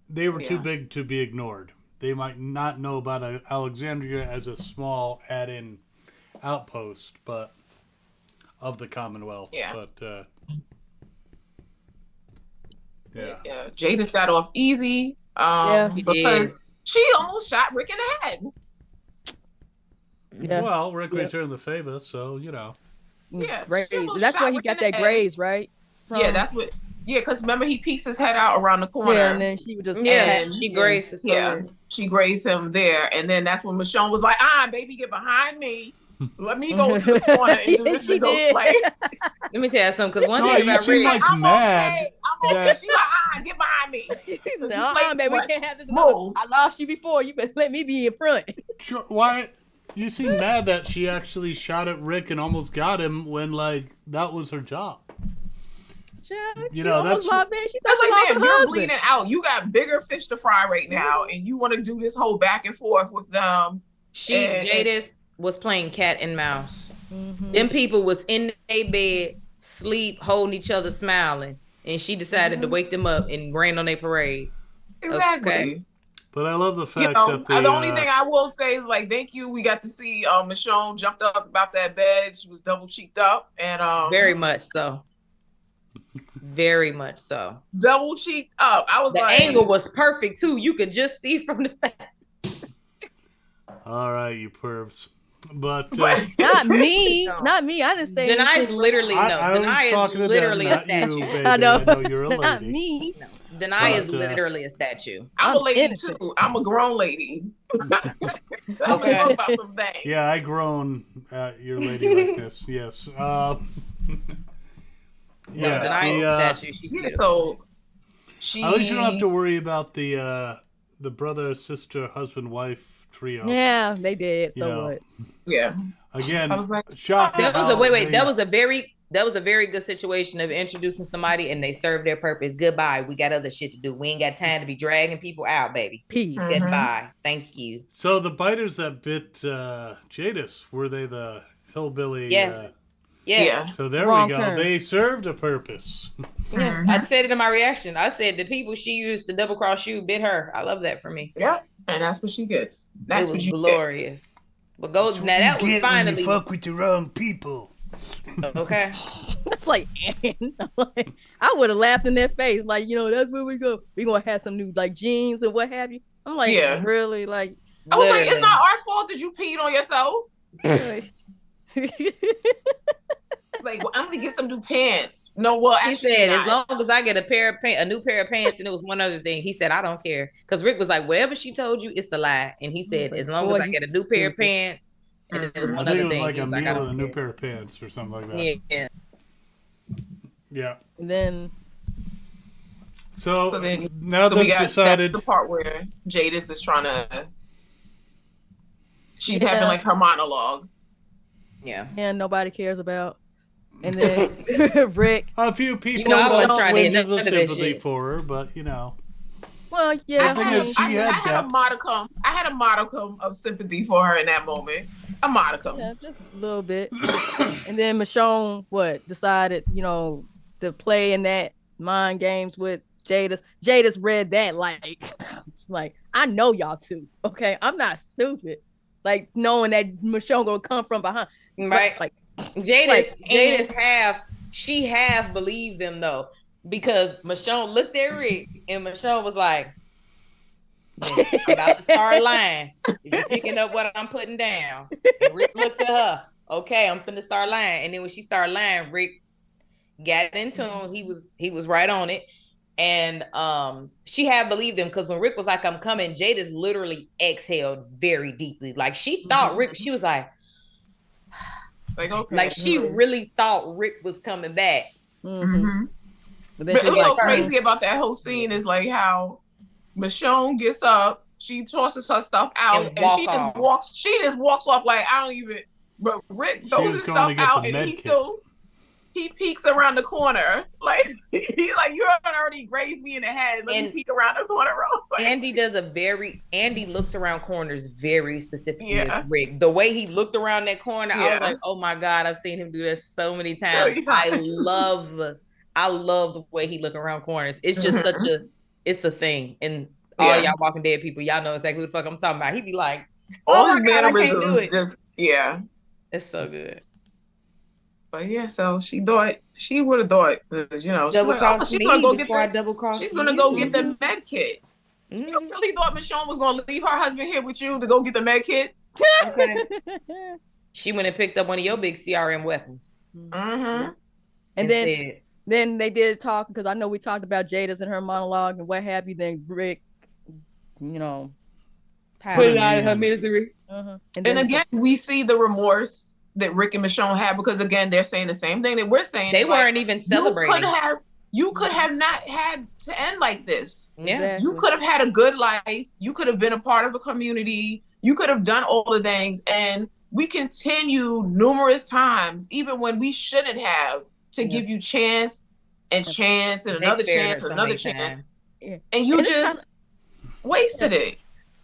They were too Yeah. big to be ignored. They might not know about Alexandria as a small add-in outpost, but of the Commonwealth. Yeah. But yeah. Yeah, Jadis got off easy. Yes. He Because did. she almost shot Rick in the head. Yeah. Well, Rick Yeah. returned the favor, so Yeah, Graze. she almost That's shot why he Rick got in the that head. graze, right? Yeah, that's what. Yeah, because remember he peeks his head out around the corner. Yeah, and then she would just Yeah, And- she graces Yeah, her. she grazed him there, and then that's when Michonne was like, baby, get behind me. Let me go to the corner and do this She ghost did. play. Let me tell you something, because one Joy, thing you about seem Rick, like I'm mad okay. I'm okay. that- She like, get behind me. No, baby, we What? can't have this. Move. I lost you before. You better let me be in front. Sure, why? You seem mad that she actually shot at Rick and almost got him when, like, that was her job. You know, know, that's- lost, man. She That's thought she like, lost man, her you're husband. bleeding out. You got bigger fish to fry right now, and you want to do this whole back and forth with them. Jadis was playing cat and mouse. Mhm. Them people was in their bed, sleep, holding each other, smiling, and she decided to wake them up and rain on their parade. Exactly. Okay. But I love the fact You know, that they, the only thing I will say is like, thank you. We got to see Michonne jumped up about that bed. She was double cheeked up, and Very much so. Very much so. double cheeked up. I was The like, angle was perfect too. You could just see from the side. all right, you pervs. But Not me. No. Not me. I didn't say Denai is anything. literally no. I was Denai talking is to literally them, a not you, statue. baby. I know. you're a Not lady. me. Denai is But, literally a statue. I'm a I'm lady innocent. too. I'm a grown lady. Okay. Talk about some things. Yeah, I groan at your lady likeness. Yes. No, Yeah. Denai is the, a statue. She's Yeah, beautiful. so she. at least you don't have to worry about the brother, sister, husband, wife trio. Yeah, they did. You So know. what? Yeah. Again, I was like, shocking. That was how a wait. they- That was a very good situation of introducing somebody and they served their purpose. Goodbye. We got other shit to do. We ain't got time to be dragging people out, baby. Peace. Mhm. Goodbye. Thank you. So the biters that bit Jadis, were they the hillbilly? Yes. Yes. Yeah. So there Wrong we go. turn. They served a purpose. Yeah. I said it in my reaction. I said the people she used to double cross you bit her. I love that for me. Yeah, and that's what she gets. That's it what was you get. glorious. But go now that was finally with the wrong people. okay. That's like, like, I would have laughed in their face. Like, you know, that's where we go. We gonna have some new like jeans and what have you. I'm like, Yeah. really? Like, I was like, Literally. it's not our fault that you peed on yourself. Like, well, I'm gonna get some new pants. No, well, He actually, said, as not. long as I get a new pair of pants, and it was one other thing. He said, I don't care. Because Rick was like, whatever she told you, it's a lie. And he said, as long Boy, as I you get a new pair of stupid. pants, and then there was I one think other it was thing. like He a was like, I meal don't and a new care. pair of pants or something like that. Yeah. Yeah. And then So, So then- now So we they've got decided. that's the part where Jadis is trying to. She's Yeah. having like her monologue. Yeah. and nobody cares about. And then Rick. A few people I wasn't got trying to hear twinges of none of that sympathy shit. for her, but you know. Well, yeah. The thing I is, mean, she had I had a depth. modicum. I had a modicum of sympathy for her in that moment. A modicum. yeah, just a little bit. And then Michonne, decided, you know, to play in that mind games with Jadis. Jadis read that like, I know y'all two. Okay, I'm not stupid. Like knowing that Michonne gonna come from behind. Right. Like, Jadis Like, she half believed them though, because Michonne looked at Rick and Michonne was like, "Man, I'm about to start lying. If you're picking up what I'm putting down." And Rick looked at her. Okay, I'm finna start lying. And then when she started lying, Rick got into him. He was right on it. And she had believed him because when Rick was like, "I'm coming," Jadis literally exhaled very deeply. Like she thought Rick, she was like, Like, okay. like she really thought Rick was coming back. mhm. But then But she was what's so like, crazy about that whole scene is like how Michonne gets up, she tosses her stuff out, And and she walk off. just walks. She just walks off like I don't even. But Rick throws was his going to stuff get out, the and med he kit. still he peeks around the corner like he's like you already grazed me in the head. Let me And- peek around the corner, real quick. Andy looks around corners very specifically Yeah. as Rick. The way he looked around that corner, I was Yeah. like, oh my God, I've seen him do this so many times. Yeah. I love the way he look around corners. It's just it's a thing. And all Yeah. y'all Walking Dead people, y'all know exactly what the fuck I'm talking about. He'd be like, All oh his my God, I can't do mannerisms it. just It's so good. But yeah, so she would have thought, 'cause, you know, Double cross she's me gonna go get before I the, double cross she's gonna you. go get the med kit. You Mhm. really thought Michonne was gonna leave her husband here with you to go get the med kit? Okay. She went and picked up one of your big CRM weapons. Mm-hmm. and then said, Then they did talk because I know we talked about Jada's and her monologue and what have you. Then Rick, you know, Put it in out the of her end. misery. And again, we see the remorse that Rick and Michonne had because again, they're saying the same thing that we're saying. They It's like, weren't even celebrating. You could have not had to end like this. Yeah. Exactly. You could have had a good life. You could have been a part of a community. You could have done all the things. And we continue numerous times, even when we shouldn't have, to give you chance and chance and They another spared chance her and so another many chance. times. Yeah. And you And it's just wasted it.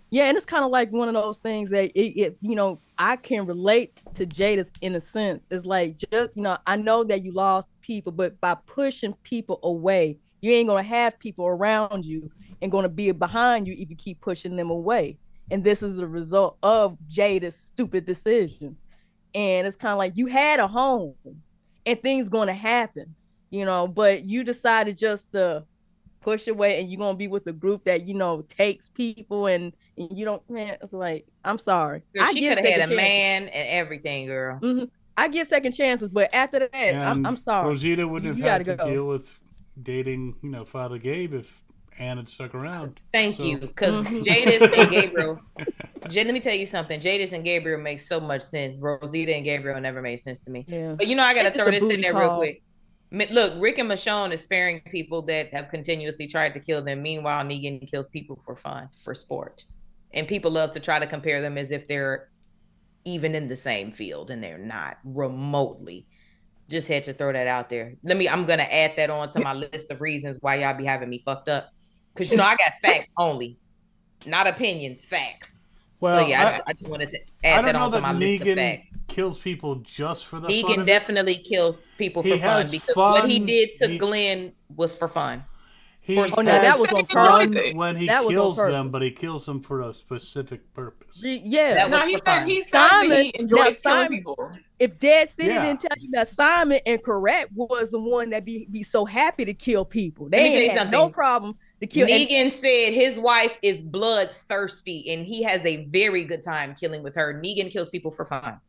Yeah, and it's kind of like one of those things that you know, I can relate to Jada's in a sense. It's like, just, you know, I know that you lost people, but by pushing people away, you ain't gonna have people around you and gonna be behind you if you keep pushing them away. And this is the result of Jada's stupid decisions. And it's kind of like you had a home, and things gonna happen, you know, but you decided just to push away, and you're gonna be with a group that, you know, takes people, and you don't, man, it's like, I'm sorry. Girl, I she give could have had a second chances. man and everything, girl. I give second chances, but after that, And I'm sorry. Rosita wouldn't You have had gotta to go. deal with dating, you know, Father Gabe if Ann had stuck around. Thank So- you, because Jadis and Gabriel. Let me tell you something. Jadis and Gabriel makes so much sense. Rosita and Gabriel never made sense to me. Yeah. But you know, I gotta It's just throw a this in booty there real call. quick. Look, Rick and Michonne is sparing people that have continuously tried to kill them. Meanwhile, Negan kills people for fun, for sport. And people love to try to compare them as if they're even in the same field, and they're not remotely. Just had to throw that out there. I'm gonna add that on to my list of reasons why y'all be having me fucked up. Because, you know, I got facts only, not opinions, facts. Well, so yeah, I just wanted to I add don't that know onto that my list of Negan facts. kills people just for the fun Negan of it. definitely kills people He for fun, has because what he fun. did to Glenn was for fun. He Oh, has no, that was on fun purpose. when he That was on kills them, purpose. but he kills them for a specific purpose. Yeah. That was No, he for said fun. he says that Simon- he enjoys now killing Simon- people. If Dead City Yeah. didn't tell you that Simon and Correct was the one that be so happy to kill people, they Let me tell you ain't had no something. problem to kill. And Negan said his wife is bloodthirsty, and he has a very good time killing with her. Negan kills people for fun.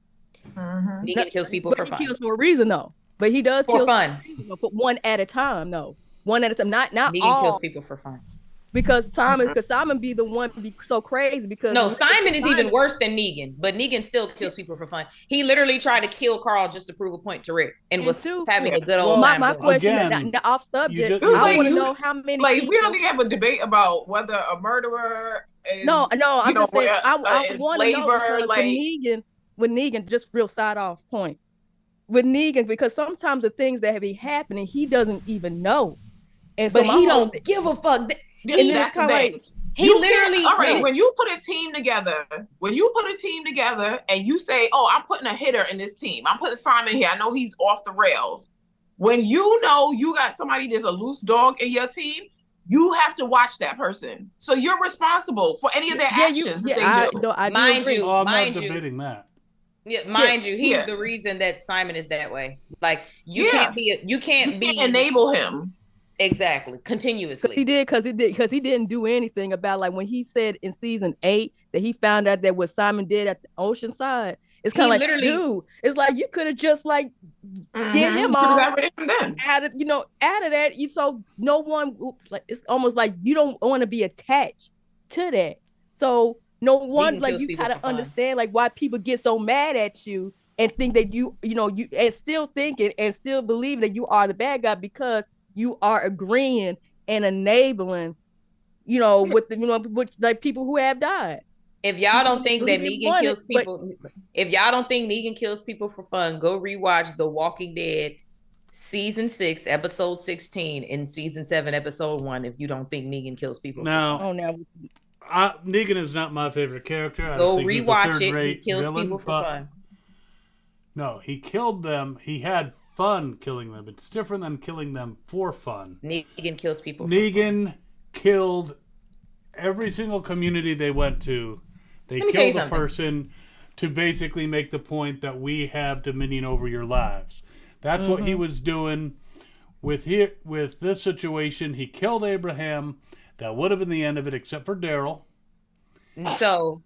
Mhm. Negan kills people but for he fun. kills for a reason though. But he does For kill fun. but one at a time though. One at a time, not Negan all. kills people for fun. Because Simon be the one be so crazy because No, Simon is even worse than Negan, but Negan still kills people for fun. He literally tried to kill Carl just to prove a point to Rick, and was having a good old my, time. my doing it. question Again, off subject. you I just- want to know how many Like, people. we don't need to have a debate about whether a murderer is, No, I'm just saying. I an want to know enslaver, because like, with Negan, just real side off point with Negan, because sometimes the things that be happening, he doesn't even know, and so But he don't give a fuck. And then it's that's the kind of thing. like He You literally. can't- all right, no. when you put a team together, and you say, oh, I'm putting a hitter in this team, I'm putting Simon here, I know he's off the rails. When you know you got somebody that's a loose dog in your team, you have to watch that person. So you're responsible for any of their actions that they do. I do Mind agree. you, Oh, I'm mind not you. debating that. Yeah, mind you, he's Yeah. the reason that Simon is that way. Like you Yeah. can't be. You can't You be can't enable him. exactly continuously. Because he didn't do anything about, like when he said in season 8 that he found out that what Simon did at the Oceanside. It's kind of like, literally- dude, it's like you could have just like get Mhm. him You could've off. got rid of him then. out of that, you so no one, like, it's almost like you don't want to be attached to that. So no one, Negan like, kills you people gotta for fun. understand like why people get so mad at you and think that you and still thinking and still believe that you are the bad guy because you are agreeing and enabling, with with like people who have died. If y'all don't think that Really Negan want kills it, but- people, if y'all don't think Negan kills people for fun, go rewatch The Walking Dead season 6, episode 16, and season 7, episode 1. If you don't think Negan kills people, Now, Oh, now Negan is not my favorite character. I go think he's a rewatch it. He third-rate kills villain, people for but fun. No, he killed them. He had fun killing them. It's different than killing them for fun. Negan kills people. Negan killed every single community they went to. They Let me tell you killed a something. person to basically make the point that we have dominion over your lives. That's what he was doing with this situation. He killed Abraham. That would have been the end of it, except for Daryl. So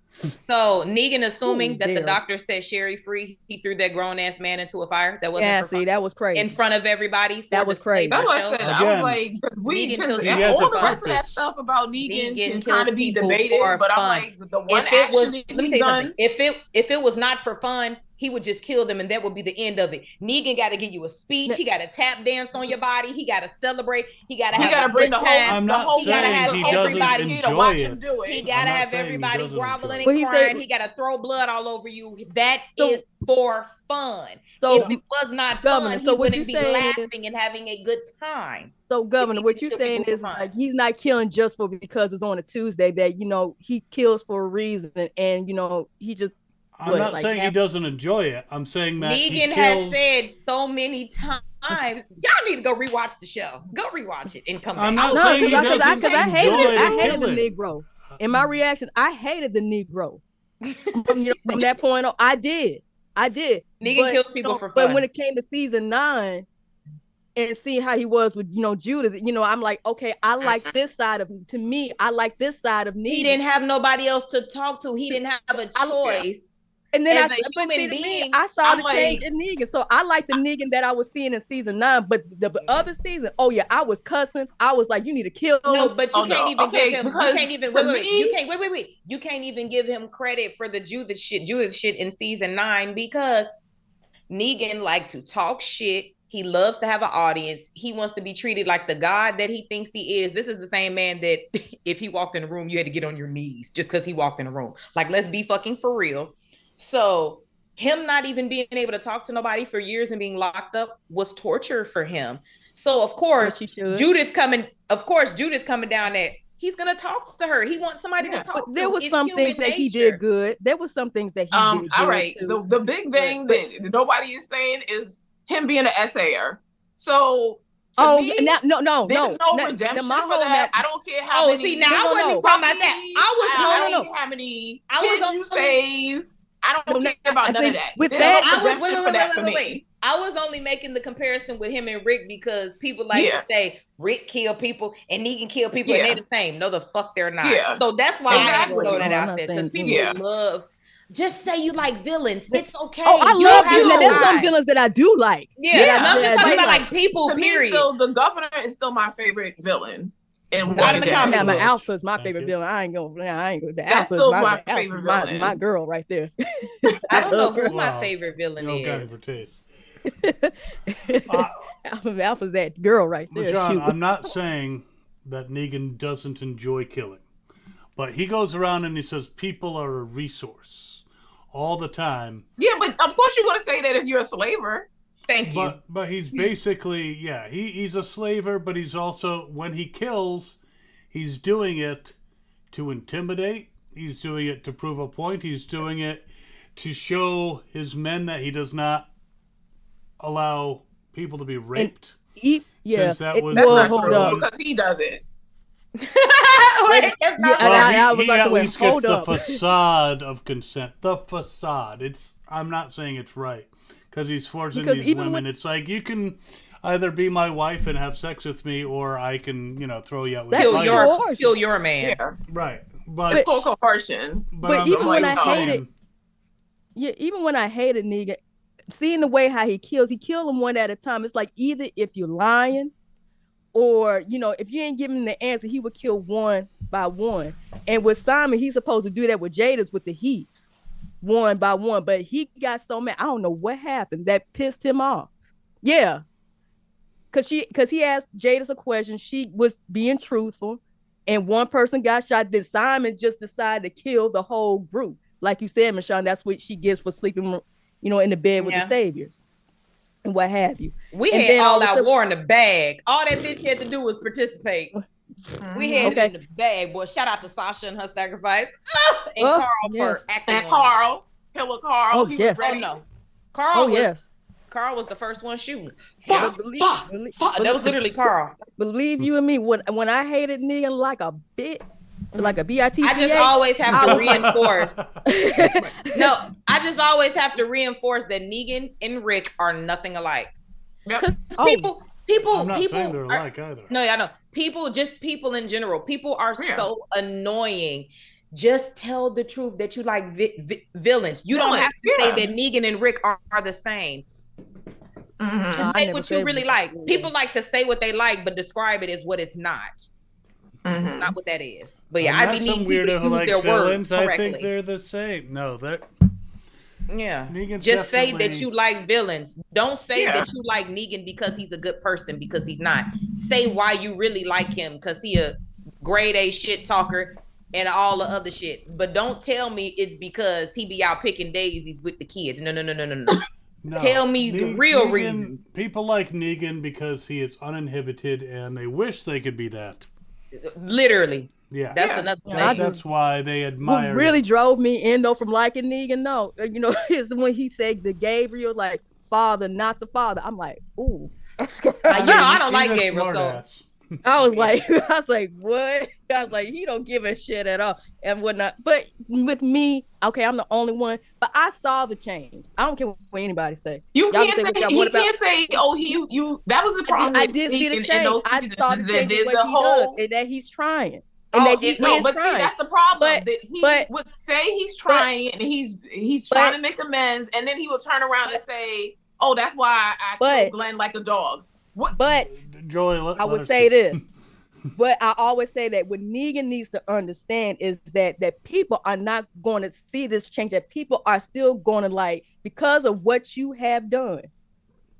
Negan, assuming that the Daryl. doctor set Sherry free, he threw that grown ass man into a fire that wasn't Yeah, for see, fun, that was crazy. in front of everybody. For That was display crazy. for That's what I show. said. I Again, was like, Negan because kills He has all a the rest of that purpose. stuff about Negan can kills kind of be people debated, for but I'm fun. like, the one If it was, action let me he's tell you done. something. If it was not for fun, he would just kill them, and that would be the end of it. Negan got to give you a speech. He got to tap dance on your body. He got to celebrate. He got to He have got a to bring good the time. whole. I'm the not whole He gotta saying have he everybody doesn't to enjoy watch it. him do it. He I'm gotta not have saying he everybody doesn't groveling enjoy and it. Well, he crying. said- He gotta throw blood all over you. That So- is for fun. So, If it was not Governor, fun, he so what wouldn't you be saying is- laughing and having a good time. So, Governor, he what can you're kill saying people is for fun. like he's not killing just for because it's on a Tuesday. That he kills for a reason, and he just. I'm not saying he doesn't enjoy it. I'm saying that he Negan has kills. said so many times, y'all need to go rewatch the show. Go rewatch it and come I'm back. not No, saying he because I doesn't hated enjoy it. I the hated the killing. Negro. In my reaction, I hated the Negro. From that point on, I did. Negan kills people for But fun. when it came to season 9 and seeing how he was with Judith, I'm like, okay, I like this side of. To me, I like this side of Negan. He didn't have nobody else to talk to. He didn't have a choice. And then as a but human see, to me, being, I saw I'm the change like- in Negan. So I like the Negan that I was seeing in season 9. But the other season, oh yeah, I was cussing. I was like, you need to kill No, him. but you Oh, can't no. even Okay, give him. You because can't even to wait. me- You can't wait. You can't even give him credit for the Judith shit in season 9 because Negan liked to talk shit. He loves to have an audience. He wants to be treated like the god that he thinks he is. This is the same man that if he walked in a room, you had to get on your knees just because he walked in a room. Like, let's be fucking for real. So him not even being able to talk to nobody for years and being locked up was torture for him. So of course, She should. Judith coming down there, he's gonna talk to her. He wants somebody to talk But there to. was It's some human things that he nature. did good. There was some things that he did good all right. too. The big thing that nobody is saying is him being an essayer. So to me, no, there's no redemption my for whole that. I don't care how many. See, now I wasn't even talking about that. I don't care how many kids you save. I don't care about none of that. With There's that, no redemption for that for me. I was only making the comparison with him and Rick because people like to say Rick kill people and Negan kill people and they're the same. No, the fuck they're not. Yeah. So that's why I Exactly. throw that No, I'm out not there because saying- people love. Just say you like villains. It's okay. Oh, I You love have villains. to There's some lie. villains that I do like. Yeah, no, I'm just that I talking do about like. like people. To me, Period. still, the governor is still my favorite villain. And Not in the comic Yeah, but books. Alpha's my Thank favorite you. villain. I ain't gonna. The That's Alpha's still my my Alpha's favorite my, villain. my girl right there. I don't know who Wow. my favorite villain You don't got is. any for taste. Alpha's that girl right there. Michonne, Shoot. I'm not saying that Negan doesn't enjoy killing, but he goes around and he says people are a resource all the time. Yeah, but of course you're going to say that if you're a slaver. Thank you. But he's basically, he's a slaver, but he's also, when he kills, he's doing it to intimidate. He's doing it to prove a point. He's doing it to show his men that he does not allow people to be raped. Yeah, Since that was- That's well, not hold true up. because he does it. Wait, Yeah, and I was he like, at wait, least gets hold the up. facade of consent. The facade. I'm not saying it's right because he's forcing Because these even women. It's like you can either be my wife and have sex with me, or I can, throw you out with That's a coercion. kill your man. Yeah. right. It's called coercion. But I'm even when I also hated- saying- even when I hated Negan, seeing the way how he kills them one at a time. It's like either if you're lying, or if you ain't giving him the answer, he would kill one by one. And with Simon, he's supposed to do that with Jada's with the heaps, one by one. But he got so mad. I don't know what happened that pissed him off. Yeah, because he asked Jada's a question. She was being truthful, and one person got shot. Then Simon just decided to kill the whole group. Like you said, Michonne, that's what she gets for sleeping, in the bed with the saviors and what have you. We And had then all all of a out sudden- war in the bag. All that bitch had to do was participate. We had Okay. it in the bag, boy. Shout out to Sasha and her sacrifice. And Oh, Carl yes. for acting. And on it. Carl, Killer Carl, Oh, he yes. was Oh ready. no. Carl was yes. Carl was the first one shooting. But Fuck, that was literally Carl. Believe you and me, when I hated Negan like a bit, like a bitch. I just always have to I was reinforce. No, I just always have to reinforce that Negan and Rick are nothing alike. Yep. Because Oh. people I'm not saying they're are- alike either. No, I know. People in general. People are Yeah. so annoying. Just tell the truth that you like villains. You don't have to say that Negan and Rick are the same. Just say what you really like. People like to say what they like, but describe it as what it's not. It's not what that is. But yeah, I be some need weirdo who likes villains. I think they're the same. No, they're Negan's just say that you like villains. Don't say that you like Negan because he's a good person, because he's not. Say why you really like him, because he a grade A shit talker and all the other shit. But don't tell me it's because he be out picking daisies with the kids. No. No, tell me the real reasons. People like Negan because he is uninhibited and they wish they could be that. Literally. Yeah. That's another thing. That's why they admire What really drove me in though from liking Negan, is when he said the Gabriel, like, father, not the father. I'm like, ooh. I don't like Gabriel, so I was like, what? I was like, he don't give a shit at all and whatnot. But with me, okay, I'm the only one, but I saw the change. I don't care what anybody say. You can't say, oh, you. That was the problem. I did see the change. I saw the change in what he does, and that he's trying. And but see, that's the problem. That he would say he's trying, and he's trying to make amends, and then he will turn around and say, "Oh, that's why I killed Glenn like a dog." What? But Joy, I would say this. But I always say that what Negan needs to understand is that people are not going to see this change. That people are still going to, like, because of what you have done.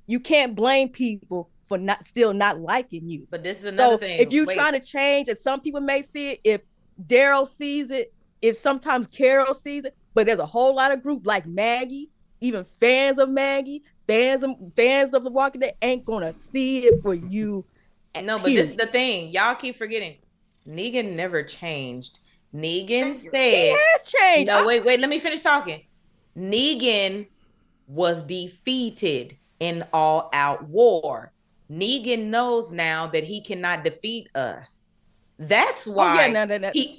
You can't blame people for still not liking you. But this is another thing. If you're trying to change, and some people may see it, if Daryl sees it, if sometimes Carol sees it, but there's a whole lot of group like Maggie, even fans of Maggie, fans of The Walking Dead ain't gonna see it for you. No, but this is the thing. Y'all keep forgetting. Negan never changed. Negan said he has changed. No, wait, let me finish talking. Negan was defeated in all-out war. Negan knows now that he cannot defeat us. That's why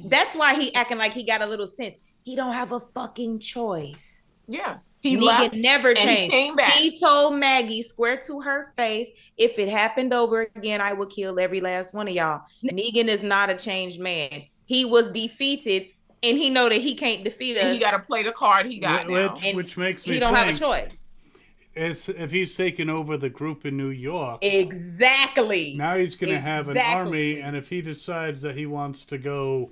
that's why he acting like he got a little sense. He don't have a fucking choice. Yeah. Negan never changed. He came back. He told Maggie square to her face, if it happened over again, I will kill every last one of y'all. Negan is not a changed man. He was defeated, and he know that he can't defeat us. And he got to play the card he got now. Which makes me he don't have a choice. If he's taken over the group in New York. Exactly. Now he's going to have an army, and if he decides that he wants to go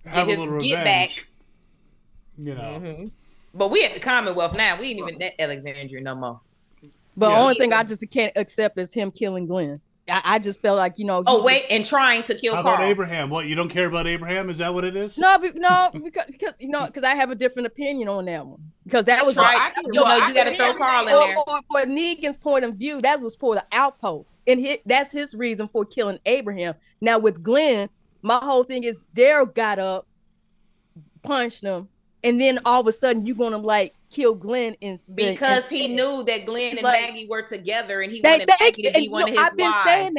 have a little revenge, back. But we at the Commonwealth now. We ain't even at Alexandria no more. But the only thing I just can't accept is him killing Glenn. I just felt like, and trying to kill How Carl. about Abraham? What, you don't care about Abraham? Is that what it is? No, because I have a different opinion on that one. Because that was right. You got to throw Carl in there. For Negan's point of view, that was for the outpost, and that's his reason for killing Abraham. Now with Glenn, my whole thing is Daryl got up, punched him, and then all of a sudden you're gonna kill Glenn because he knew that Glenn and Maggie were together, and he wanted Maggie to be one of his wives.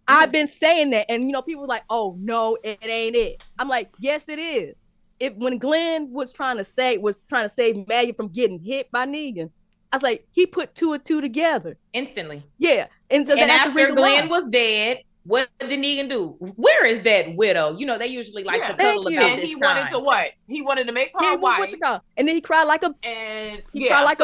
I've been saying that, and people were like, "Oh no, it ain't it." I'm like, "Yes, it is." When Glenn was trying to save Maggie from getting hit by Negan, I was like, he put two and two together instantly. Yeah, and so that's after Glenn was dead, what did Negan do? Where is that widow? They usually like to cuddle about and this he wanted to what? He wanted to make her wife. And then he cried like a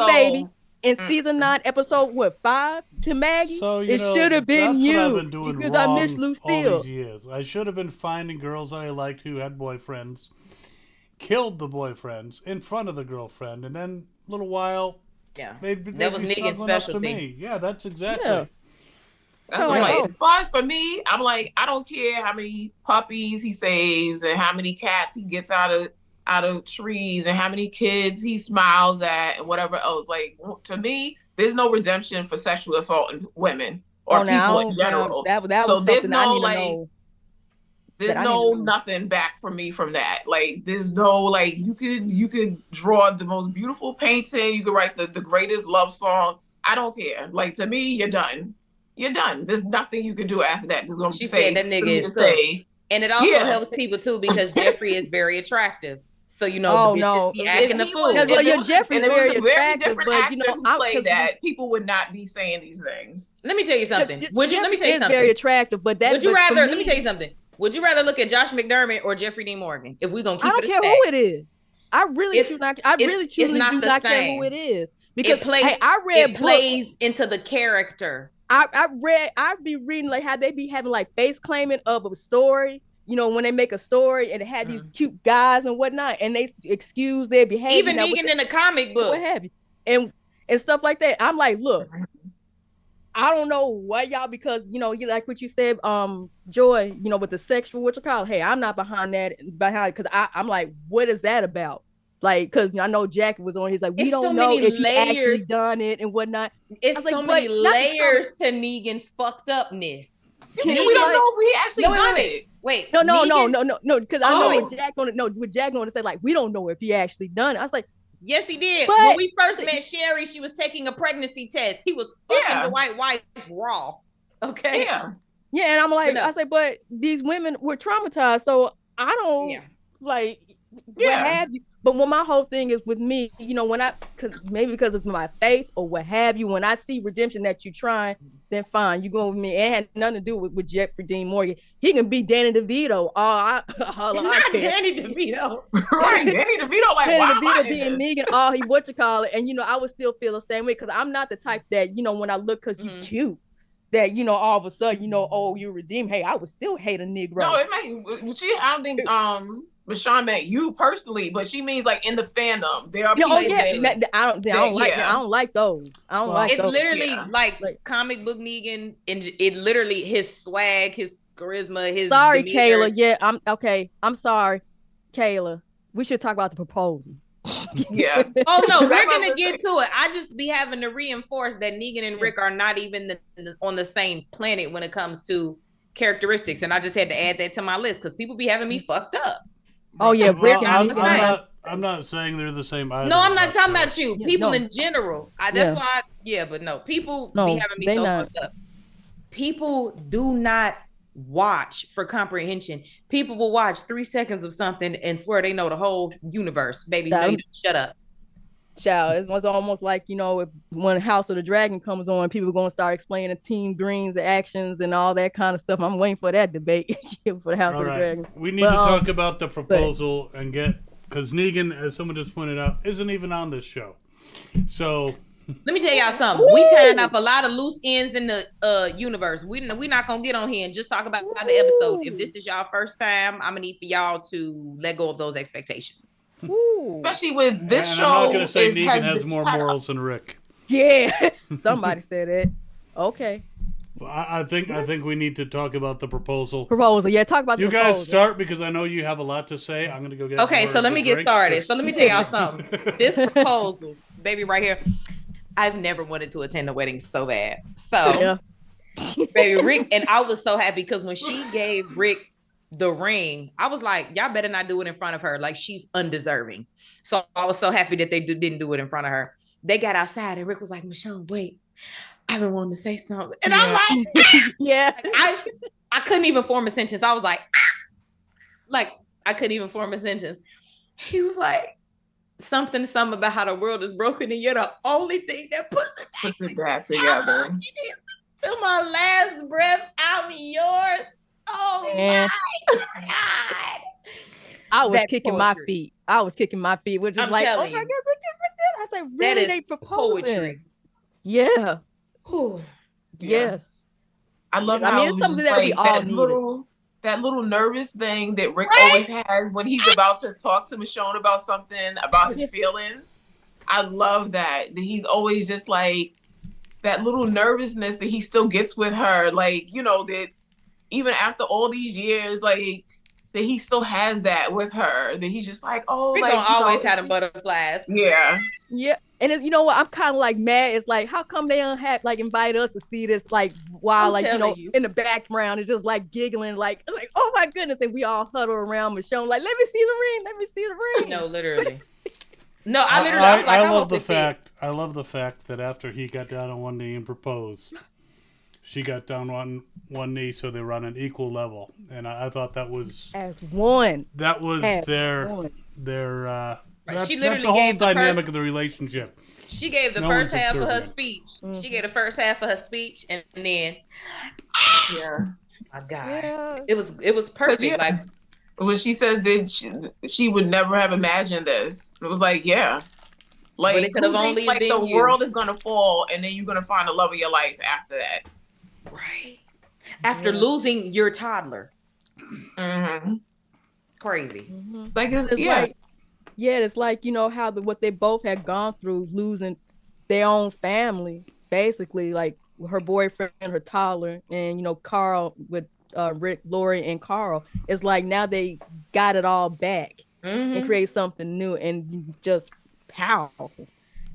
baby. In season 9, episode 5 to Maggie. So, it should have been you what I've been doing because wrong I miss Lucille. All these years. I should have been finding girls that I liked who had boyfriends, killed the boyfriends in front of the girlfriend, and then a little while. Yeah, that was Negan's specialty. Yeah, that's exactly. Yeah. As far as for me, I'm like, I don't care how many puppies he saves and how many cats he gets out of trees and how many kids he smiles at and whatever else. Like, to me, there's no redemption for sexual assault in women or people in general. That was something I need to know. There's no nothing back for me from that. Like, there's no you could draw the most beautiful painting, you could write the greatest love song. I don't care. Like, to me, you're done. You're done. There's nothing you can do after that. She said that nigga is cooked. And it also helps people too because Jeffrey is very attractive. So the bitches be acting the fool. Jeffrey's very attractive, but that people would not be saying these things. Let me tell you something. Let me tell you something. Very attractive, but that. Would you rather? Let me tell you something. Would you rather look at Josh McDermott or Jeffrey Dean Morgan? If we're gonna keep I don't it care a who stack? it is. I really It's- do not. I really it's truly not do the not care same. who it is because It plays. hey, I read It books. plays into the character. I'd be reading like how they be having like face claiming of a story. You know, when they make a story and it had these cute guys and whatnot, and they excuse their behavior. Even Negan in the comic books. What have you, and stuff like that. I'm like, look, I don't know what y'all, because you know, you like what you said, Joy, you know, with the sexual, what you call it. Hey, I'm not behind because I'm like, what is that about? Like, because I know Jackie was on. He's like, we It's don't so know many if he actually layers. done it and whatnot. It's I was like, so but many not the layers to Negan's fucked upness. We don't know if he actually done it. Wait. No, Negan- because I know Oh. what Jack going to say, like, we don't know if he actually done it. I was like, Yes, he did. But- When we first met Sherry, she was taking a pregnancy test. He was fucking Yeah. the white wife raw. Okay. Yeah. yeah, and I'm like, No. I said, but these women were traumatized, so I don't Yeah. like Yeah. what have you. But what my whole thing is with me, you know, when maybe because it's my faith or what have you, when I see redemption that you trying, then fine, you go with me. It had nothing to do with Jeffrey Dean Morgan. He can be Danny DeVito. All Not Danny DeVito. Right. Danny DeVito, like, Danny why am I DeVito in being this? Negan, all he what you call it, and you know, I would still feel the same way because I'm not the type that, you know, when I look because you cute, that, you know, all of a sudden, you know, oh, you redeemed. Hey, I would still hate a Negro. No, it may. I don't think Michonne meant you personally, but she means like in the fandom. There are Yeah, people oh yeah, that, I don't like yeah. I don't like those. I don't Well, like It's those. literally Yeah. like Like- comic book Negan, and it literally his swag, his charisma, his Sorry, demeanor. Kayla. Yeah, I'm okay. I'm sorry, Kayla. We should talk about the proposal. yeah. Oh no, we're That's what gonna I'm get to it. I just be having to reinforce that Negan and Rick are not even on the same planet when it comes to characteristics, and I just had to add that to my list because people be having me fucked up. Oh yeah, Well, Rick and I'm Michonne. not saying they're the same either. No, I'm not but, talking about you. Yeah, People no. in general. That's Yeah. why. But no, people No, be having me they so not. fucked up. People do not watch for comprehension. People will watch 3 seconds of something and swear they know the whole universe. Baby, no, you don't. Shut up. Child, it's almost like, you know, if when House of the Dragon comes on, people are gonna start explaining Team Green's actions and all that kind of stuff. I'm waiting for that debate for the House All of the right, Dragon. we need But, to talk about the proposal and get, because Negan, as someone just pointed out, isn't even on this show. So Let me tell y'all something. We tying up a lot of loose ends in the universe. We're not gonna get on here and just talk about the episode. If this is y'all first time, I'm gonna need for y'all to let go of those expectations. Ooh. Especially with this and show. I'm not going to say is- Negan has more morals than Rick. Yeah, somebody said it. Okay, I think we need to talk about the proposal. proposal. Yeah, talk about You the guys proposal. start because I know you have a lot to say. I'm going to go get. Okay, more so of let a me get drink. started. So let me tell y'all something. This proposal, baby, right here. I've never wanted to attend a wedding so bad. So, Yeah. baby, Rick, and I was so happy because when she gave Rick the ring, I was like, y'all better not do it in front of her. Like, she's undeserving. So I was so happy that they didn't do it in front of her. They got outside and Rick was like, Michonne, wait, I've been wanting to say something. And I'm like, Yeah. I couldn't even form a sentence. I was like I couldn't even form a sentence. He was like, something about how the world is broken and you're the only thing that puts it back Puts it back together. to my last breath. I'm yours. Oh Man. my God. I was That's kicking my poetry. feet. I was kicking my feet, which is I'm like, oh my telling God, you. look at this. I said, That really? is They proposing? poetry. Yeah. Whew. Yeah. Yes. I love I how mean, it it's was something just that we like all that needed. that little nervous thing that Rick Right? always has when he's about to talk to Michonne about something, about his feelings. I love that he's always just like that little nervousness that he still gets with her. Like, you know, that even after all these years, like that he still has that with her. That he's just like, oh, Rick like gonna you know, always have it's- them butterflies. Yeah. Yeah. And it's, you know what? I'm kind of like mad. It's like, how come they don't have like invite us to see this? Like, while I'm like, you know, telling you. in the background, it's just like giggling, like, oh my goodness. And we all huddle around Michonne, like, let me see the ring. Let me see the ring. No, literally. No, I literally I was like, I love hope the it fits. fact. I love the fact that after he got down on one knee and proposed, she got down on one knee, so they were on an equal level, and I thought that was As one. As their one. That's She the literally whole gave the dynamic first- of the relationship. She gave the No first one's half of her subservient. speech. Mhm. She gave the first half of her speech, and then Yeah. my God. Yeah. It was perfect. yeah. Like When she says that she would never have imagined this, it was like, yeah. But Like, it could who have thinks only like been the you. world is gonna fall and then you're gonna find the love of your life after that? Right. After Yeah. losing your toddler. Mm-hmm. Crazy. Mhm. Like, It's yeah. like, yeah, it's like, you know, how what they both had gone through, losing their own family, basically, like her boyfriend, her toddler, and, you know, Carl with Rick, Lori, and Carl. It's like now they got it all back and Mm-hmm. create something new and just powerful.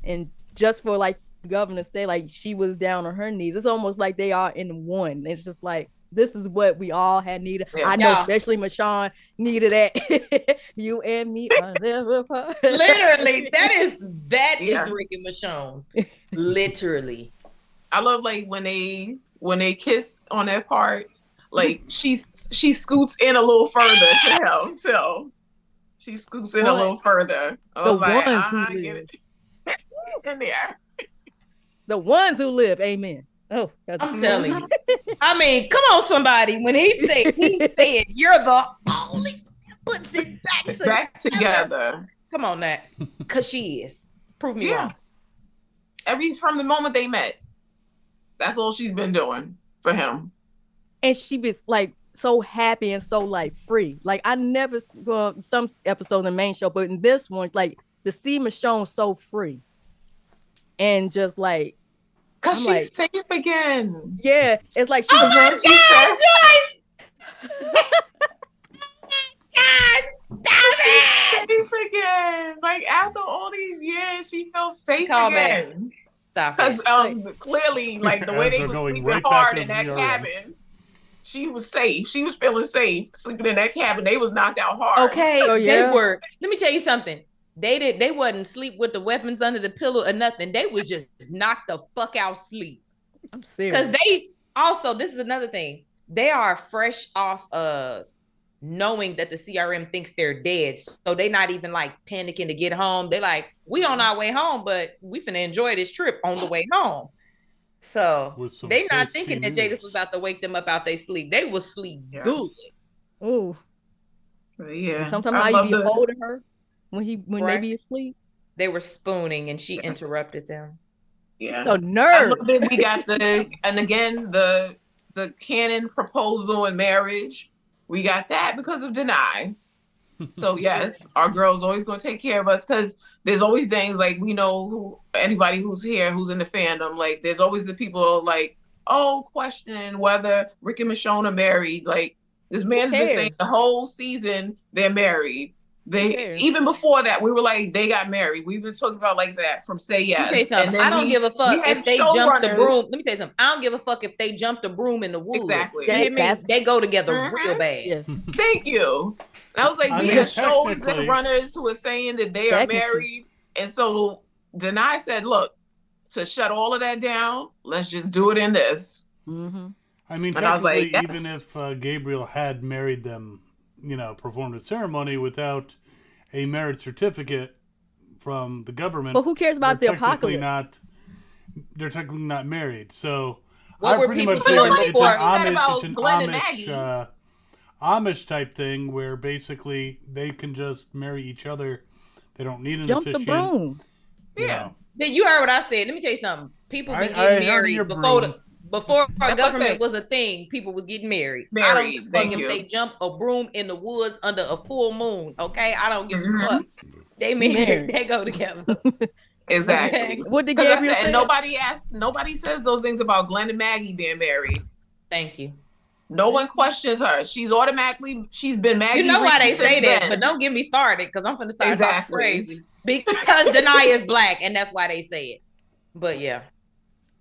And just for like the governor say, like she was down on her knees. It's almost like they are in one. It's just like this is what we all had needed. Yeah. I know, Yeah. especially Michonne needed that. You and me are never apart. Literally, that is Yeah. Rick and Michonne. Literally. I love like when they kiss on that part, like she scoots in a little further to him too. She scoots in a What? little further. I The was like, ones who get live. it in there. The ones who live. Amen. Oh, I'm telling you. I mean, come on, somebody. When he said you're the only puts it back together. Come on, Nat. Cause she is. Prove me Yeah. wrong. From the moment they met. That's all she's been doing for him. And she was like so happy and so like free. Like I never, well, some episodes in the main show, but in this one, like to see Michonne so free and just like, Cause I'm she's like, safe again. yeah, it's like she Oh was my on. God, Joyce! God, stop it! Safe again. Like after all these years, she feels safe Call back. again. Stop Because it. clearly, like the way As they they're were going sleeping right back hard into in that the cabin, she was safe. She was feeling safe sleeping in that cabin. They was knocked out hard. Okay, Oh, yeah. they were. Let me tell you something. They wasn't sleep with the weapons under the pillow or nothing. They was just knocked the fuck out sleep. I'm serious. Because they also, this is another thing. They are fresh off of knowing that the CRM thinks they're dead. So they not even like panicking to get home. They like, we on our way home, but we finna enjoy this trip on the way home. So With some they not tasty thinking that meals. Jadis was about to wake them up out they sleep. They was sleep good. Ooh. Yeah. Sometimes I how you love be the- holding her when they Right. be asleep. They were spooning and she interrupted them. Yeah. The I nerve. love that we got and again the canon proposal and marriage. We got that because of Deny. So yes, our girl's always going to take care of us because there's always things like we know who anybody who's here who's in the fandom, like there's always the people like, oh, questioning whether Rick and Michonne are married. Like this man's been saying cares? the whole season they're married. They cares? even before that we were like they got married. We've been talking about like that from Say Let me Yes. tell you something. And then I don't give a we fuck had if they jump the showrunners- broom. Let me tell you something. I don't give a fuck if they jump the broom in the woods. Exactly. You hear me? That's- They go together Mhm. real bad. Yes. Thank you. And I was like, I we mean, have shows technically- and runners who are saying that they are Technically. married. And so Denai said, look, to shut all of that down, let's just do it in this. Mm-hmm. I mean, And I was like, technically, even yes. if Gabriel had married them, performed a ceremony without a marriage certificate from the government, But who cares about the they're technically apocalypse? they're technically not married. So What I were pretty people much doing figured before? it's What an about Amish, it's an Glenn and Maggie? Amish type thing where basically they can just marry each other. They don't need an Jump the officiant. broom. you Yeah. know. Then you heard what I said. Let me tell you something. People be I getting heard your married before broom. before our That's what I government said. was a thing. People was getting married. I don't Married, give a fuck thank if you. they jump a broom in the woods under a full moon. Okay, I don't give Mhm. a fuck. They married. Married. They go together. Exactly. What did 'Cause I Gabriel said, say? and nobody says those things about Glenn and Maggie being married. Thank you. No one questions her. She's been Maggie. You know why they Reed say since that, then. but don't get me started because I'm finna start talking Exactly. crazy. Because Denai is black, and that's why they say it. But yeah,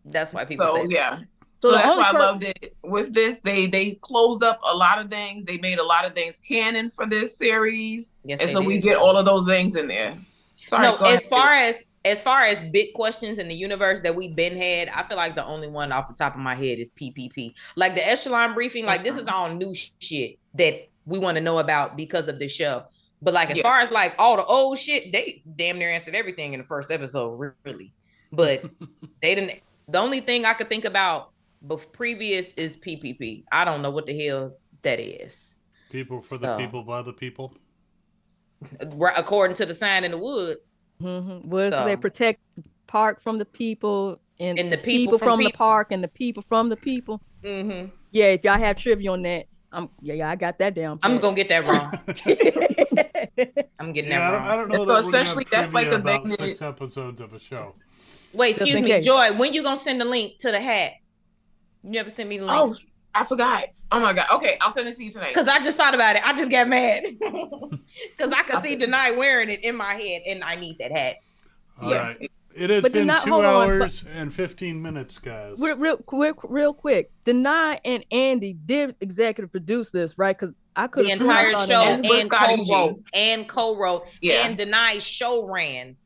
that's why people say So it. yeah. So So the that's only why I per- loved it. With this, they closed up a lot of things. They made a lot of things canon for this series, Yes, and they so we did. get all of those things in there. Sorry, No, go ahead. as far as big questions in the universe that we've been had, I feel like the only one off the top of my head is PPP. Like the echelon briefing, like this is all new shit that we want to know about because of the show. But like as Yeah. far as like all the old shit, they damn near answered everything in the first episode, really. But they didn't. The only thing I could think about But previous is PPP. I don't know what the hell that is. People for the people, by the people. According to the sign in the woods. Mm-hmm. Well, so they So- protect the park from the people, and And the people from the park, and the people from the people. Mm-hmm. Yeah, if y'all have trivia on that, I got that down. I'm pat. gonna get that wrong. I'm getting Yeah, that wrong. I don't know So that we're gonna essentially, have that's like trivia a thing about that- 6 episodes of a show. Wait, Just excuse in me, case. Joy. When you gonna send the link to the hat? You never sent me the link. Oh, I forgot. Oh my god. Okay, I'll send it to you tonight. Because I just thought about it. I just got mad. Because I could see Deny wearing it in my head, and I need that hat. All Yeah. right. It has But been then 2 hold on, hours and 15 minutes, guys. real quick. Denai and Andy did executive produce this, right? Because I could The entire show And with and Scotty G. co-wrote Yeah. and Deny's show ran.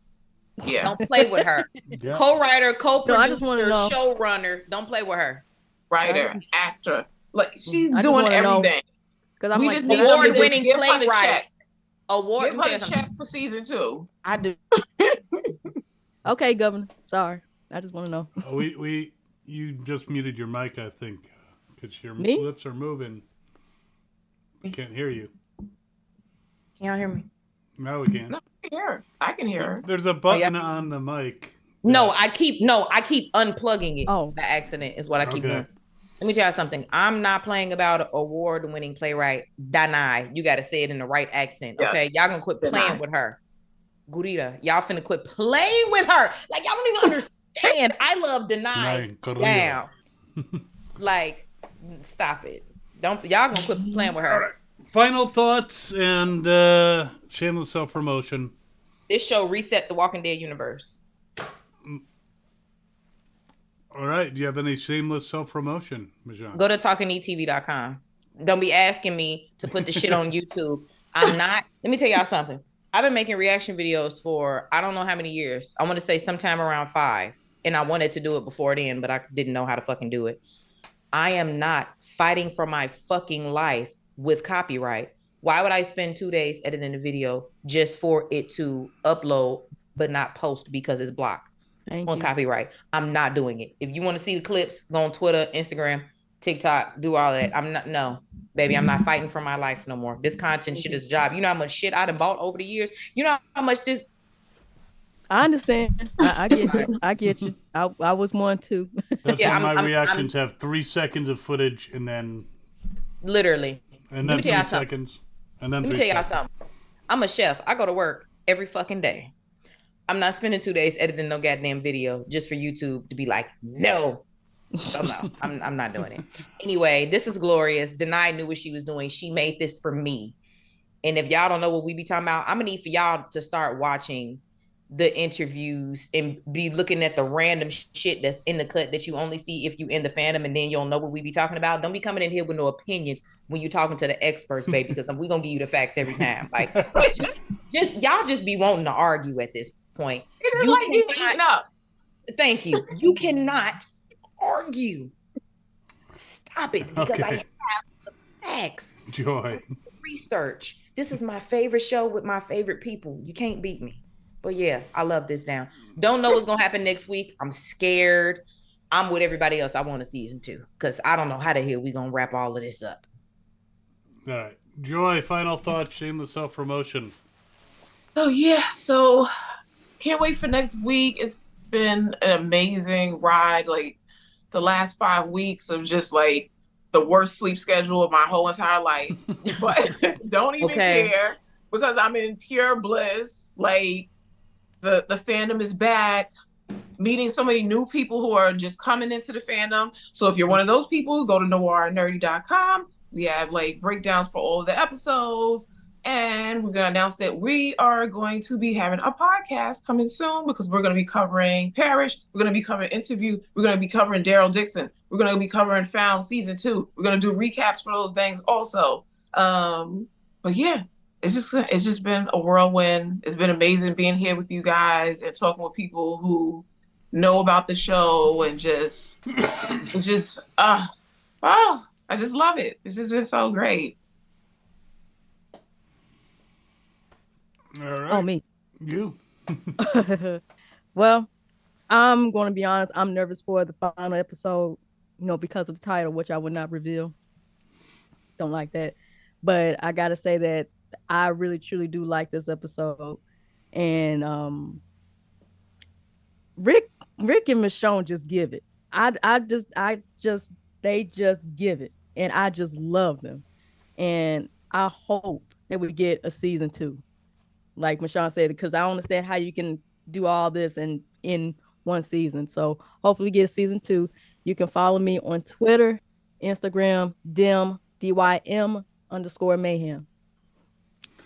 Yeah. Don't play with her. Yeah. Co-writer, co-producer, I just wanna know. showrunner. Don't play with her. Writer, actor. Like she's I just doing wanna know. everything. Because I'm We like, just need them to Award-winning give her the playwright. check. Award. Give let me her tell the you something. check for season 2. I do. okay, Governor. Sorry, I just want to know. You just muted your mic, I think, because your Me? lips are moving. I can't hear you. Can y'all hear me? Now we can. No, I can hear her. I can hear her. There's a button on the mic. No, I keep unplugging it. Oh. By accident is what I keep Okay. doing. Let me tell you something. I'm not playing about award-winning playwright Danai. You got to say it in the right accent, Yes. okay? Y'all gonna quit Danai. playing with her. Gurita, y'all finna quit playing with her. Like y'all don't even understand. I love Danai Danai, down. Like, stop it. Y'all gonna quit playing with her. All right. Final thoughts and shameless self-promotion. This show reset the Walking Dead universe. All right. Do you have any shameless self-promotion, Michond? Go to talkingetv.com. Don't be asking me to put the shit on YouTube. I'm not. Let me tell y'all something. I've been making reaction videos for I don't know how many years. I want to say sometime around 5. And I wanted to do it before then, but I didn't know how to fucking do it. I am not fighting for my fucking life with copyright. Why would I spend 2 days editing a video just for it to upload but not post because it's blocked Thank on you. copyright? I'm not doing it. If you want to see the clips, go on Twitter, Instagram, TikTok, do all that. No, baby, I'm not fighting for my life no more. This content shit is a job. You know how much shit I done bought over the years? You know how much this I understand. I get you. I get you. I was one too. That's Yeah, why my I'm- reactions have 3 seconds of footage and then literally. Let me 3 tell y'all something. seconds and then Let me 3 tell y'all seconds. something. I'm a chef. I go to work every fucking day. I'm not spending 2 days editing no goddamn video just for YouTube to be like, no. So no, I'm not doing it. Anyway, this is glorious. Denai knew what she was doing. She made this for me. And if y'all don't know what we be talking about, I'm gonna need for y'all to start watching the interviews and be looking at the random shit that's in the cut that you only see if you in the fandom, and then you'll know what we be talking about. Don't be coming in here with no opinions when you talking to the experts, baby, because we gonna give you the facts every time. Like just y'all just be wanting to argue at this point. It is You like getting cannot- eaten up. Thank you. You cannot argue. Stop it, because I Okay. have the facts, Joy. research. This is my favorite show with my favorite people. You can't beat me. But yeah, I love this now. Don't know what's gonna happen next week. I'm scared. I'm with everybody else. I want a season 2 because I don't know how the hell we gonna wrap all of this up. All right. Joy, final thoughts, shameless self-promotion. Oh yeah, so can't wait for next week. It's been an amazing ride. Like the last 5 weeks of just like the worst sleep schedule of my whole entire life. But don't even Okay. care because I'm in pure bliss. Like the fandom is back. Meeting so many new people who are just coming into the fandom. So if you're one of those people, go to noirnerdy.com. We have like breakdowns for all of the episodes. And we're going to announce that we are going to be having a podcast coming soon because we're going to be covering Parrish. We're going to be covering Interview. We're going to be covering Daryl Dixon. We're going to be covering Found Season 2. We're going to do recaps for those things also. But yeah, it's just been a whirlwind. It's been amazing being here with you guys and talking with people who know about the show and just, it's just, I just love it. It's just been so great. All right. Oh, me. You. Well, I'm going to be honest. I'm nervous for the final episode. because of the title, which I would not reveal. Don't like that. But I gotta say that I really truly do like this episode. And Rick and Michonne just give it. They just give it. And I just love them. And I hope that we get a season 2. Like Michonne said, because I don't understand how you can do all this in one season. So hopefully we get a season 2. You can follow me on Twitter, Instagram, DYM_mayhem.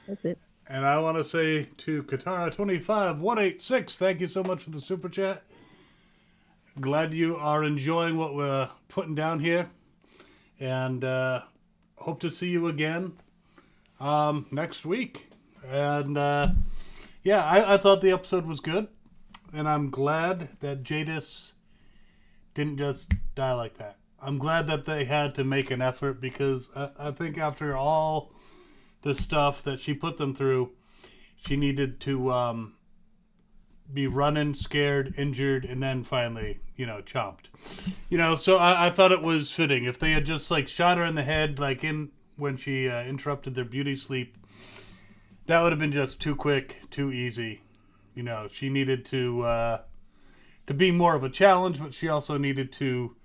That's it. And I want to say to Katara25186, thank you so much for the super chat. Glad you are enjoying what we're putting down here. And hope to see you again next week. And I thought the episode was good. And I'm glad that Jadis didn't just die like that. I'm glad that they had to make an effort, because I think after all the stuff that she put them through, she needed to be running, scared, injured, and then finally, chomped. So I thought it was fitting. If they had just shot her in the head, when she interrupted their beauty sleep, that would have been just too quick, too easy. She needed to be more of a challenge, but she also needed to,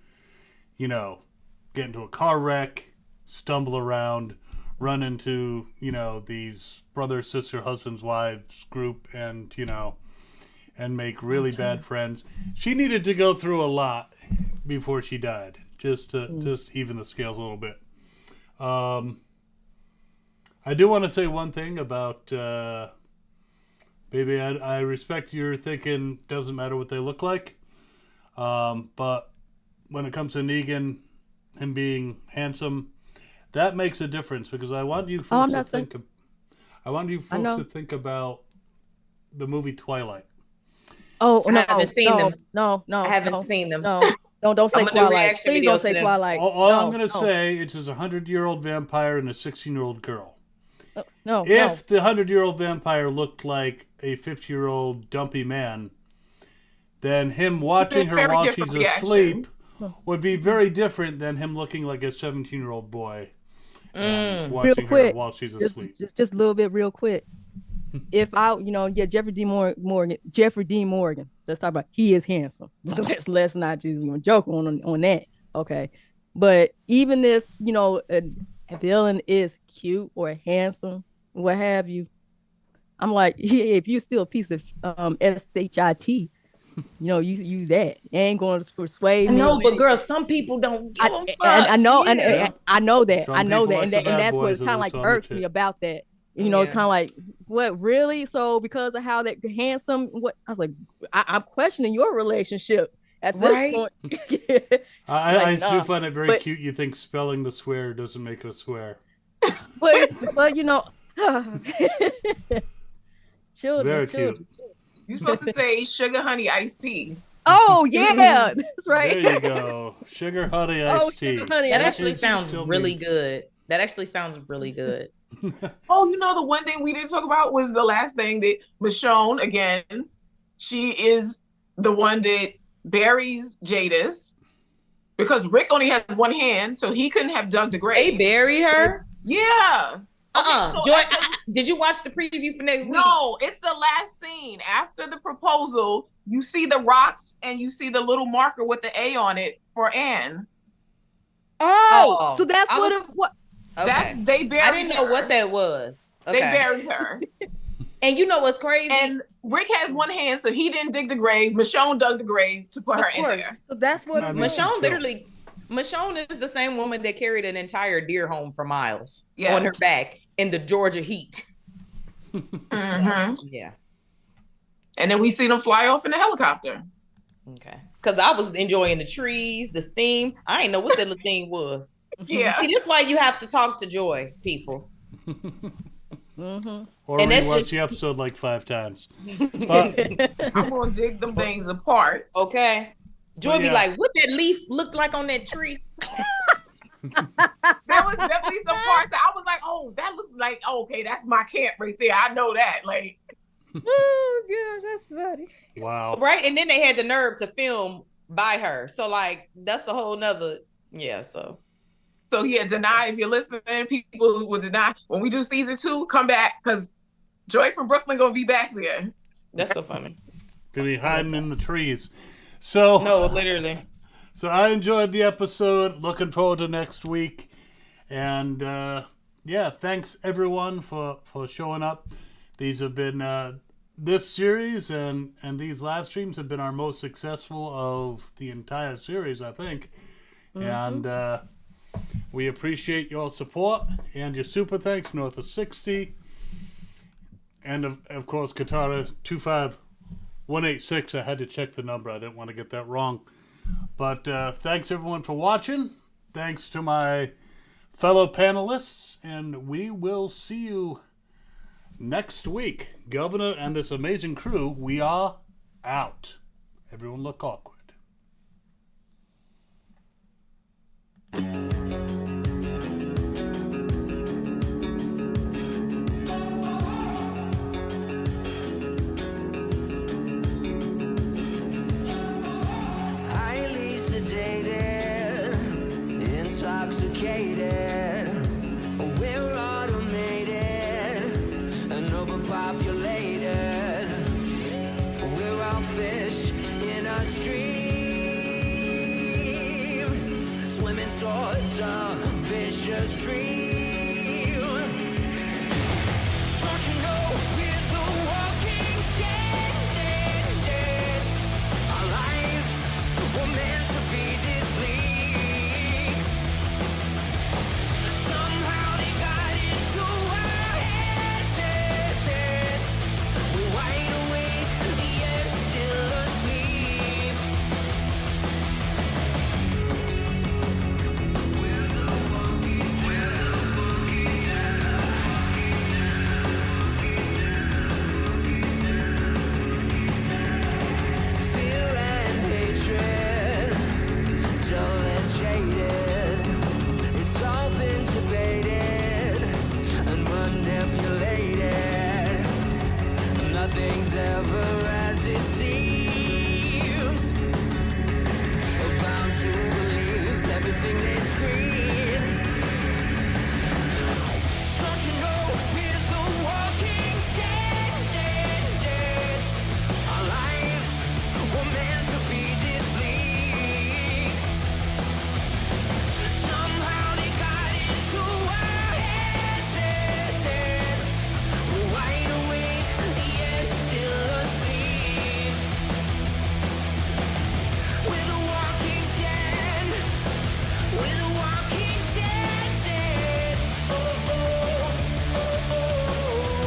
get into a car wreck, stumble around, run into, these brother, sister, husbands, wives group, and, and make really bad friends. She needed to go through a lot before she died, just to even the scales a little bit. I do want to say one thing about, baby, I respect your thinking, doesn't matter what they look like. But when it comes to Negan, him being handsome, that makes a difference, because I want you folks to think. I want you folks to think about the movie Twilight. Oh no! I haven't seen them. No, I haven't seen them. No, don't say Twilight. Please don't say Twilight. All I'm gonna say is there's a 100-year-old vampire and a 16-year-old girl. If the 100-year-old vampire looked like a 50-year-old dumpy man, then him watching her while she's asleep would be very different than him looking like a 17-year-old boy and watching her while she's asleep. Just a little bit real quick. If Jeffrey D. Morgan. Let's talk about, he is handsome. Let's not just joke on that. Okay. But even if, a villain is cute or handsome, what have you, I'm like, if you're still a piece of shit, you that. You ain't going to persuade me. No, but girl, some people don't give a fuck. I know that. Some I know people that. like And that's what boys kind of on the irks tip. me about that. It's kind of like, what, really? So because of how that handsome, what? I was like, I'm questioning your relationship at this point. I do find it very cute. You think spelling the swear doesn't make it a swear. But children. Very cute. You're supposed to say sugar, honey, iced tea. Oh yeah, that's right. There you go. Sugar, honey, iced tea. Sugar, honey, That iced actually It sounds still really means- good. That actually sounds really good. Oh, the one thing we didn't talk about was the last thing that Michonne, again, she is the one that buries Jadis, because Rick only has one hand, so he couldn't have dug the They grave. buried her? Yeah. So Joy, after- did you watch the preview for next week? No, it's the last scene. After the proposal, you see the rocks and you see the little marker with the A on it for Anne. Oh, so that's what. Okay. They buried I didn't know her. what that was. Okay. They buried her. And you know what's crazy? And Rick has one hand, so he didn't dig the grave. Michonne dug the grave to put her in there. So that's what. I mean, Michonne is the same woman that carried an entire deer home for miles Yes. on her back in the Georgia heat. Mhm. Yeah. And then we see them fly off in a helicopter. Okay. Because I was enjoying the trees, the steam. I didn't know what that little thing was. Yeah. See, this is why you have to talk to Joy, people. Or And that's rewatch just- the episode like 5 times. But I'm gonna dig them things apart. Okay. Joy Well, be yeah. like, what that leaf looked like on that tree? There was definitely some parts I was like, oh, that looks like, okay, that's my camp right there. I know that. Like, Oh gosh, that's funny. wow. Right? And then they had the nerve to film by her. So like that's a whole nother so So yeah, deny if you're listening. People who would deny when we do season 2, come back because Joy from Brooklyn gonna be back there. that's so funny. Gonna be hiding in the trees. So No, literally. So I enjoyed the episode. Looking forward to next week. And yeah, thanks everyone for showing up. These have been this series and these live streams have been our most successful of the entire series, I think. And we appreciate your support and your super thanks, north of 60. And of course, Katara 25186. I had to check the number. I didn't want to get that wrong. But thanks everyone for watching. Thanks to my fellow panelists. And we will see you next week. Governor and this amazing crew, we are out. Everyone look awkward. Highly sedated, intoxicated. We're automated and overpopulated. We're all fish in a stream, swimming towards a vicious dream. Don't you know we're